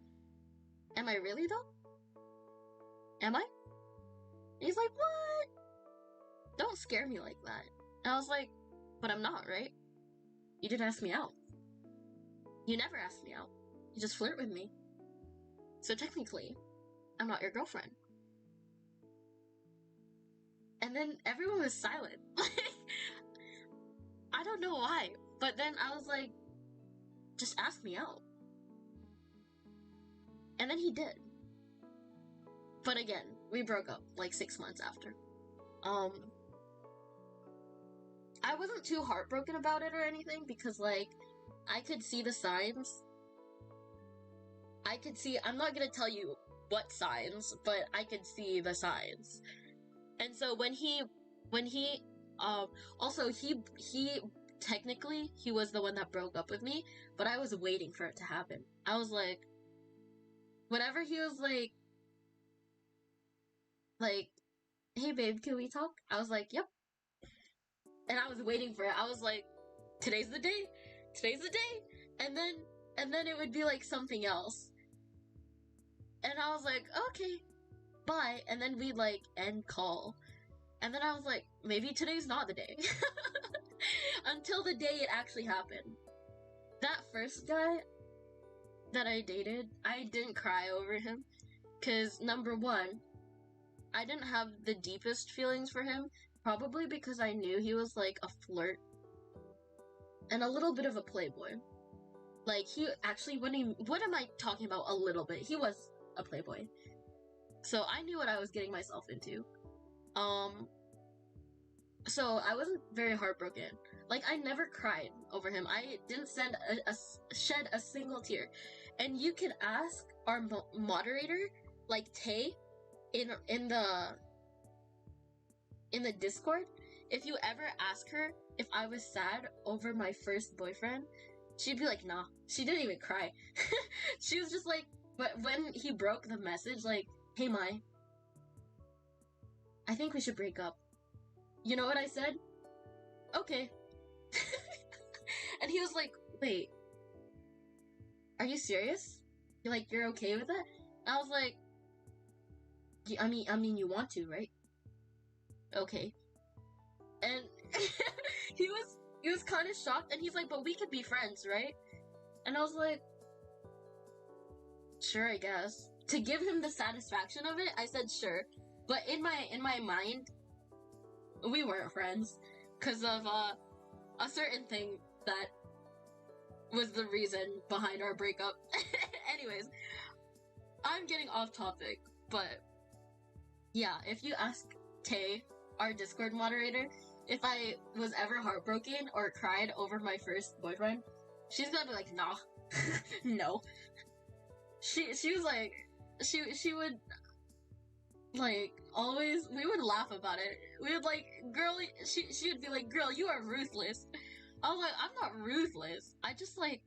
Am I really though? Am I? And he's like, what? Don't scare me like that. And I was like, but I'm not, right? You didn't ask me out. You never asked me out. You just flirt with me. So technically, I'm not your girlfriend. And then everyone was silent. I don't know why. But then I was like, just ask me out. And then he did. But again, we broke up like 6 months after. I wasn't too heartbroken about it or anything because, like, I could see the signs. I'm not gonna tell you what signs, but I could see the signs. And so also he technically, he was the one that broke up with me, but I was waiting for it to happen. I was like, whenever he was like, hey babe, can we talk? I was like, yep. And I was waiting for it. I was like, today's the day. And then it would be like something else. And I was like, okay, bye. And then we'd like end call. And then I was like, maybe today's not the day. Until the day it actually happened. That first guy that I dated, I didn't cry over him. Cause number one, I didn't have the deepest feelings for him. Probably because I knew he was like a flirt. And a little bit of a playboy. Like, he actually, what am I talking about a little bit? He was a playboy. So I knew what I was getting myself into. So I wasn't very heartbroken. Like, I never cried over him. I didn't shed a single tear. And you can ask our moderator, like Tay, in the Discord, if you ever ask her if I was sad over my first boyfriend, she'd be like, nah. She didn't even cry. She was just like, but when he broke the message, like, hey Mai, I think we should break up. You know what I said? Okay. And he was like, wait, are you serious? You're okay with that? I was like, I mean, you want to, right? Okay. And he was kind of shocked, and he's like, but we could be friends, right? And I was like, sure, I guess. To give him the satisfaction of it, I said sure. But in my mind, we weren't friends because of a certain thing that was the reason behind our breakup. Anyways, I'm getting off topic, but yeah, if you ask Tay, our Discord moderator, if I was ever heartbroken or cried over my first boyfriend, she's gonna be like, nah. No. She was like, she would, like, always, we would laugh about it. We would like, girl, she would be like, girl, you are ruthless. I was like, I'm not ruthless. I just, like,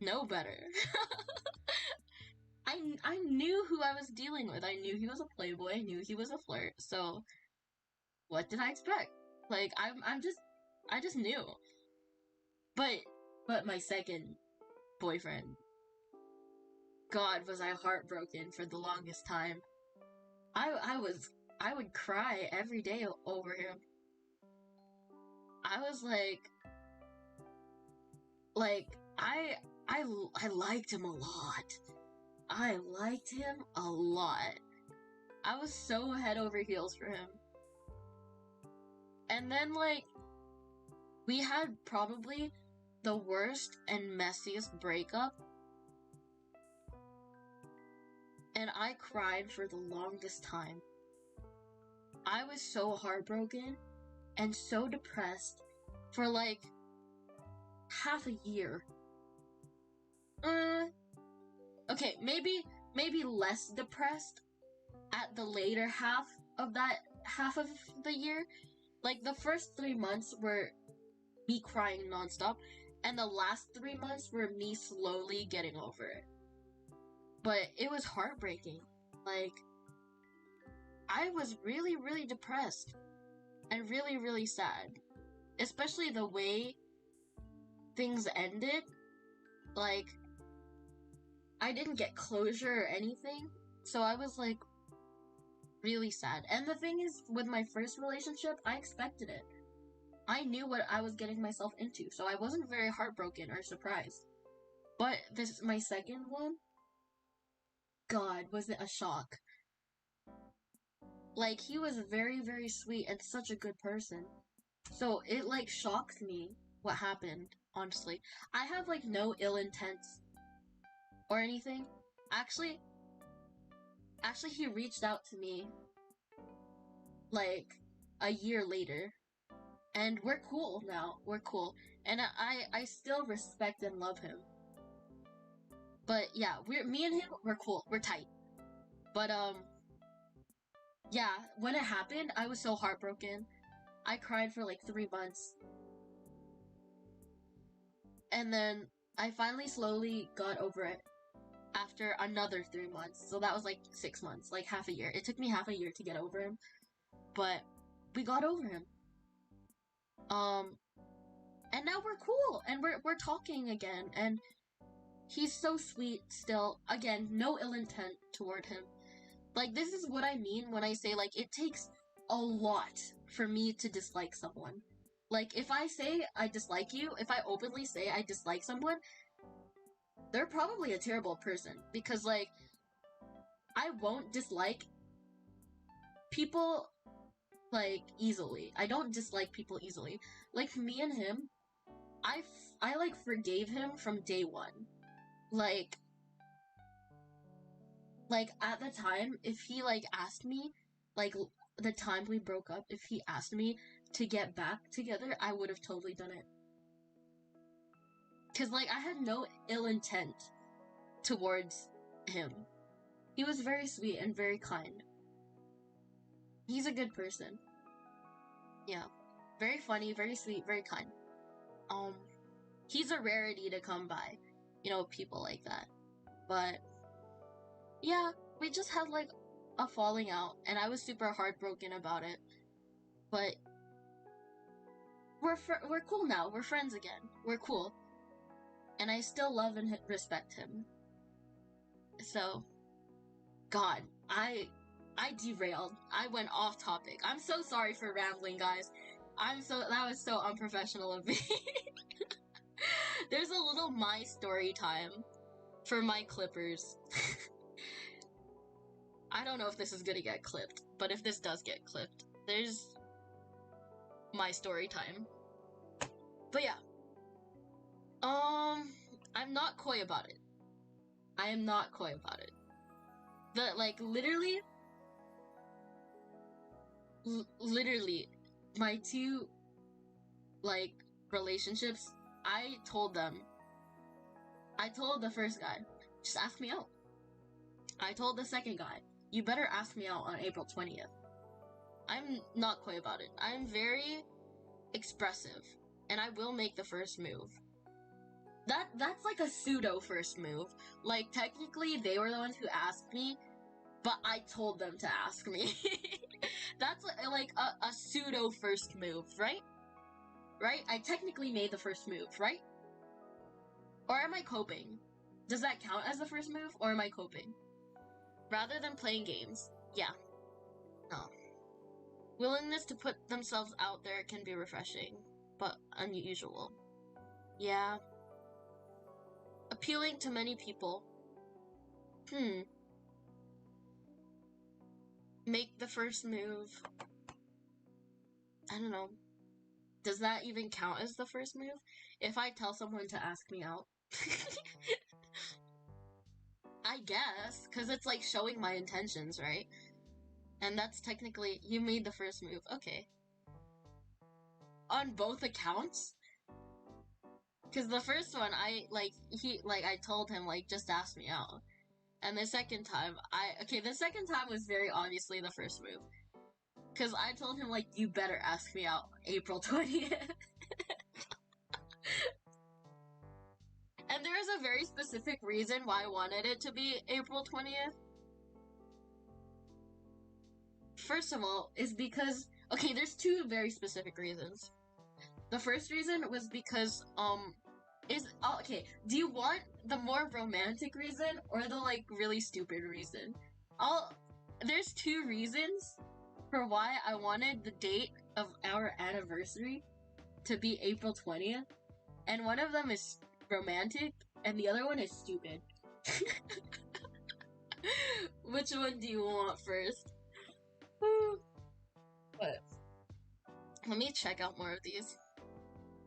know better. I knew who I was dealing with. I knew he was a playboy. I knew he was a flirt. So, what did I expect? Like, I just knew. But my second boyfriend, God, was I heartbroken for the longest time. I would cry every day over him. I was like, I liked him a lot. I liked him a lot. I was so head over heels for him. And then, like, we had probably the worst and messiest breakup. And I cried for the longest time. I was so heartbroken and so depressed for like half a year. Okay, maybe less depressed at the later half of the year. Like, the first 3 months were me crying nonstop, and the last 3 months were me slowly getting over it. But it was heartbreaking. Like, I was really, really depressed and really, really sad. Especially the way things ended. Like, I didn't get closure or anything. So I was like, Really sad. And the thing is, with my first relationship, I expected it. I knew what I was getting myself into, so I wasn't very heartbroken or surprised. But this, my second one, God, was it a shock. Like, he was very, very sweet and such a good person. So it, like, shocked me what happened, honestly. I have, like, no ill intents or anything. Actually, he reached out to me, like, a year later. And we're cool now. We're cool. And I still respect and love him. But yeah, me and him, we're cool. We're tight. But, yeah, when it happened, I was so heartbroken. I cried for like 3 months. And then I finally slowly got over it after another 3 months. So that was like 6 months, like half a year. It took me half a year to get over him. But we got over him. And now we're cool and we're talking again, and he's so sweet still. Again, no ill intent toward him. Like, this is what I mean when I say, like, it takes a lot for me to dislike someone. Like, if I say I dislike you, if I openly say I dislike someone, they're probably a terrible person. Because, like, I won't dislike people, like, easily. I don't dislike people easily. Like, me and him, I like, forgave him from day one. Like, at the time, if he, like, asked me, like, the time we broke up, if he asked me to get back together, I would have totally done it. Cause, like, I had no ill intent towards him. He was very sweet and very kind. He's a good person. Yeah. Very funny, very sweet, very kind. He's a rarity to come by. You know, people like that. But, yeah, we just had, like, a falling out, and I was super heartbroken about it. But we're cool now. We're friends again. We're cool. And I still love and respect him. So, God, I derailed. I went off topic. I'm so sorry for rambling, guys. That was so unprofessional of me. There's a little my story time for my clippers. I don't know if this is gonna get clipped, but if this does get clipped, there's my story time. But yeah. I'm not coy about it. I am not coy about it. Like, literally, my two, like, relationships, I told the first guy, just ask me out. I told the second guy, you better ask me out on April 20th. I'm not coy about it. I'm very expressive, and I will make the first move. That's like a pseudo first move. Like, technically, they were the ones who asked me, but I told them to ask me. That's like a pseudo first move, right? Right? I technically made the first move, right? Or am I coping? Does that count as the first move, or am I coping? Rather than playing games, yeah. No. Willingness to put themselves out there can be refreshing, but unusual. Yeah. Appealing to many people. Make the first move. I don't know. Does that even count as the first move? If I tell someone to ask me out? I guess, because it's like showing my intentions, right? And that's technically, you made the first move. Okay. On both accounts? Because the first one, I told him, like, just ask me out. And the second time, the second time was very obviously the first move. Because I told him, like, you better ask me out April 20th. And there is a very specific reason why I wanted it to be April 20th. First of all, is because, okay, there's two very specific reasons. The first reason was because, okay, do you want the more romantic reason or the, like, really stupid reason? there's 2 reasons for why I wanted the date of our anniversary to be April 20th, and one of them is romantic, and the other one is stupid. Which one do you want first? What? Let me check out more of these.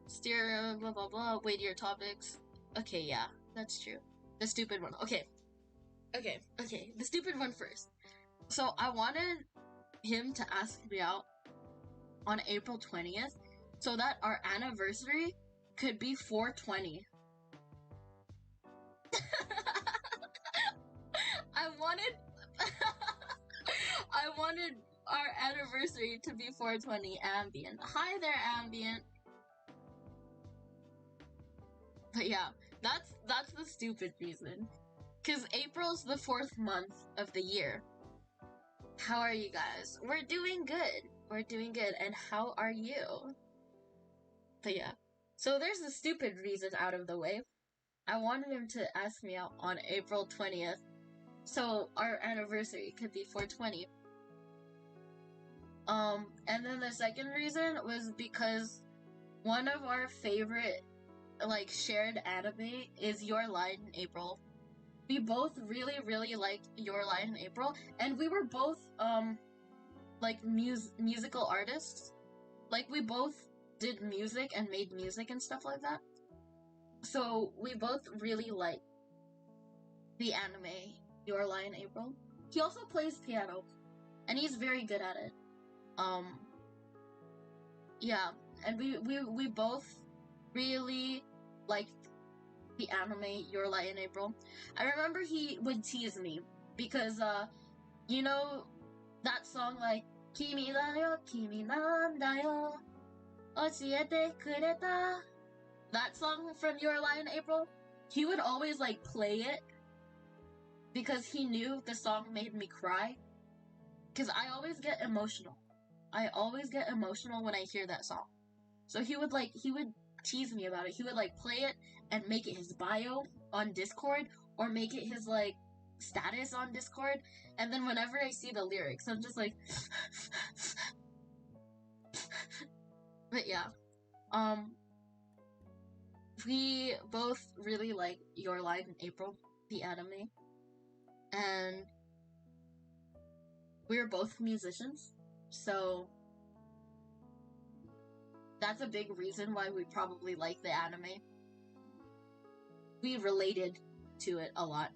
Steer, blah blah blah, weightier topics. Okay, yeah, that's true. The stupid one. Okay, the stupid one first. So I wanted him to ask me out on April 20th so that our anniversary could be 420. I wanted our anniversary to be 420 ambient. Hi there, ambient. But yeah, that's the stupid reason. Cause April's the 4th month of the year. How are you guys? We're doing good. We're doing good. And how are you? But yeah. So there's the stupid reason out of the way. I wanted him to ask me out on April 20th. So our anniversary could be 420. And then the second reason was because one of our favorite, like, shared anime is Your Lie in April. We both really, really like Your Lie in April, and we were both, like, musical artists. Like, we both did music and made music and stuff like that. So, we both really like the anime Your Lie in April. He also plays piano, and he's very good at it. Yeah, and we both really liked the anime Your Lie in April. I remember he would tease me because, you know that song like Kimi da yo, kimi nan da yo, ochiete kureta. That song from Your Lie in April. He would always like play it because he knew the song made me cry. Cause I always get emotional. I always get emotional when I hear that song. So he would tease me about it. He would like play it and make it his bio on Discord or make it his like status on Discord. And then whenever I see the lyrics, I'm just like but yeah. We both really like Your Lie in April, the anime. And we're both musicians. So that's a big reason why we probably like the anime. We related to it a lot.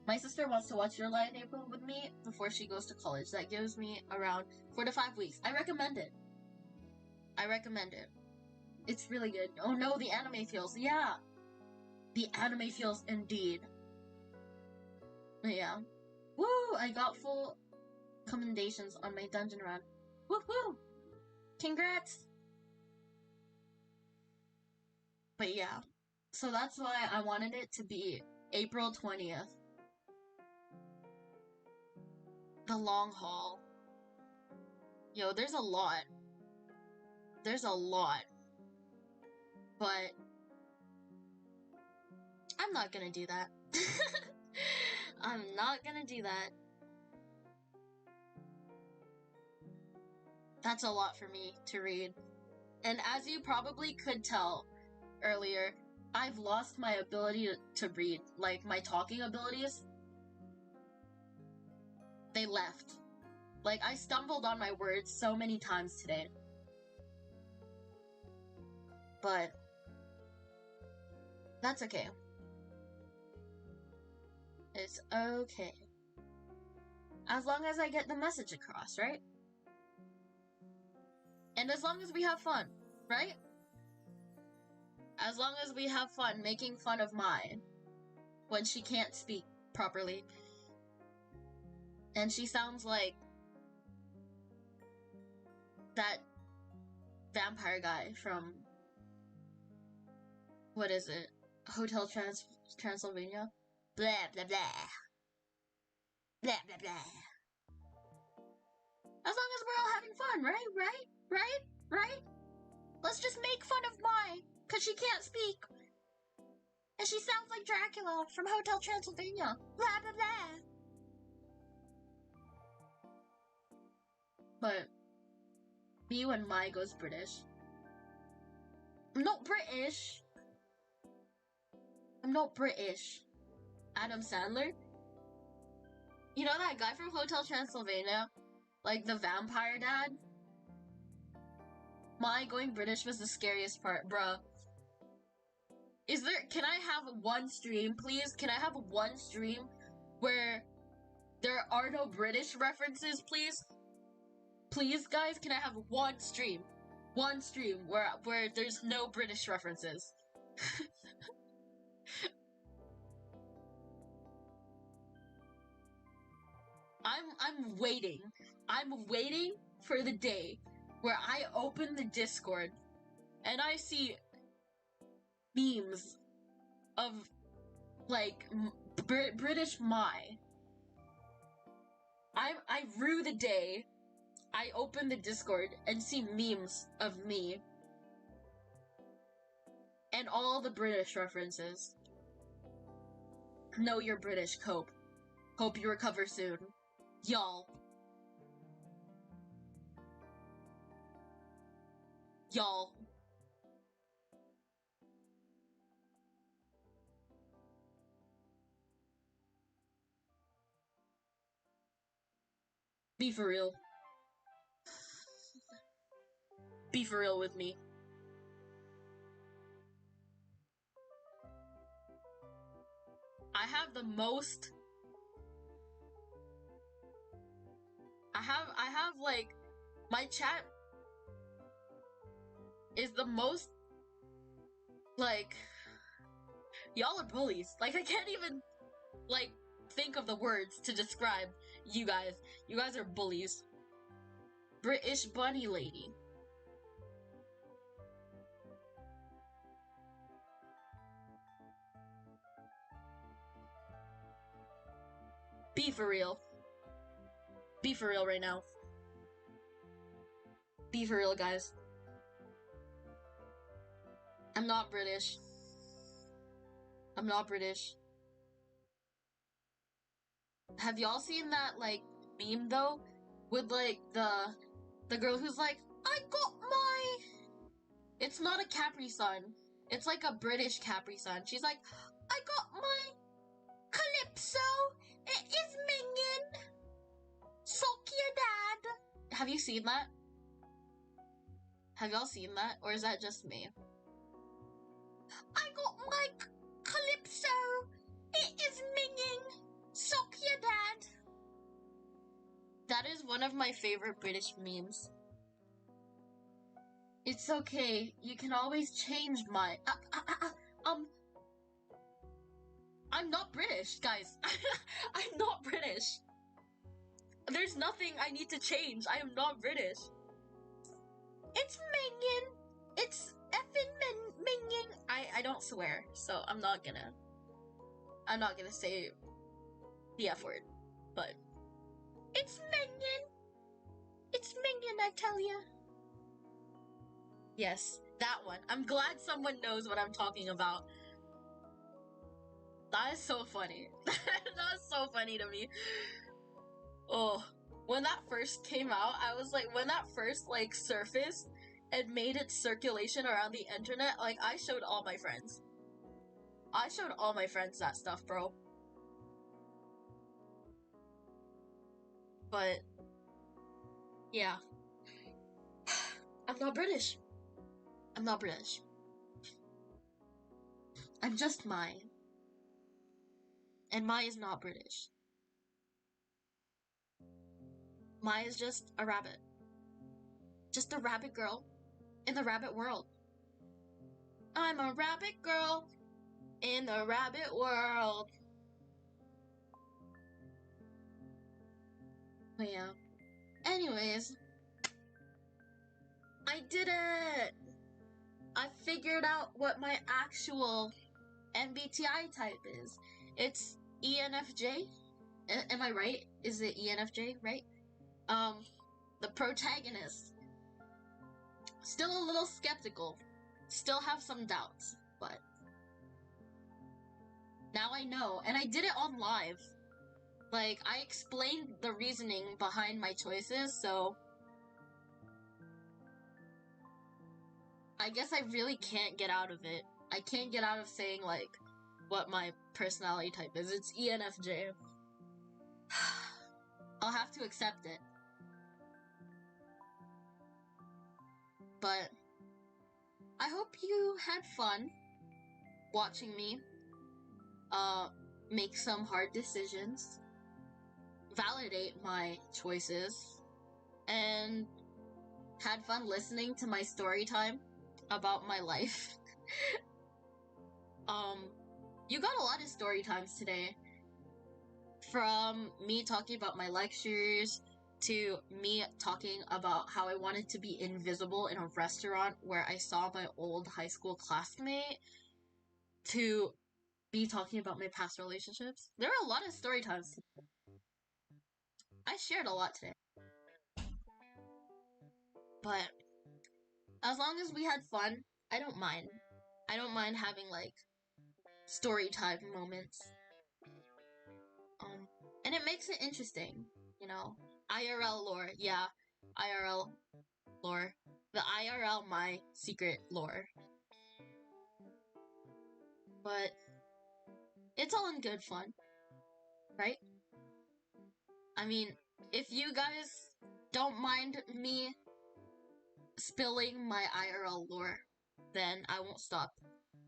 My sister wants to watch Your Lie in April with me before she goes to college. That gives me around 4 to 5 weeks. I recommend it. It's really good. Oh no, the anime feels. Yeah. The anime feels indeed. Yeah. Woo! I got full commendations on my dungeon run. Woo-hoo! Congrats! But yeah. So that's why I wanted it to be April 20th. The long haul. Yo, there's a lot. But I'm not gonna do that. I'm not gonna do that. That's a lot for me to read. And as you probably could tell earlier, I've lost my ability to read. Like, my talking abilities. They left. Like, I stumbled on my words so many times today. But that's okay. It's okay. As long as I get the message across, right? And as long as we have fun, right? As long as we have fun making fun of Mai when she can't speak properly. And she sounds like that vampire guy from, what is it? Hotel Transylvania? Blah, blah, blah. Blah, blah, blah. As long as we're all having fun, right? Let's just make fun of Mai, cause she can't speak. And she sounds like Dracula from Hotel Transylvania. Blah, blah, blah. But me when Mai goes British. I'm not British. I'm not British. Adam Sandler? You know that guy from Hotel Transylvania? Like the vampire dad? My going British was the scariest part, bruh. Can I have one stream, please? Can I have one stream where there are no British references, please? Please, guys, can I have one stream? One stream where there's no British references. I'm waiting. I'm waiting for the day where I open the Discord and I see memes of like British Mai. I rue the day I open the Discord and see memes of me and all the British references. Know you're British, Cope. Hope you recover soon. Y'all. Y'all. Be for real. Be for real with me. I have the most... I have like... My chat is the most... Like... Y'all are bullies. Like, I can't even... Like, think of the words to describe you guys. You guys are bullies. British bunny lady. Be for real. Be for real right now. Be for real, guys. I'm not British. I'm not British. Have y'all seen that, like, meme, though? With, like, the girl who's like, I got my... It's not a Capri Sun. It's like a British Capri Sun. She's like, I got my Calypso. It is minging. Suck your dad. Have you seen that? Have y'all seen that? Or is that just me? I got my Calypso. It is minging. Suck your dad. That is one of my favorite British memes. It's okay. You can always change my... I'm not British, guys. I'm not British. There's nothing I need to change. I am not British. It's minging. It's effing minging. I don't swear, so I'm not gonna say the F word, but it's minging. It's minging, I tell ya. Yes, that one. I'm glad someone knows what I'm talking about. That is so funny. That is so funny to me. Oh, when that first came out, I was like, when that first, like, surfaced and made its circulation around the internet, like, I showed all my friends. I showed all my friends that stuff, bro. But, yeah. I'm not British. I'm not British. I'm just Mai. And Mai is not British. Mai is just a rabbit. Just a rabbit girl in the rabbit world. I'm a rabbit girl in the rabbit world. But yeah. Anyways, I did it! I figured out what my actual MBTI type is. It's ENFJ. Am I right? Is it ENFJ, right? The protagonist. Still a little skeptical. Still have some doubts, but now I know, and I did it on live. Like, I explained the reasoning behind my choices, so I guess I really can't get out of it. I can't get out of saying, like, what my personality type is. It's ENFJ. I'll have to accept it. But I hope you had fun watching me make some hard decisions, validate my choices, and had fun listening to my story time about my life. You got a lot of story times today. From me talking about my lectures, to me talking about how I wanted to be invisible in a restaurant where I saw my old high school classmate, to me talking about my past relationships. There are a lot of story times today. I shared a lot today. But as long as we had fun, I don't mind. I don't mind having, like, story time moments. And it makes it interesting, you know? IRL lore, yeah. IRL lore. The IRL my secret lore. But it's all in good fun, right? I mean, if you guys don't mind me spilling my IRL lore, then I won't stop.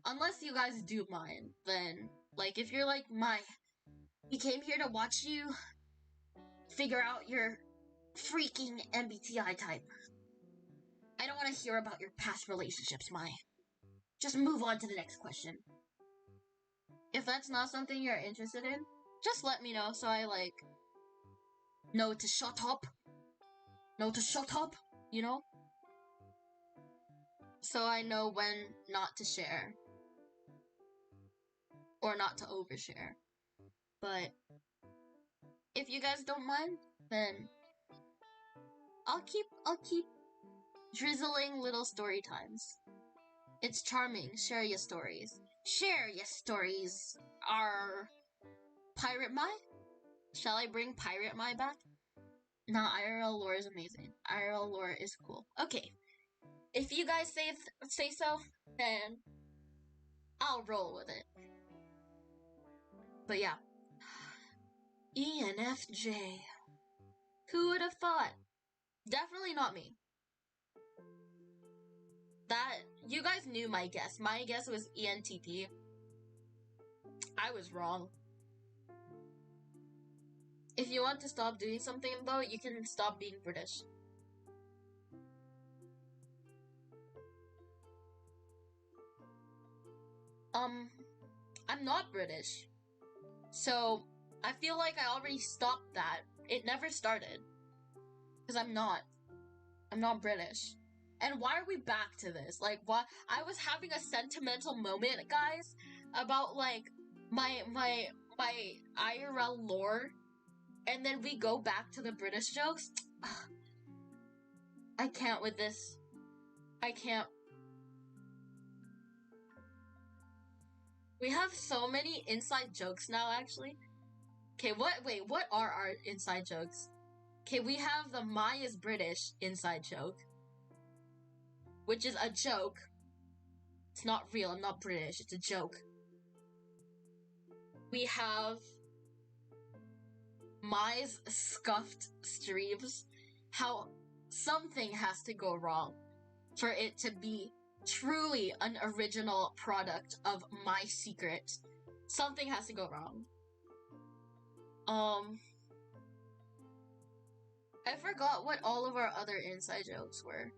Unless you guys do mind, then, like, if you're like, we came here to watch you figure out your freaking MBTI type. I don't want to hear about your past relationships, Mai. Just move on to the next question. If that's not something you're interested in, just let me know so I, like, know to shut up. Know to shut up, you know? So I know when not to share. Or not to overshare. But if you guys don't mind, then I'll keep drizzling little story times. It's charming. Share your stories. Share your stories. Pirate Mai? Shall I bring Pirate Mai back? Nah, IRL lore is amazing. IRL lore is cool. Okay. If you guys say so, then I'll roll with it. But yeah. ENFJ. Who would have thought? Definitely not me. You guys knew my guess. My guess was ENTP. I was wrong. If you want to stop doing something, though, you can stop being British. I'm not British. So, I feel like I already stopped that. It never started. Because I'm not British. And why are we back to this? Like, why? I was having a sentimental moment, guys, about, like, my IRL lore, and then we go back to the British jokes. I can't with this. I can't. We have so many inside jokes now, actually. Okay, what are our inside jokes? Okay, we have the Mai is British inside joke, which is a joke. It's not real, I'm not British, it's a joke. We have Mai's scuffed streams, how something has to go wrong for it to be truly an original product of My Secret. Something has to go wrong. I forgot what all of our other inside jokes were.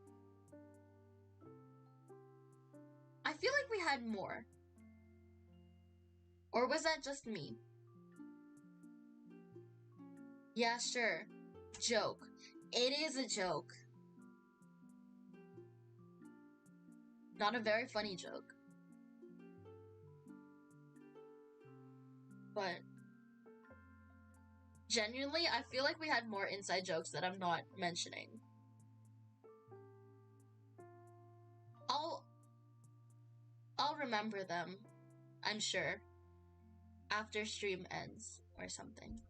I feel like we had more. Or was that just me? Yeah, sure. Joke. It is a joke. Not a very funny joke. But genuinely, I feel like we had more inside jokes that I'm not mentioning. I'll remember them, I'm sure, after stream ends or something.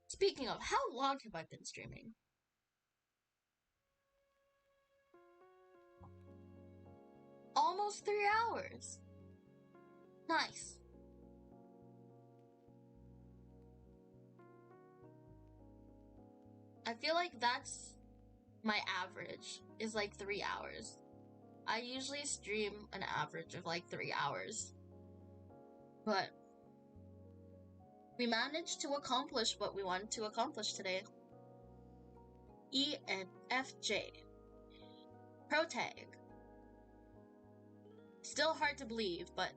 Speaking of, how long have I been streaming? Almost 3 hours. Nice. I feel like that's my average, is like 3 hours. I usually stream an average of like 3 hours. But we managed to accomplish what we wanted to accomplish today. ENFJ. Pro tag. Still hard to believe, but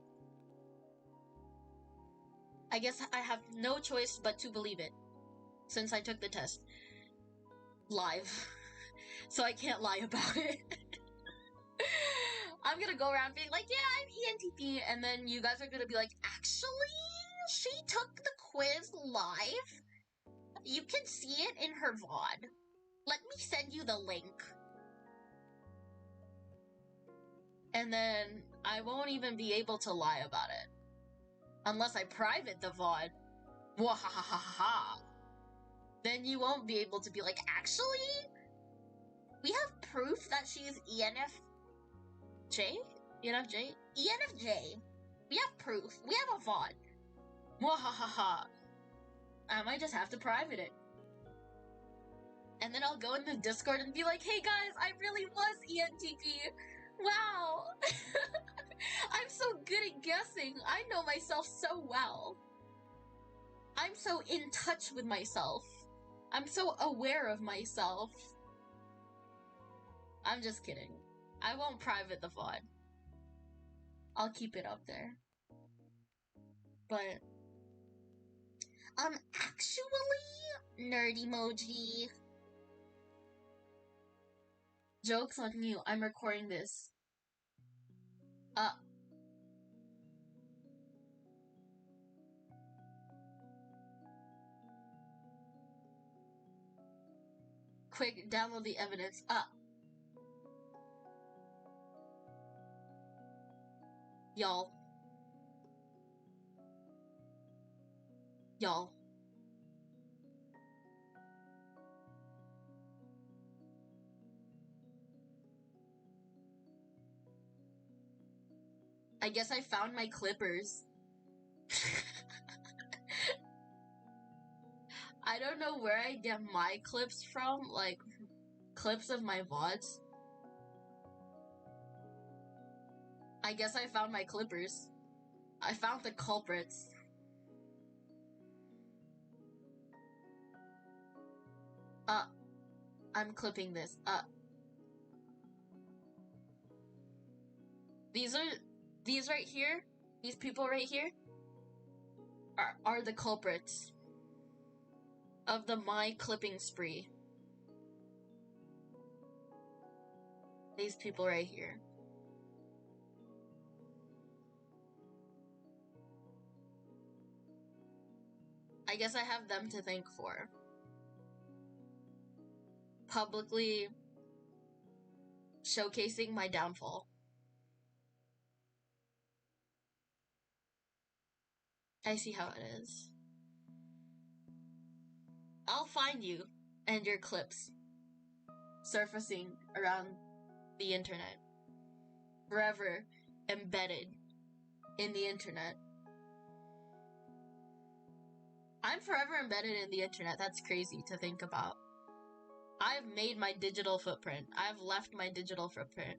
I guess I have no choice but to believe it, since I took the test live, so I can't lie about it. I'm gonna go around being like, yeah, I'm ENTP, and then you guys are gonna be like, actually, she took the quiz live? You can see it in her VOD. Let me send you the link. And then I won't even be able to lie about it. Unless I private the VOD. Wahahaha. Then you won't be able to be like, actually, we have proof that she's ENFJ? ENFJ? ENFJ. We have proof. We have a VOD. Wahahaha. I might just have to private it. And then I'll go in the Discord and be like, hey guys, I really was ENTP. Wow. I'm so good at guessing. I know myself so well. I'm so in touch with myself. I'm so aware of myself. I'm just kidding. I won't private the VOD. I'll keep it up there. But actually, nerd emoji. Joke's on you. I'm recording this. Quick, download the evidence. Y'all. I guess I found my clippers. I don't know where I get my clips from, like, clips of my VODs. I guess I found my clippers. I found the culprits. I'm clipping this. These right here, these people right here, are the culprits of my clipping spree. These people right here. I guess I have them to thank for publicly showcasing my downfall. I see how it is. I'll find you and your clips surfacing around the internet, forever embedded in the internet. I'm forever embedded in the internet. That's crazy to think about. I've made my digital footprint. I've left my digital footprint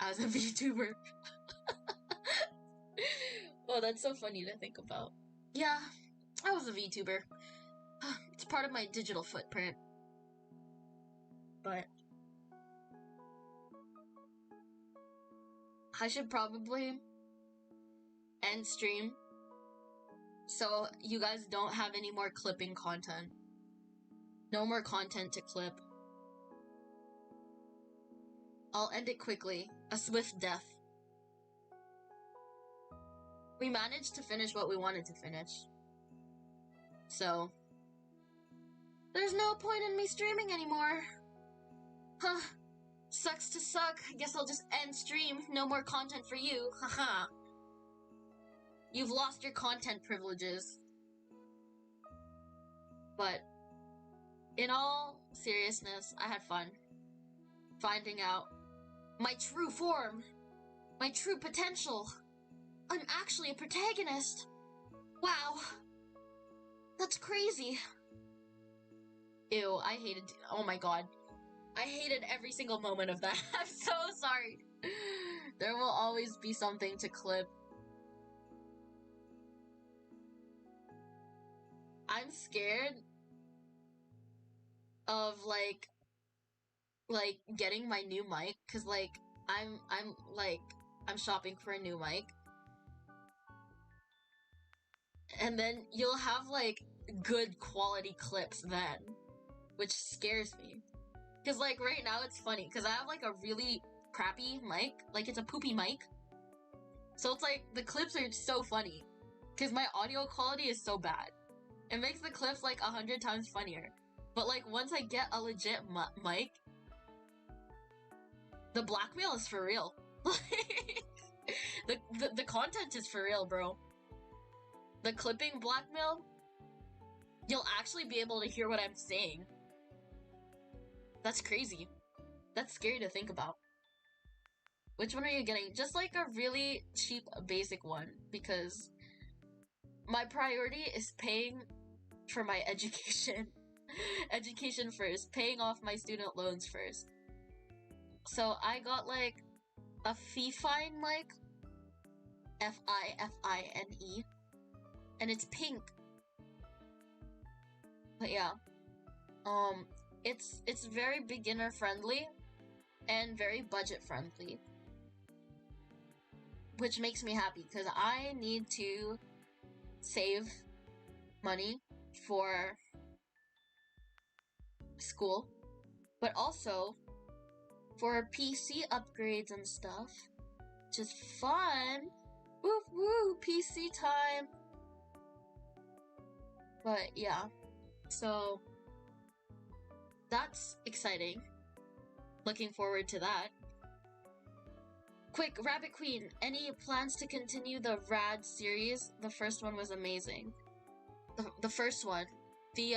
as a VTuber. Oh, that's so funny to think about. Yeah, I was a VTuber. It's part of my digital footprint. But I should probably end stream so you guys don't have any more clipping content. No more content to clip. I'll end it quickly. A swift death. We managed to finish what we wanted to finish. So, there's no point in me streaming anymore. Huh. Sucks to suck. I guess I'll just end stream. No more content for you. Haha. You've lost your content privileges. But, in all seriousness, I had fun finding out my true form My true potential. I'm actually a protagonist. Wow. That's crazy. Ew, I hated... Oh my god. I hated every single moment of that. I'm so sorry. There will always be something to clip. I'm scared of like getting my new mic, cause like I'm shopping for a new mic, and then you'll have like good quality clips then, which scares me. Cause like right now it's funny, cause I have like a really crappy mic, like it's a poopy mic, so it's like the clips are so funny, cause my audio quality is so bad. It makes the clips like 100 times funnier. But like once I get a legit mic, the blackmail is for real. the content is for real, bro. The clipping blackmail, you'll actually be able to hear what I'm saying. That's crazy. That's scary to think about. Which one are you getting? Just like a really cheap basic one, because my priority is paying for my education. Education first, paying off my student loans first. So I got like a Fifine mic, Fifine, and it's pink. But yeah, it's very beginner friendly and very budget friendly, which makes me happy because I need to save money for school, but also for PC upgrades and stuff, which is fun. Woo woo, PC time. But yeah, so that's exciting. Looking forward to that. Quick, Rabbit Queen, any plans to continue the Rad series? The first one was amazing. The first one. The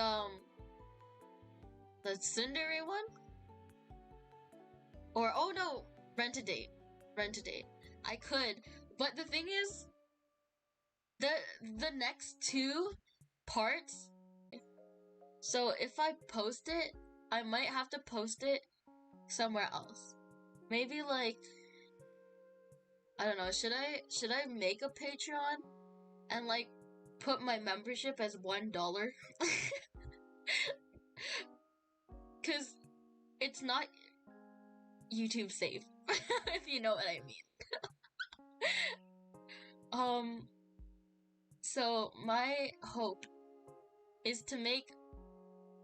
Tsundere one? Or, oh no, Rent-A-Date. Rent-A-Date. I could, but the thing is, the next two parts, so if I post it, I might have to post it somewhere else. Maybe like, I don't know, should I make a Patreon and like put my membership as $1? Cause it's not YouTube safe, if you know what I mean. So my hope is to make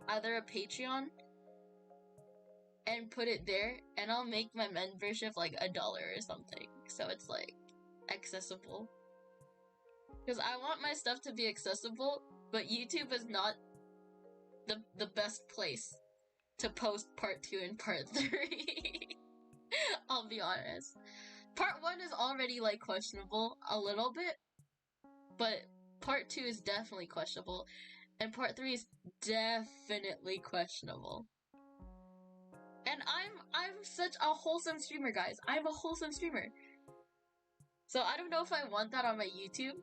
either a Patreon and put it there, and I'll make my membership like $1 or something, so it's like accessible. Because I want my stuff to be accessible, but YouTube is not the best place to post part 2 and part 3. I'll be honest. Part 1 is already like questionable a little bit, but part 2 is definitely questionable, and part 3 is definitely questionable. And I'm such a wholesome streamer, guys. I'm a wholesome streamer. So I don't know if I want that on my YouTube.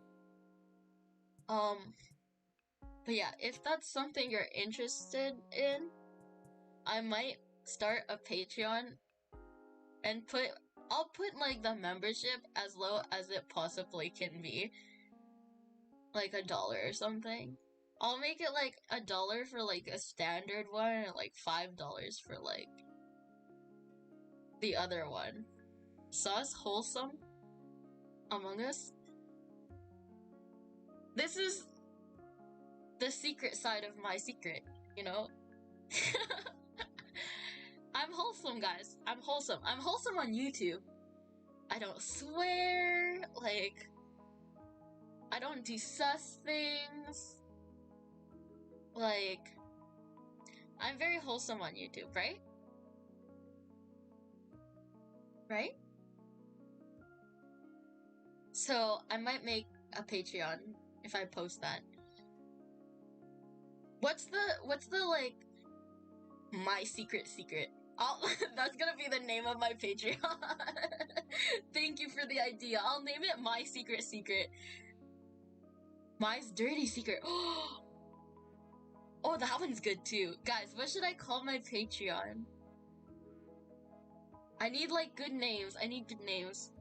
But yeah, if that's something you're interested in, I might start a Patreon and I'll put like the membership as low as it possibly can be. Like $1 or something. I'll make it like $1 for like a standard one and like $5 for like the other one. Sus? Wholesome? Among Us? This is the secret side of my secret, you know? I'm wholesome, guys. I'm wholesome. I'm wholesome on YouTube. I don't swear, like, I don't do sus things. Like, I'm very wholesome on YouTube, right? Right? So, I might make a Patreon if I post that. What's the like, my secret? That's gonna be the name of my Patreon. Thank you for the idea. I'll name it My Secret Secret. My's Dirty Secret. Oh, that one's good too. Guys, what should I call my Patreon? I need like good names. I need good names.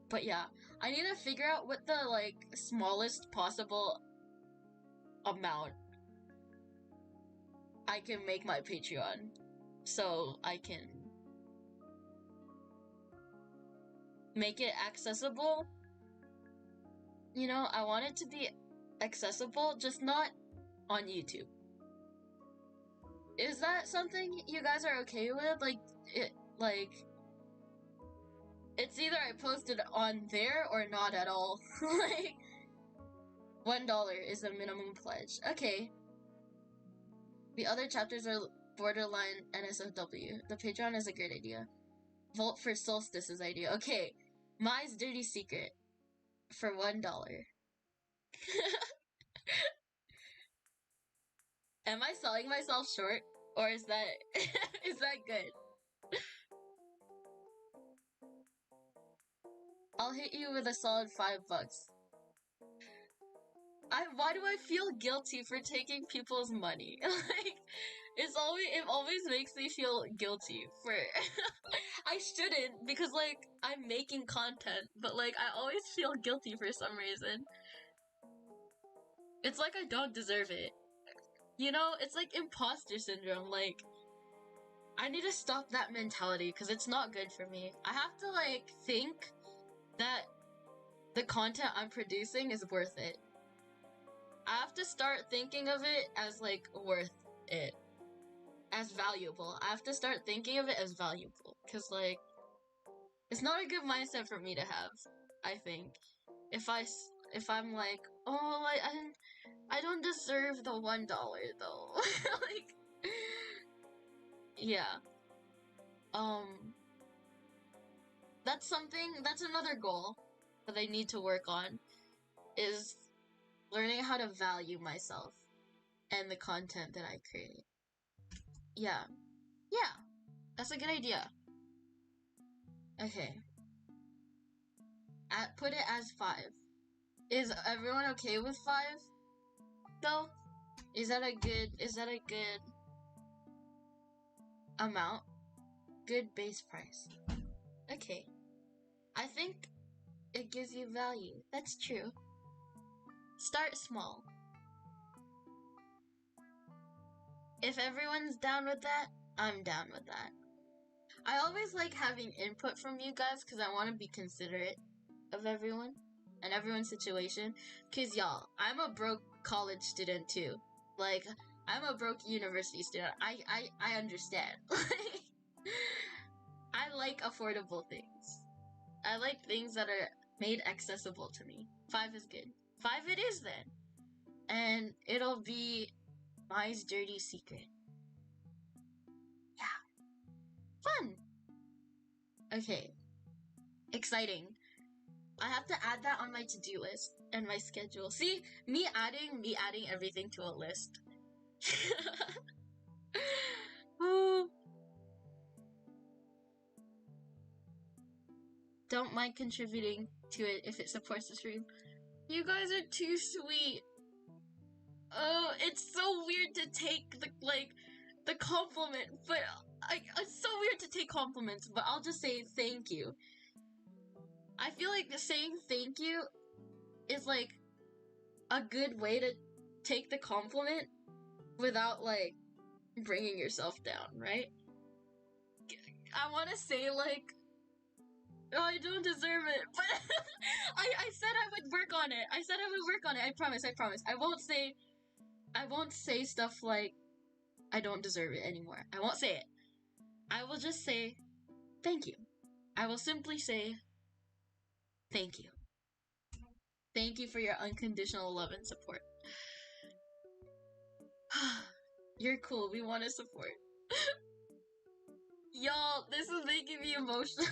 But yeah, I need to figure out what the like smallest possible amount I can make my Patreon, so I can make it accessible. You know, I want it to be accessible, just not on YouTube. Is that something you guys are okay with? It's either I post it on there or not at all. Like, $1 is the minimum pledge. Okay. The other chapters are borderline NSFW. The Patreon is a great idea. Vote for Solstice's idea. Okay. My's Dirty Secret for $1. Am I selling myself short? Or is that is that good? I'll hit you with a solid $5. Why do I feel guilty for taking people's money? Like, it always makes me feel guilty for I shouldn't, because like I'm making content, but like I always feel guilty for some reason. It's like I don't deserve it. You know, it's like imposter syndrome. Like, I need to stop that mentality because it's not good for me. I have to like think that the content I'm producing is worth it. I have to start thinking of it as like worth it, as valuable. I have to start thinking of it as valuable, because like it's not a good mindset for me to have. I think if I'm like, oh, like I don't deserve the $1 though. Like, yeah. That's another goal that I need to work on, is learning how to value myself and the content that I create. Yeah. Yeah. That's a good idea. Okay. Put it as 5. Is everyone okay with 5? Though? Is that a good amount? Good base price. Okay. I think it gives you value. That's true. Start small. If everyone's down with that, I'm down with that. I always like having input from you guys because I want to be considerate of everyone and everyone's situation. Because y'all, I'm a broke college student too. Like, I'm a broke university student. I understand. I like affordable things. I like things that are made accessible to me. 5 is good. 5 it is then. And it'll be My's Dirty Secret. Yeah. Fun. Okay. Exciting. I have to add that on my to-do list and my schedule. See, me adding everything to a list. Don't mind contributing to it if it supports the stream. You guys are too sweet. Oh, it's so weird to take the compliment, but it's so weird to take compliments, but I'll just say thank you. I feel like saying thank you is like a good way to take the compliment without like bringing yourself down, right? I want to say like, oh, I don't deserve it, but I said I would work on it. I said I would work on it. I promise. I won't say stuff like I don't deserve it anymore. I won't say it. I will just say thank you. I will simply say thank you. Thank you for your unconditional love and support. You're cool. We want to support. Y'all, this is making me emotional.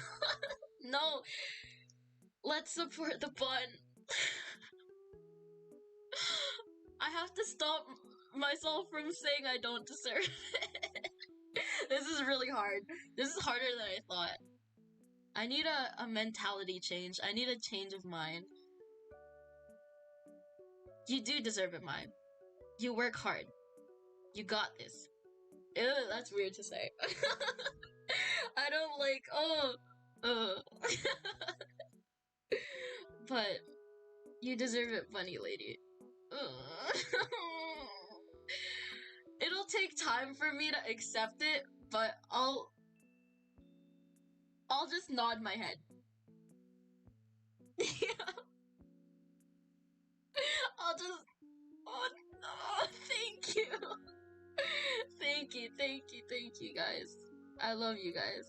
No. Let's support the bun. I have to stop myself from saying I don't deserve it. This is really hard. This is harder than I thought. I need a mentality change. I need a change of mind. You do deserve it, Mai. You work hard. You got this. Ew, that's weird to say. I don't like, but you deserve it, bunny lady. It'll take time for me to accept it, but I'll just nod my head. I'll just, oh no, thank you. Thank you guys. I love you guys.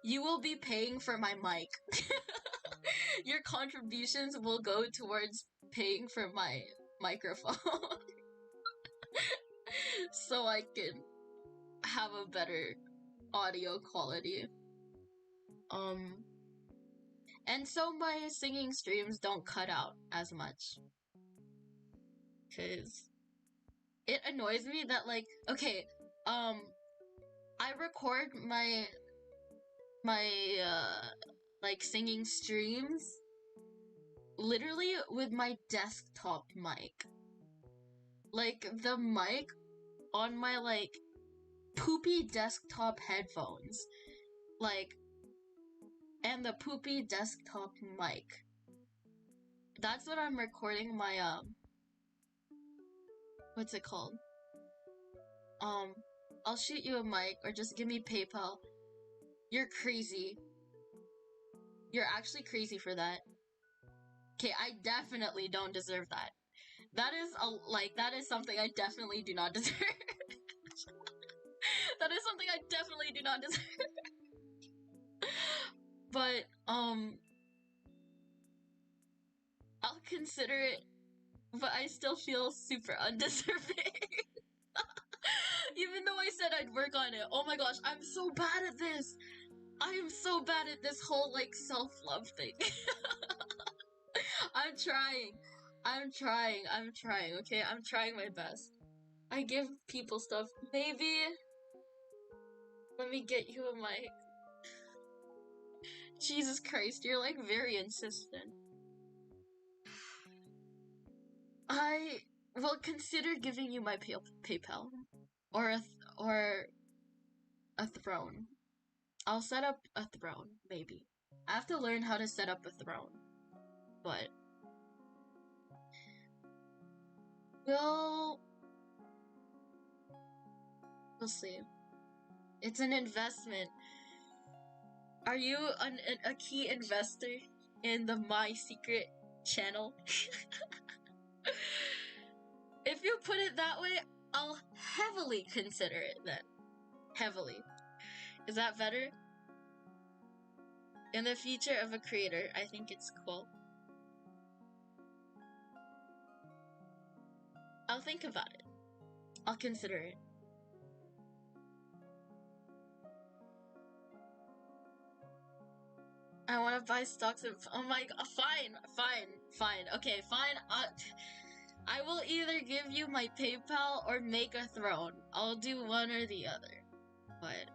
You will be paying for my mic. Your contributions will go towards paying for my microphone. So I can have a better audio quality. And so my singing streams don't cut out as much. 'Cause it annoys me that, like, okay, I record my like singing streams literally with my desktop mic. Like the mic on my like poopy desktop headphones. Like, and the poopy desktop mic. That's what I'm recording my what's it called? I'll shoot you a mic or just give me PayPal. You're crazy. You're actually crazy for that. Okay, I definitely don't deserve that. That is something I definitely do not deserve. That is something I definitely do not deserve. But, I'll consider it, but I still feel super undeserving. Even though I said I'd work on it. Oh my gosh, I'm so bad at this. I am so bad at this whole, like, self-love thing. I'm trying, okay? I'm trying my best. I give people stuff. Maybe let me get you a mic. Jesus Christ, you're like very insistent. I will consider giving you my PayPal or a throne. I'll set up a throne, maybe. I have to learn how to set up a throne, but we'll see. It's an investment. Are you a key investor in the My Secret channel? If you put it that way, I'll heavily consider it then. Heavily. Is that better? In the future of a creator, I think it's cool. I'll think about it. I'll consider it. I want to buy stocks of. Oh my god! Fine. Okay, fine. I will either give you my PayPal or make a throne. I'll do one or the other. But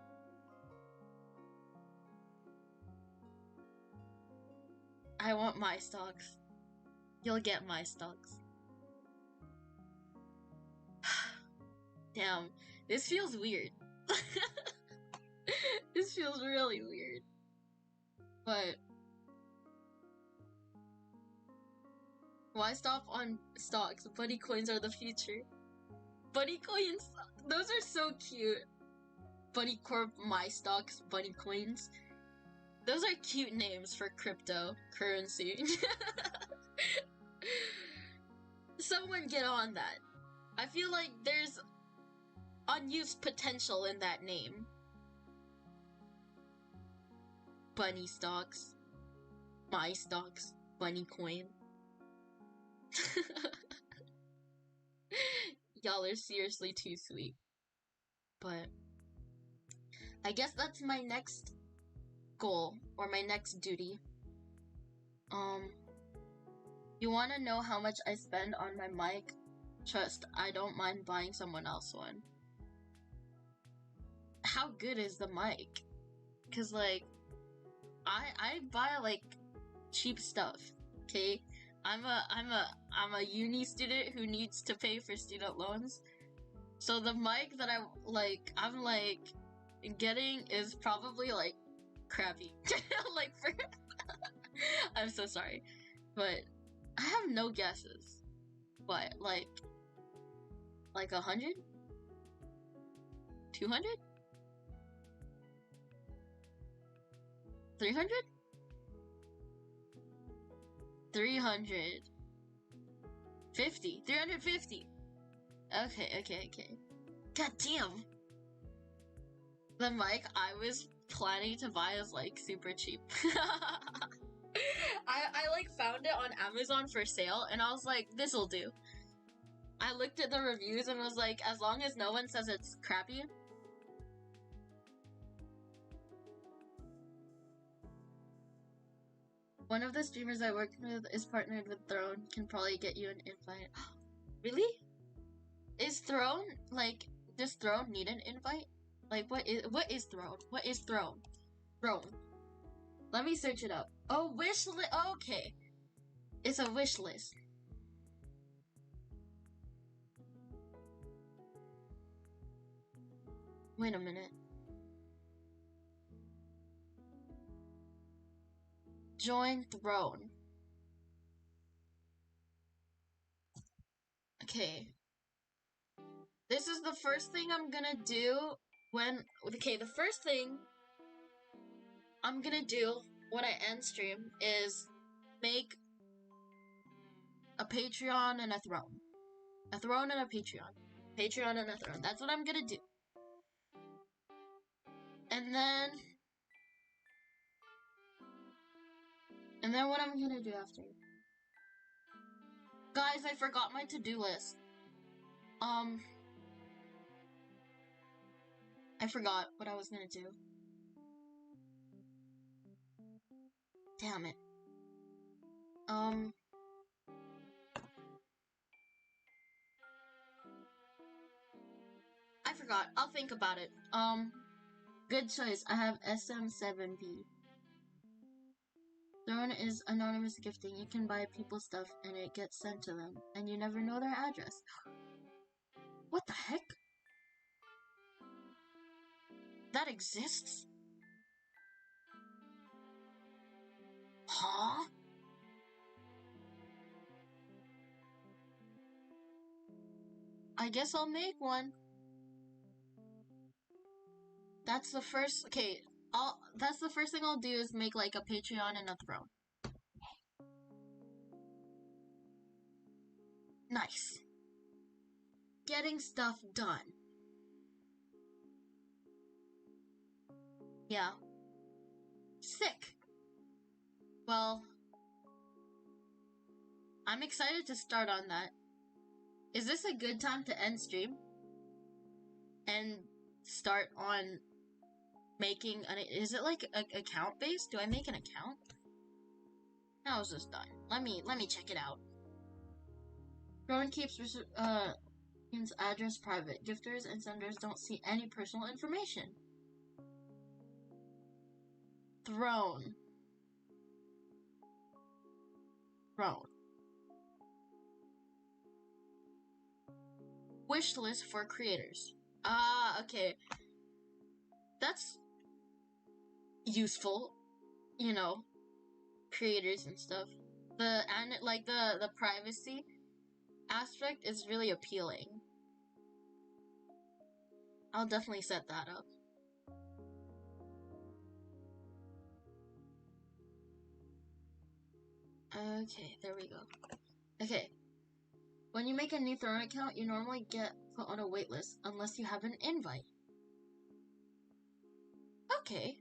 I want my stocks. You'll get my stocks. Damn, this feels weird. This feels really weird. But why stop on stocks? Buddy coins are the future. Buddy coins, those are so cute. Buddy Corp, my stocks, Buddy coins. Those are cute names for cryptocurrency. Someone get on that. I feel like there's unused potential in that name. Bunny stocks. My stocks. Bunny coin. Y'all are seriously too sweet. But I guess that's my next goal or my next duty. You wanna know how much I spend on my mic? Trust, I don't mind buying someone else one. how good is the mic? Cause like, I buy like cheap stuff. Okay, I'm a uni student who needs to pay for student loans. So the mic that I'm getting is probably like crappy. Like for I'm so sorry, but I have no guesses. What, like 100? 200? 300? 350. 350. Okay. God damn. The mic I was planning to buy is like super cheap. I like found it on Amazon for sale and I was like, this'll do. I looked at the reviews and was like, as long as no one says it's crappy. One of the streamers I work with is partnered with Throne, can probably get you an invite. Really? Is Throne, like, does Throne need an invite? Like, what is Throne? What is Throne? Throne. Let me search it up. Oh, wish list. Okay. It's a wish list. Wait a minute. Join Throne. Okay. This is the first thing I'm gonna do the first thing I'm gonna do when I end stream is make a Patreon and a Throne. A Throne and a Patreon. Patreon and a Throne. That's what I'm gonna do. And then what I'm gonna do after. Guys, I forgot my to-do list. I forgot what I was gonna do. Damn it. I forgot. I'll think about it. Good choice. I have SM7B. Throne is anonymous gifting. You can buy people stuff and it gets sent to them, and you never know their address. What the heck? That exists? Huh? I guess I'll make one. That's the first. Okay, that's the first thing I'll do is make like a Patreon and a Throne. Nice. Getting stuff done. Yeah. Sick. Well, I'm excited to start on that. Is this a good time to end stream? And start on making an... Is it like account based? Do I make an account? How is this done? Let me check it out. Throne keeps address private. Gifters and senders don't see any personal information. Throne. Wish list for creators. Ah, okay. That's useful, you know, creators and stuff. The privacy aspect is really appealing. I'll definitely set that up. Okay, there we go. Okay. When you make a new Throne account, you normally get put on a waitlist unless you have an invite. Okay.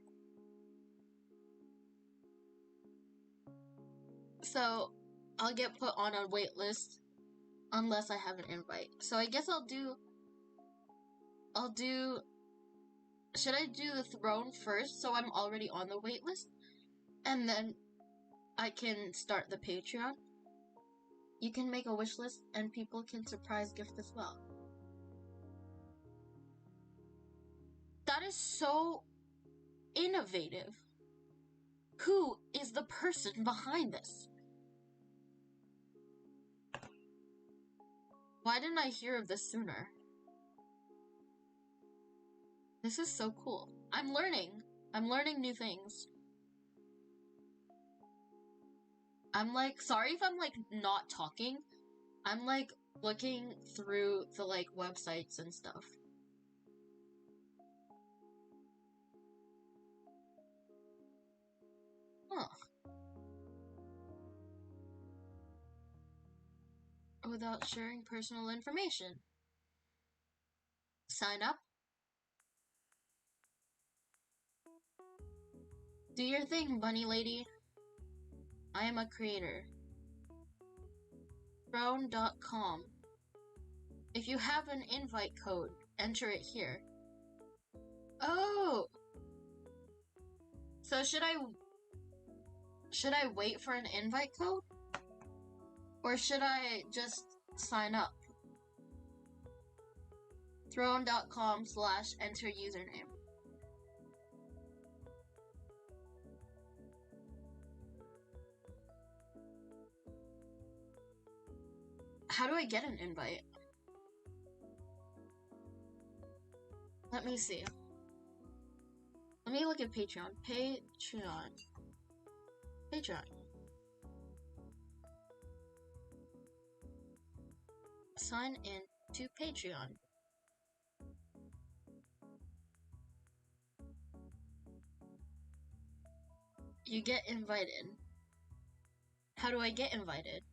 So, I'll get put on a waitlist unless I have an invite. So I guess I'll do... Should I do the Throne first so I'm already on the waitlist? And then I can start the Patreon? You can make a wish list and people can surprise gift as well. That That is so innovative. Who is the person behind this? Why didn't I hear of this sooner? This is so cool. I'm learning new things. I'm like, sorry if I'm like not talking. I'm like looking through the like websites and stuff. Huh. Without sharing personal information. Sign up. Do your thing, bunny lady. I am a creator. Throne.com. If you have an invite code, enter it here. Oh! So should I wait for an invite code? Or should I just sign up? Throne.com/enter username. How do I get an invite? Let me see. Let me look at Patreon. Patreon. Sign in to Patreon. You get invited. How do I get invited?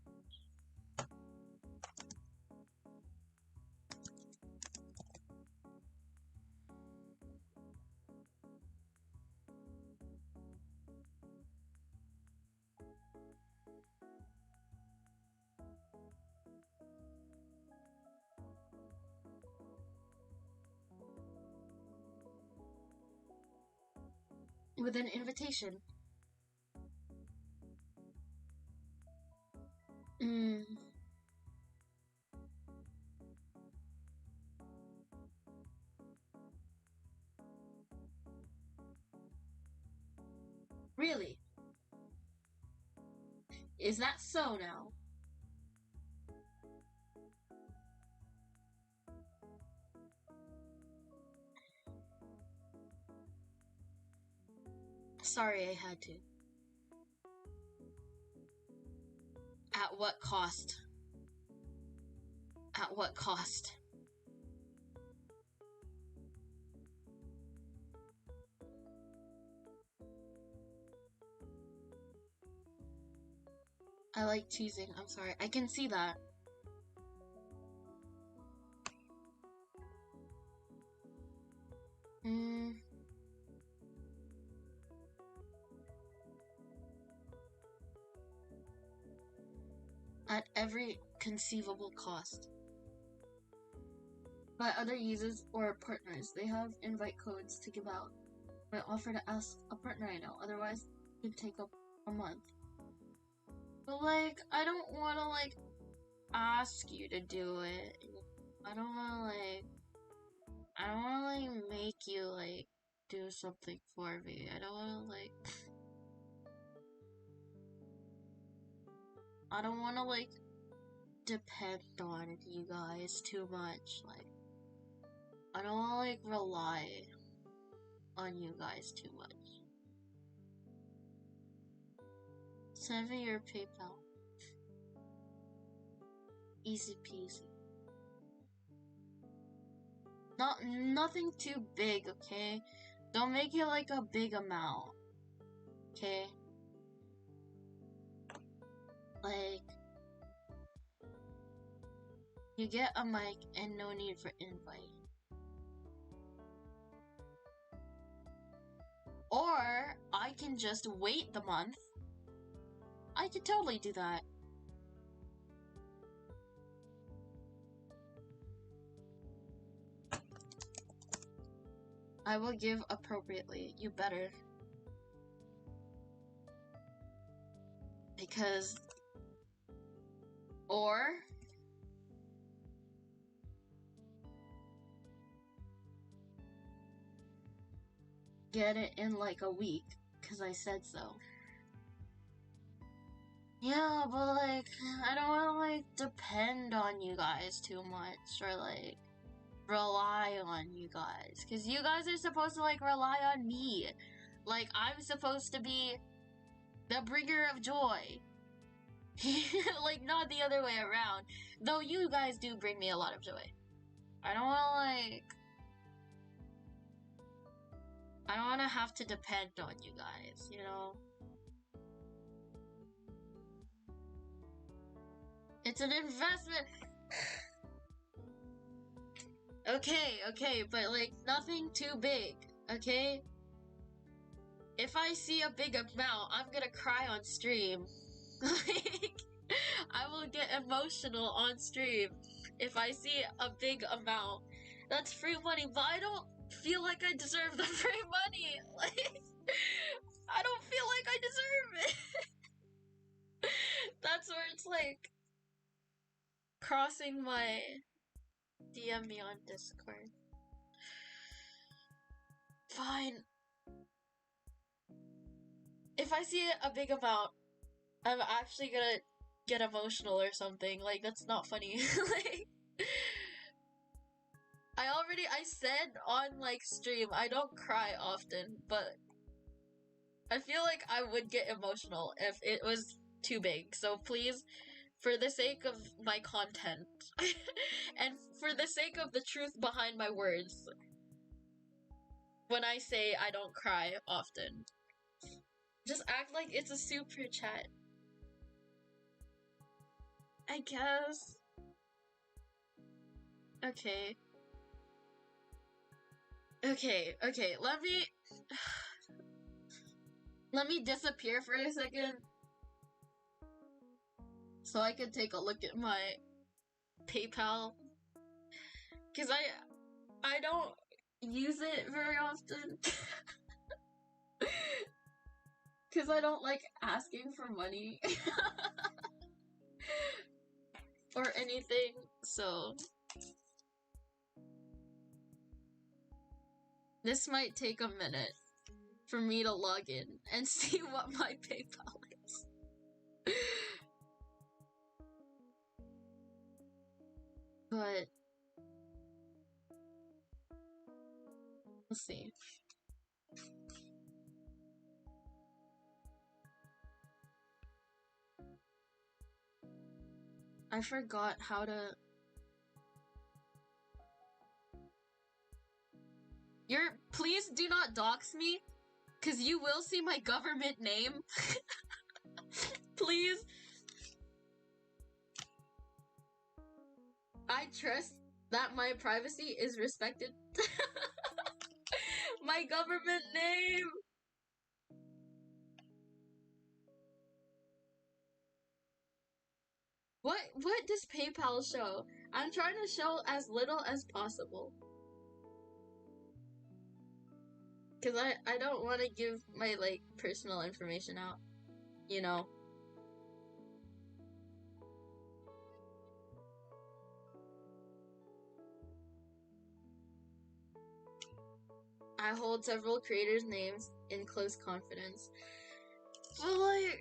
With an invitation. Really? Is that so now? Sorry, I had to. At what cost? At what cost? I like cheesing. I'm sorry. I can see that. At every conceivable cost. By other users or partners, they have invite codes to give out. I offer to ask a partner I know, otherwise it could take up a month. But like, I don't want to like ask you to do it. I don't want to like make you like do something for me. I don't want to like I don't want to like depend on you guys too much. Like, I don't want to like rely on you guys too much. Send me your PayPal. Easy peasy. Nothing too big, okay? Don't make it like a big amount, okay? Like, you get a mic and no need for invite. Or, I can just wait the month. I could totally do that. I will give appropriately. You better. Because... Or... get it in like a week, because I said so. Yeah, but like, I don't want to like depend on you guys too much, or like rely on you guys, because you guys are supposed to like rely on me. Like, I'm supposed to be the bringer of joy. Like, not the other way around. Though you guys do bring me a lot of joy. I don't want to have to depend on you guys, you know? It's an investment. Okay, but like, nothing too big, okay? If I see a big amount, I'm gonna cry on stream. Like, I will get emotional on stream if I see a big amount. That's free money, but I don't feel like I deserve the free money. Like, I don't feel like I deserve it. That's where it's like crossing my DM me on Discord. Fine. If I see a big amount, I'm actually gonna get emotional or something. Like, that's not funny. Like, I said on like stream, I don't cry often, but I feel like I would get emotional if it was too big. So please, for the sake of my content, and for the sake of the truth behind my words, when I say I don't cry often, just act like it's a super chat. I guess. Okay. Okay, let me disappear for a second so I can take a look at my PayPal, because I don't use it very often. Because I don't like asking for money or anything, so this might take a minute for me to log in and see what my PayPal is. But let's see. I forgot how to... Please do not dox me, because you will see my government name. Please. I trust that my privacy is respected. My government name! What does PayPal show? I'm trying to show as little as possible. Cause I don't want to give my, like, personal information out. You know? I hold several creators' names in close confidence. But, like,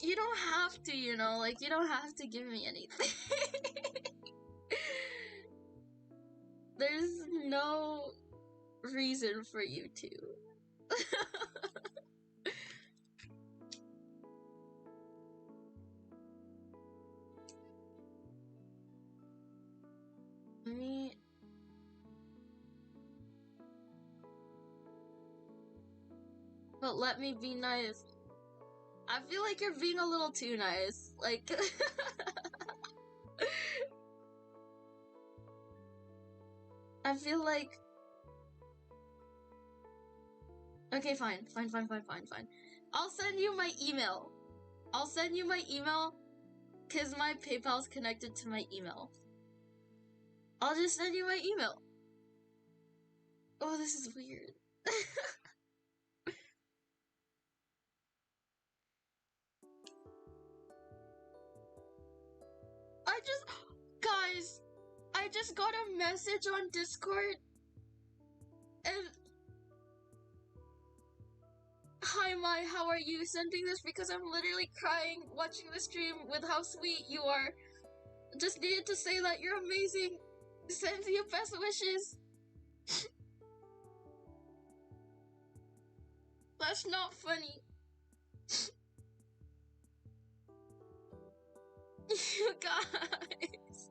you don't have to, you know? Like, you don't have to give me anything. There's no reason for you to. But let me be nice. I feel like you're being a little too nice. Like, I feel like... Okay, fine. I'll send you my email. Cause my PayPal's connected to my email. I'll just send you my email. Oh, this is weird. Guys, I just got a message on Discord, and Hi Mai, how are you? Sending this because I'm literally crying watching the stream with how sweet you are. Just needed to say that you're amazing. Sends you best wishes. That's not funny. You guys.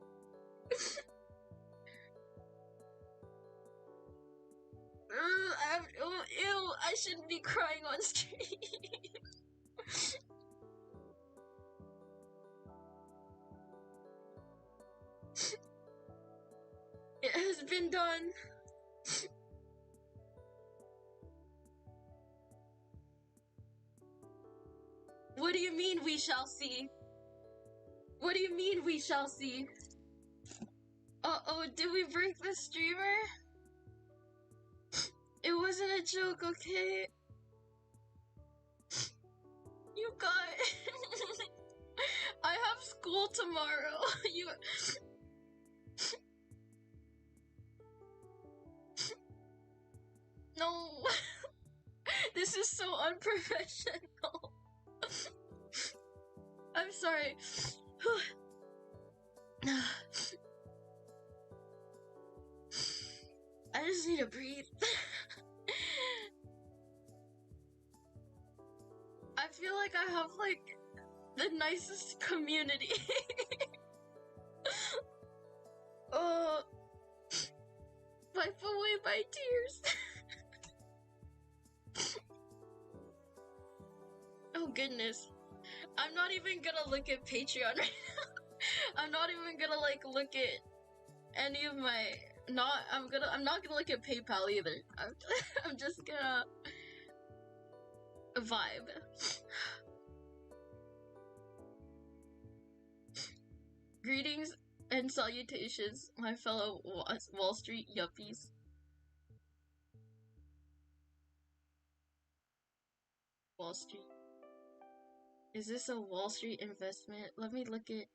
Ew, I shouldn't be crying on stream. It has been done. What do you mean we shall see? What do you mean we shall see? Uh-oh, did we break the streamer? It wasn't a joke, okay? You guys. I have school tomorrow. You... No. This is so unprofessional. I'm sorry. I just need to breathe. I feel like I have, like, the nicest community. Wipe away my tears. Oh goodness. I'm not even gonna look at Patreon right now. I'm not even gonna, like, look at any of my... I'm not gonna look at PayPal either. I'm just gonna... vibe. Greetings and salutations, my fellow Wall Street yuppies. Wall Street. Is this a Wall Street investment? Let me look at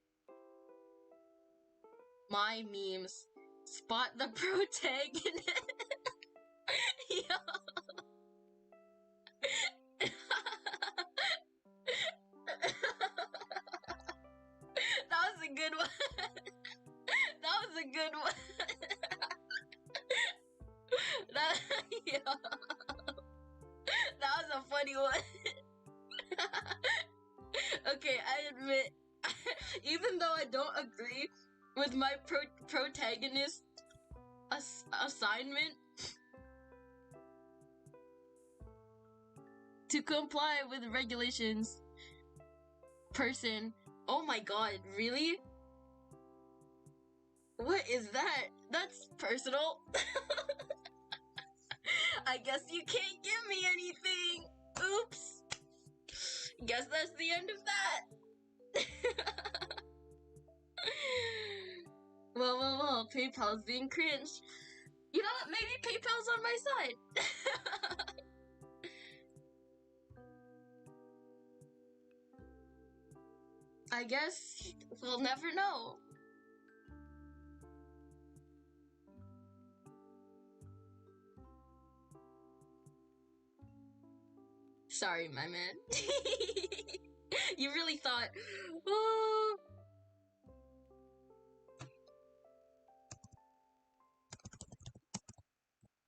my memes. Spot the protagonist. Yo. That was a good one. That was a good one. Yo. That was a funny one. Okay, I admit, even though I don't agree with my protagonist assignment to comply with regulations, person. Oh my god, really? What is that? That's personal. I guess you can't give me anything. Oops. Guess that's the end of that. Well, PayPal's being cringe. You know what? Maybe PayPal's on my side. I guess we'll never know. Sorry, my man. You really thought, oh.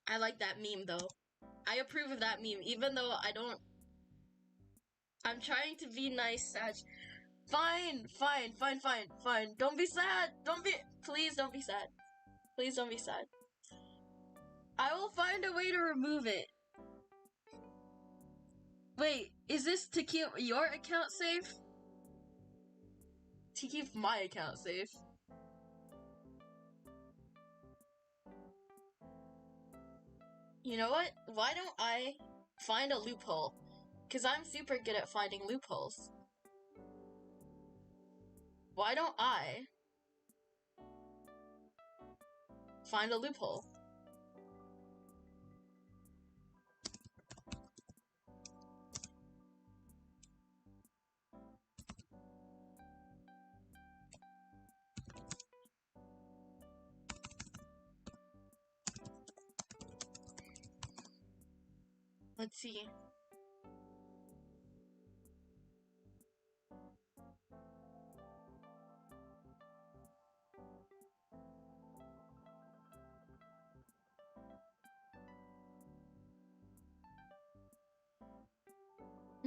I like that meme, though. I approve of that meme, even though I don't... I'm trying to be nice, Sag. Fine. Don't be sad. Please don't be sad. Please don't be sad. I will find a way to remove it. Wait, is this to keep your account safe? To keep my account safe? You know what? Why don't I find a loophole? Because I'm super good at finding loopholes. Why don't I find a loophole? Let's see.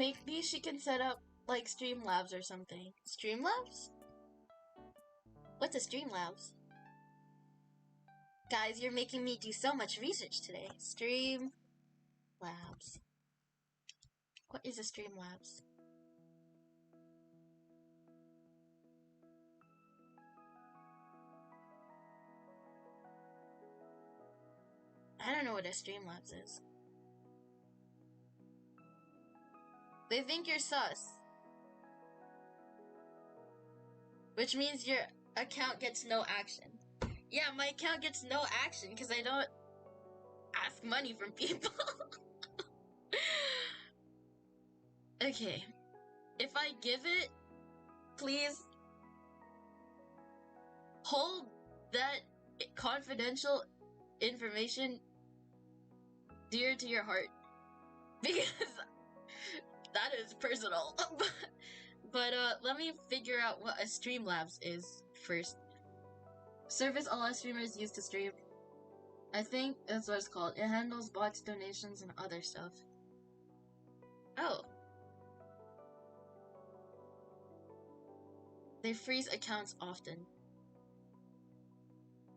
Maybe she can set up like Streamlabs or something. Streamlabs? What's a Streamlabs? Guys, you're making me do so much research today. Streamlabs. What is a Streamlabs? I don't know what a Streamlabs is. They think you're sus. Which means your account gets no action. Yeah, my account gets no action because I don't ask money from people. Okay. If I give it, please hold that confidential information dear to your heart. Because that is personal. But let me figure out what a Streamlabs is first. Service all our streamers use to stream. I think that's what it's called. It handles bots, donations, and other stuff. Oh. They freeze accounts often.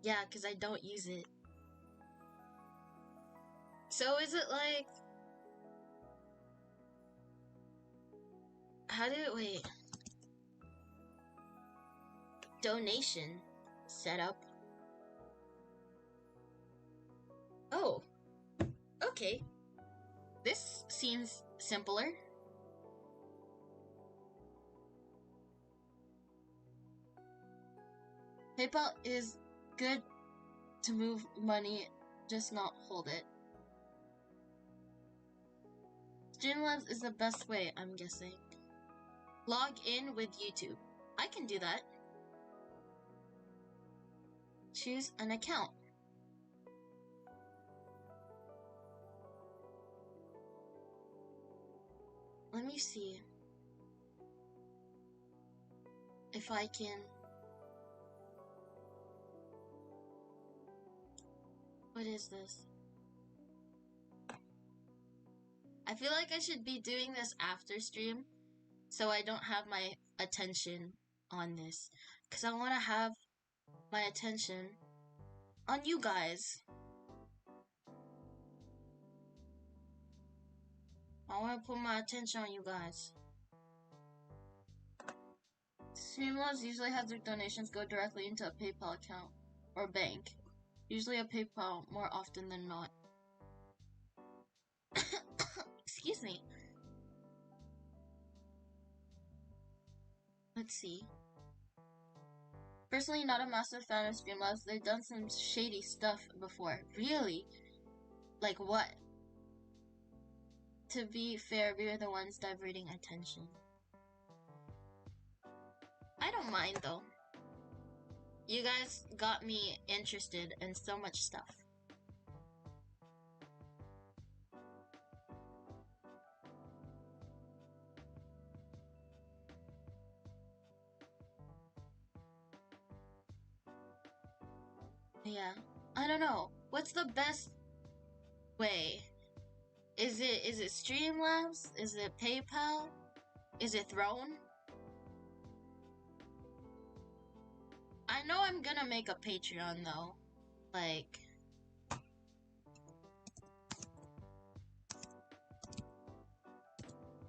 Yeah, because I don't use it. So is it like... Wait. Donation setup. Oh. Okay. This seems simpler. PayPal is good to move money, just not hold it. Streamlabs is the best way, I'm guessing. Log in with YouTube. I can do that. Choose an account. Let me see if I can... What is this? I feel like I should be doing this after stream, so I don't have my attention on this. Because I want to have my attention on you guys. I want to put my attention on you guys. Streamlabs usually have their donations go directly into a PayPal account or bank. Usually a PayPal more often than not. Excuse me. Let's see. Personally, not a massive fan of Streamlabs. They've done some shady stuff before. Really? Like what? To be fair, we are the ones diverting attention. I don't mind though. You guys got me interested in so much stuff. Yeah, I don't know. What's the best way? Is it Streamlabs? Is it PayPal? Is it Throne? I know I'm gonna make a Patreon though. Like...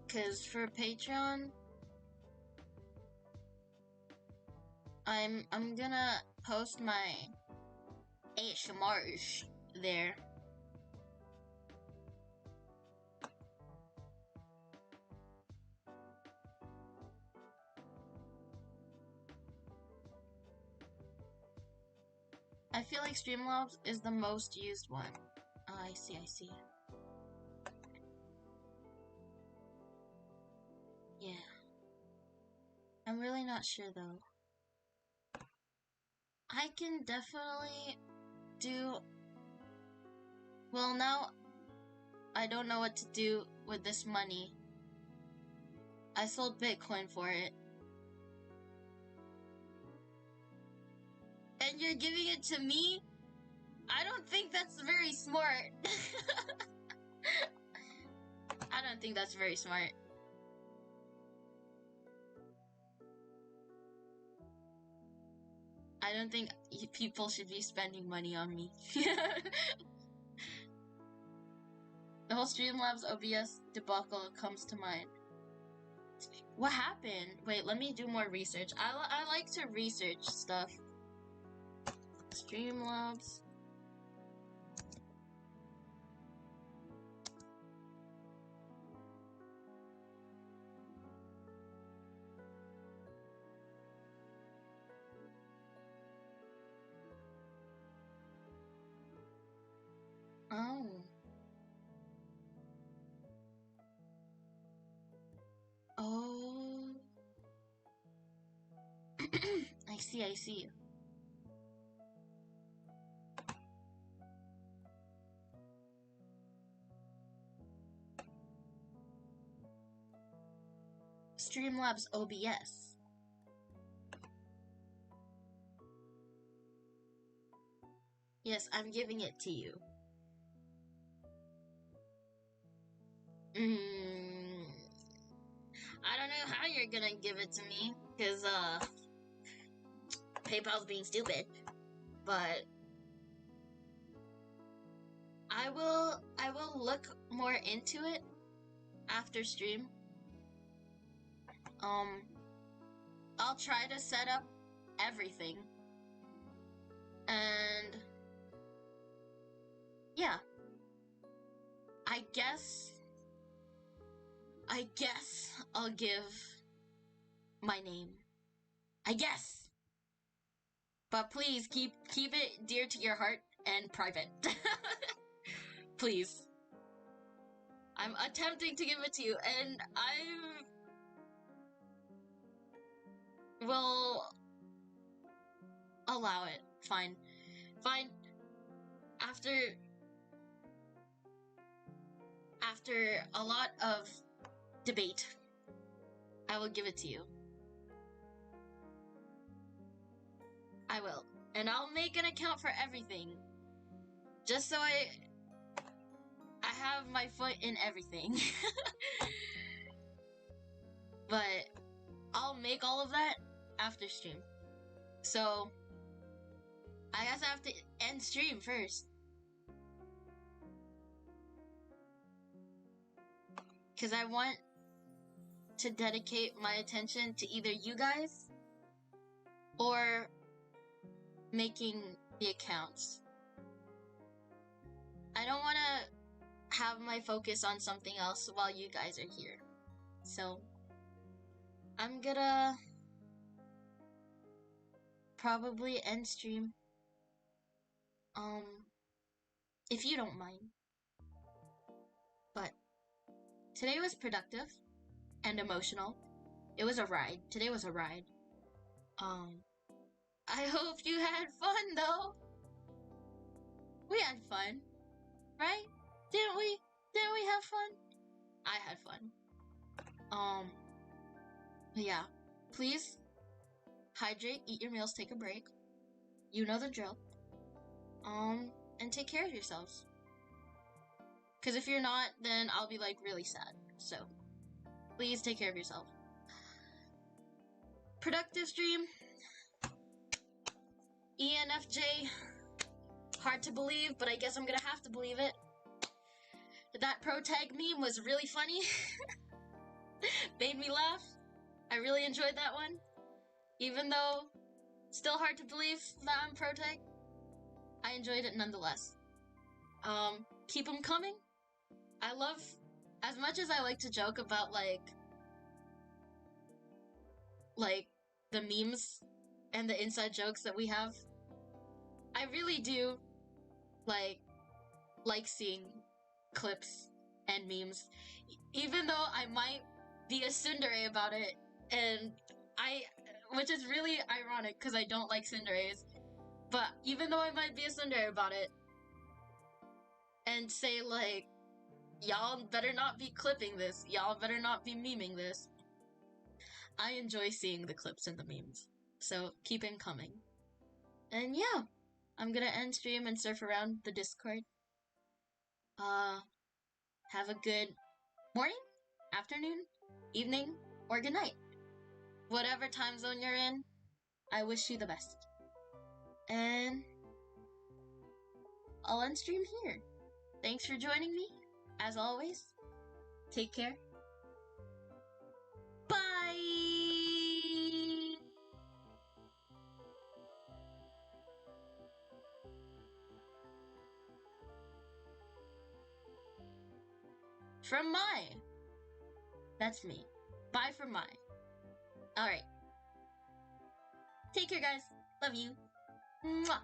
Cause for Patreon, I'm gonna post my ASMRs there. I feel like Streamlabs is the most used one. Oh, I see. Yeah. I'm really not sure though. I can definitely do... Well, now I don't know what to do with this money. I sold Bitcoin for it. And you're giving it to me? I don't think that's very smart. I don't think that's very smart. I don't think people should be spending money on me. The whole Streamlabs OBS debacle comes to mind. What happened? Wait, let me do more research. I like to research stuff. Streamlabs. Oh. Oh. I see. Streamlabs OBS. Yes, I'm giving it to you. I don't know how you're gonna give it to me, cause PayPal's being stupid. But I will look more into it after stream. I'll try to set up everything. And yeah. I guess I'll give my name. I guess. But please keep it dear to your heart and private. Please. I'm attempting to give it to you, and I will allow it. Fine. After a lot of debate, I will give it to you. I will. And I'll make an account for everything. Just so I have my foot in everything. But I'll make all of that after stream. So I guess I have to end stream first. Because I want to dedicate my attention to either you guys or making the accounts. I don't want to have my focus on something else while you guys are here. So I'm gonna probably end stream. If you don't mind. But today was productive and emotional. It was a ride. Today was a ride. I hope you had fun though. We had fun, right? Didn't we? Didn't we have fun? I had fun. Yeah. Please hydrate, eat your meals, take a break. You know the drill. And take care of yourselves. Because if you're not, then I'll be like really sad. So please take care of yourself. Productive stream. ENFJ. Hard to believe, but I guess I'm gonna have to believe it. That pro tag meme was really funny. Made me laugh. I really enjoyed that one. Even though still hard to believe that I'm pro tag, I enjoyed it nonetheless. Keep them coming. I love, as much as I like to joke about like the memes and the inside jokes that we have, I really do like seeing clips and memes, even though I might be a tsundere about it, and which is really ironic because I don't like tsunderes, but even though I might be a tsundere about it, and say like, y'all better not be clipping this, y'all better not be memeing this, I enjoy seeing the clips and the memes, so keep it coming. And yeah, I'm gonna end stream and surf around the Discord. Have a good morning, afternoon, evening, or good night. Whatever time zone you're in, I wish you the best. And I'll end stream here. Thanks for joining me. As always, take care. Bye! From Mai. That's me. Bye from Mai. Alright. Take care, guys. Love you. Mwah.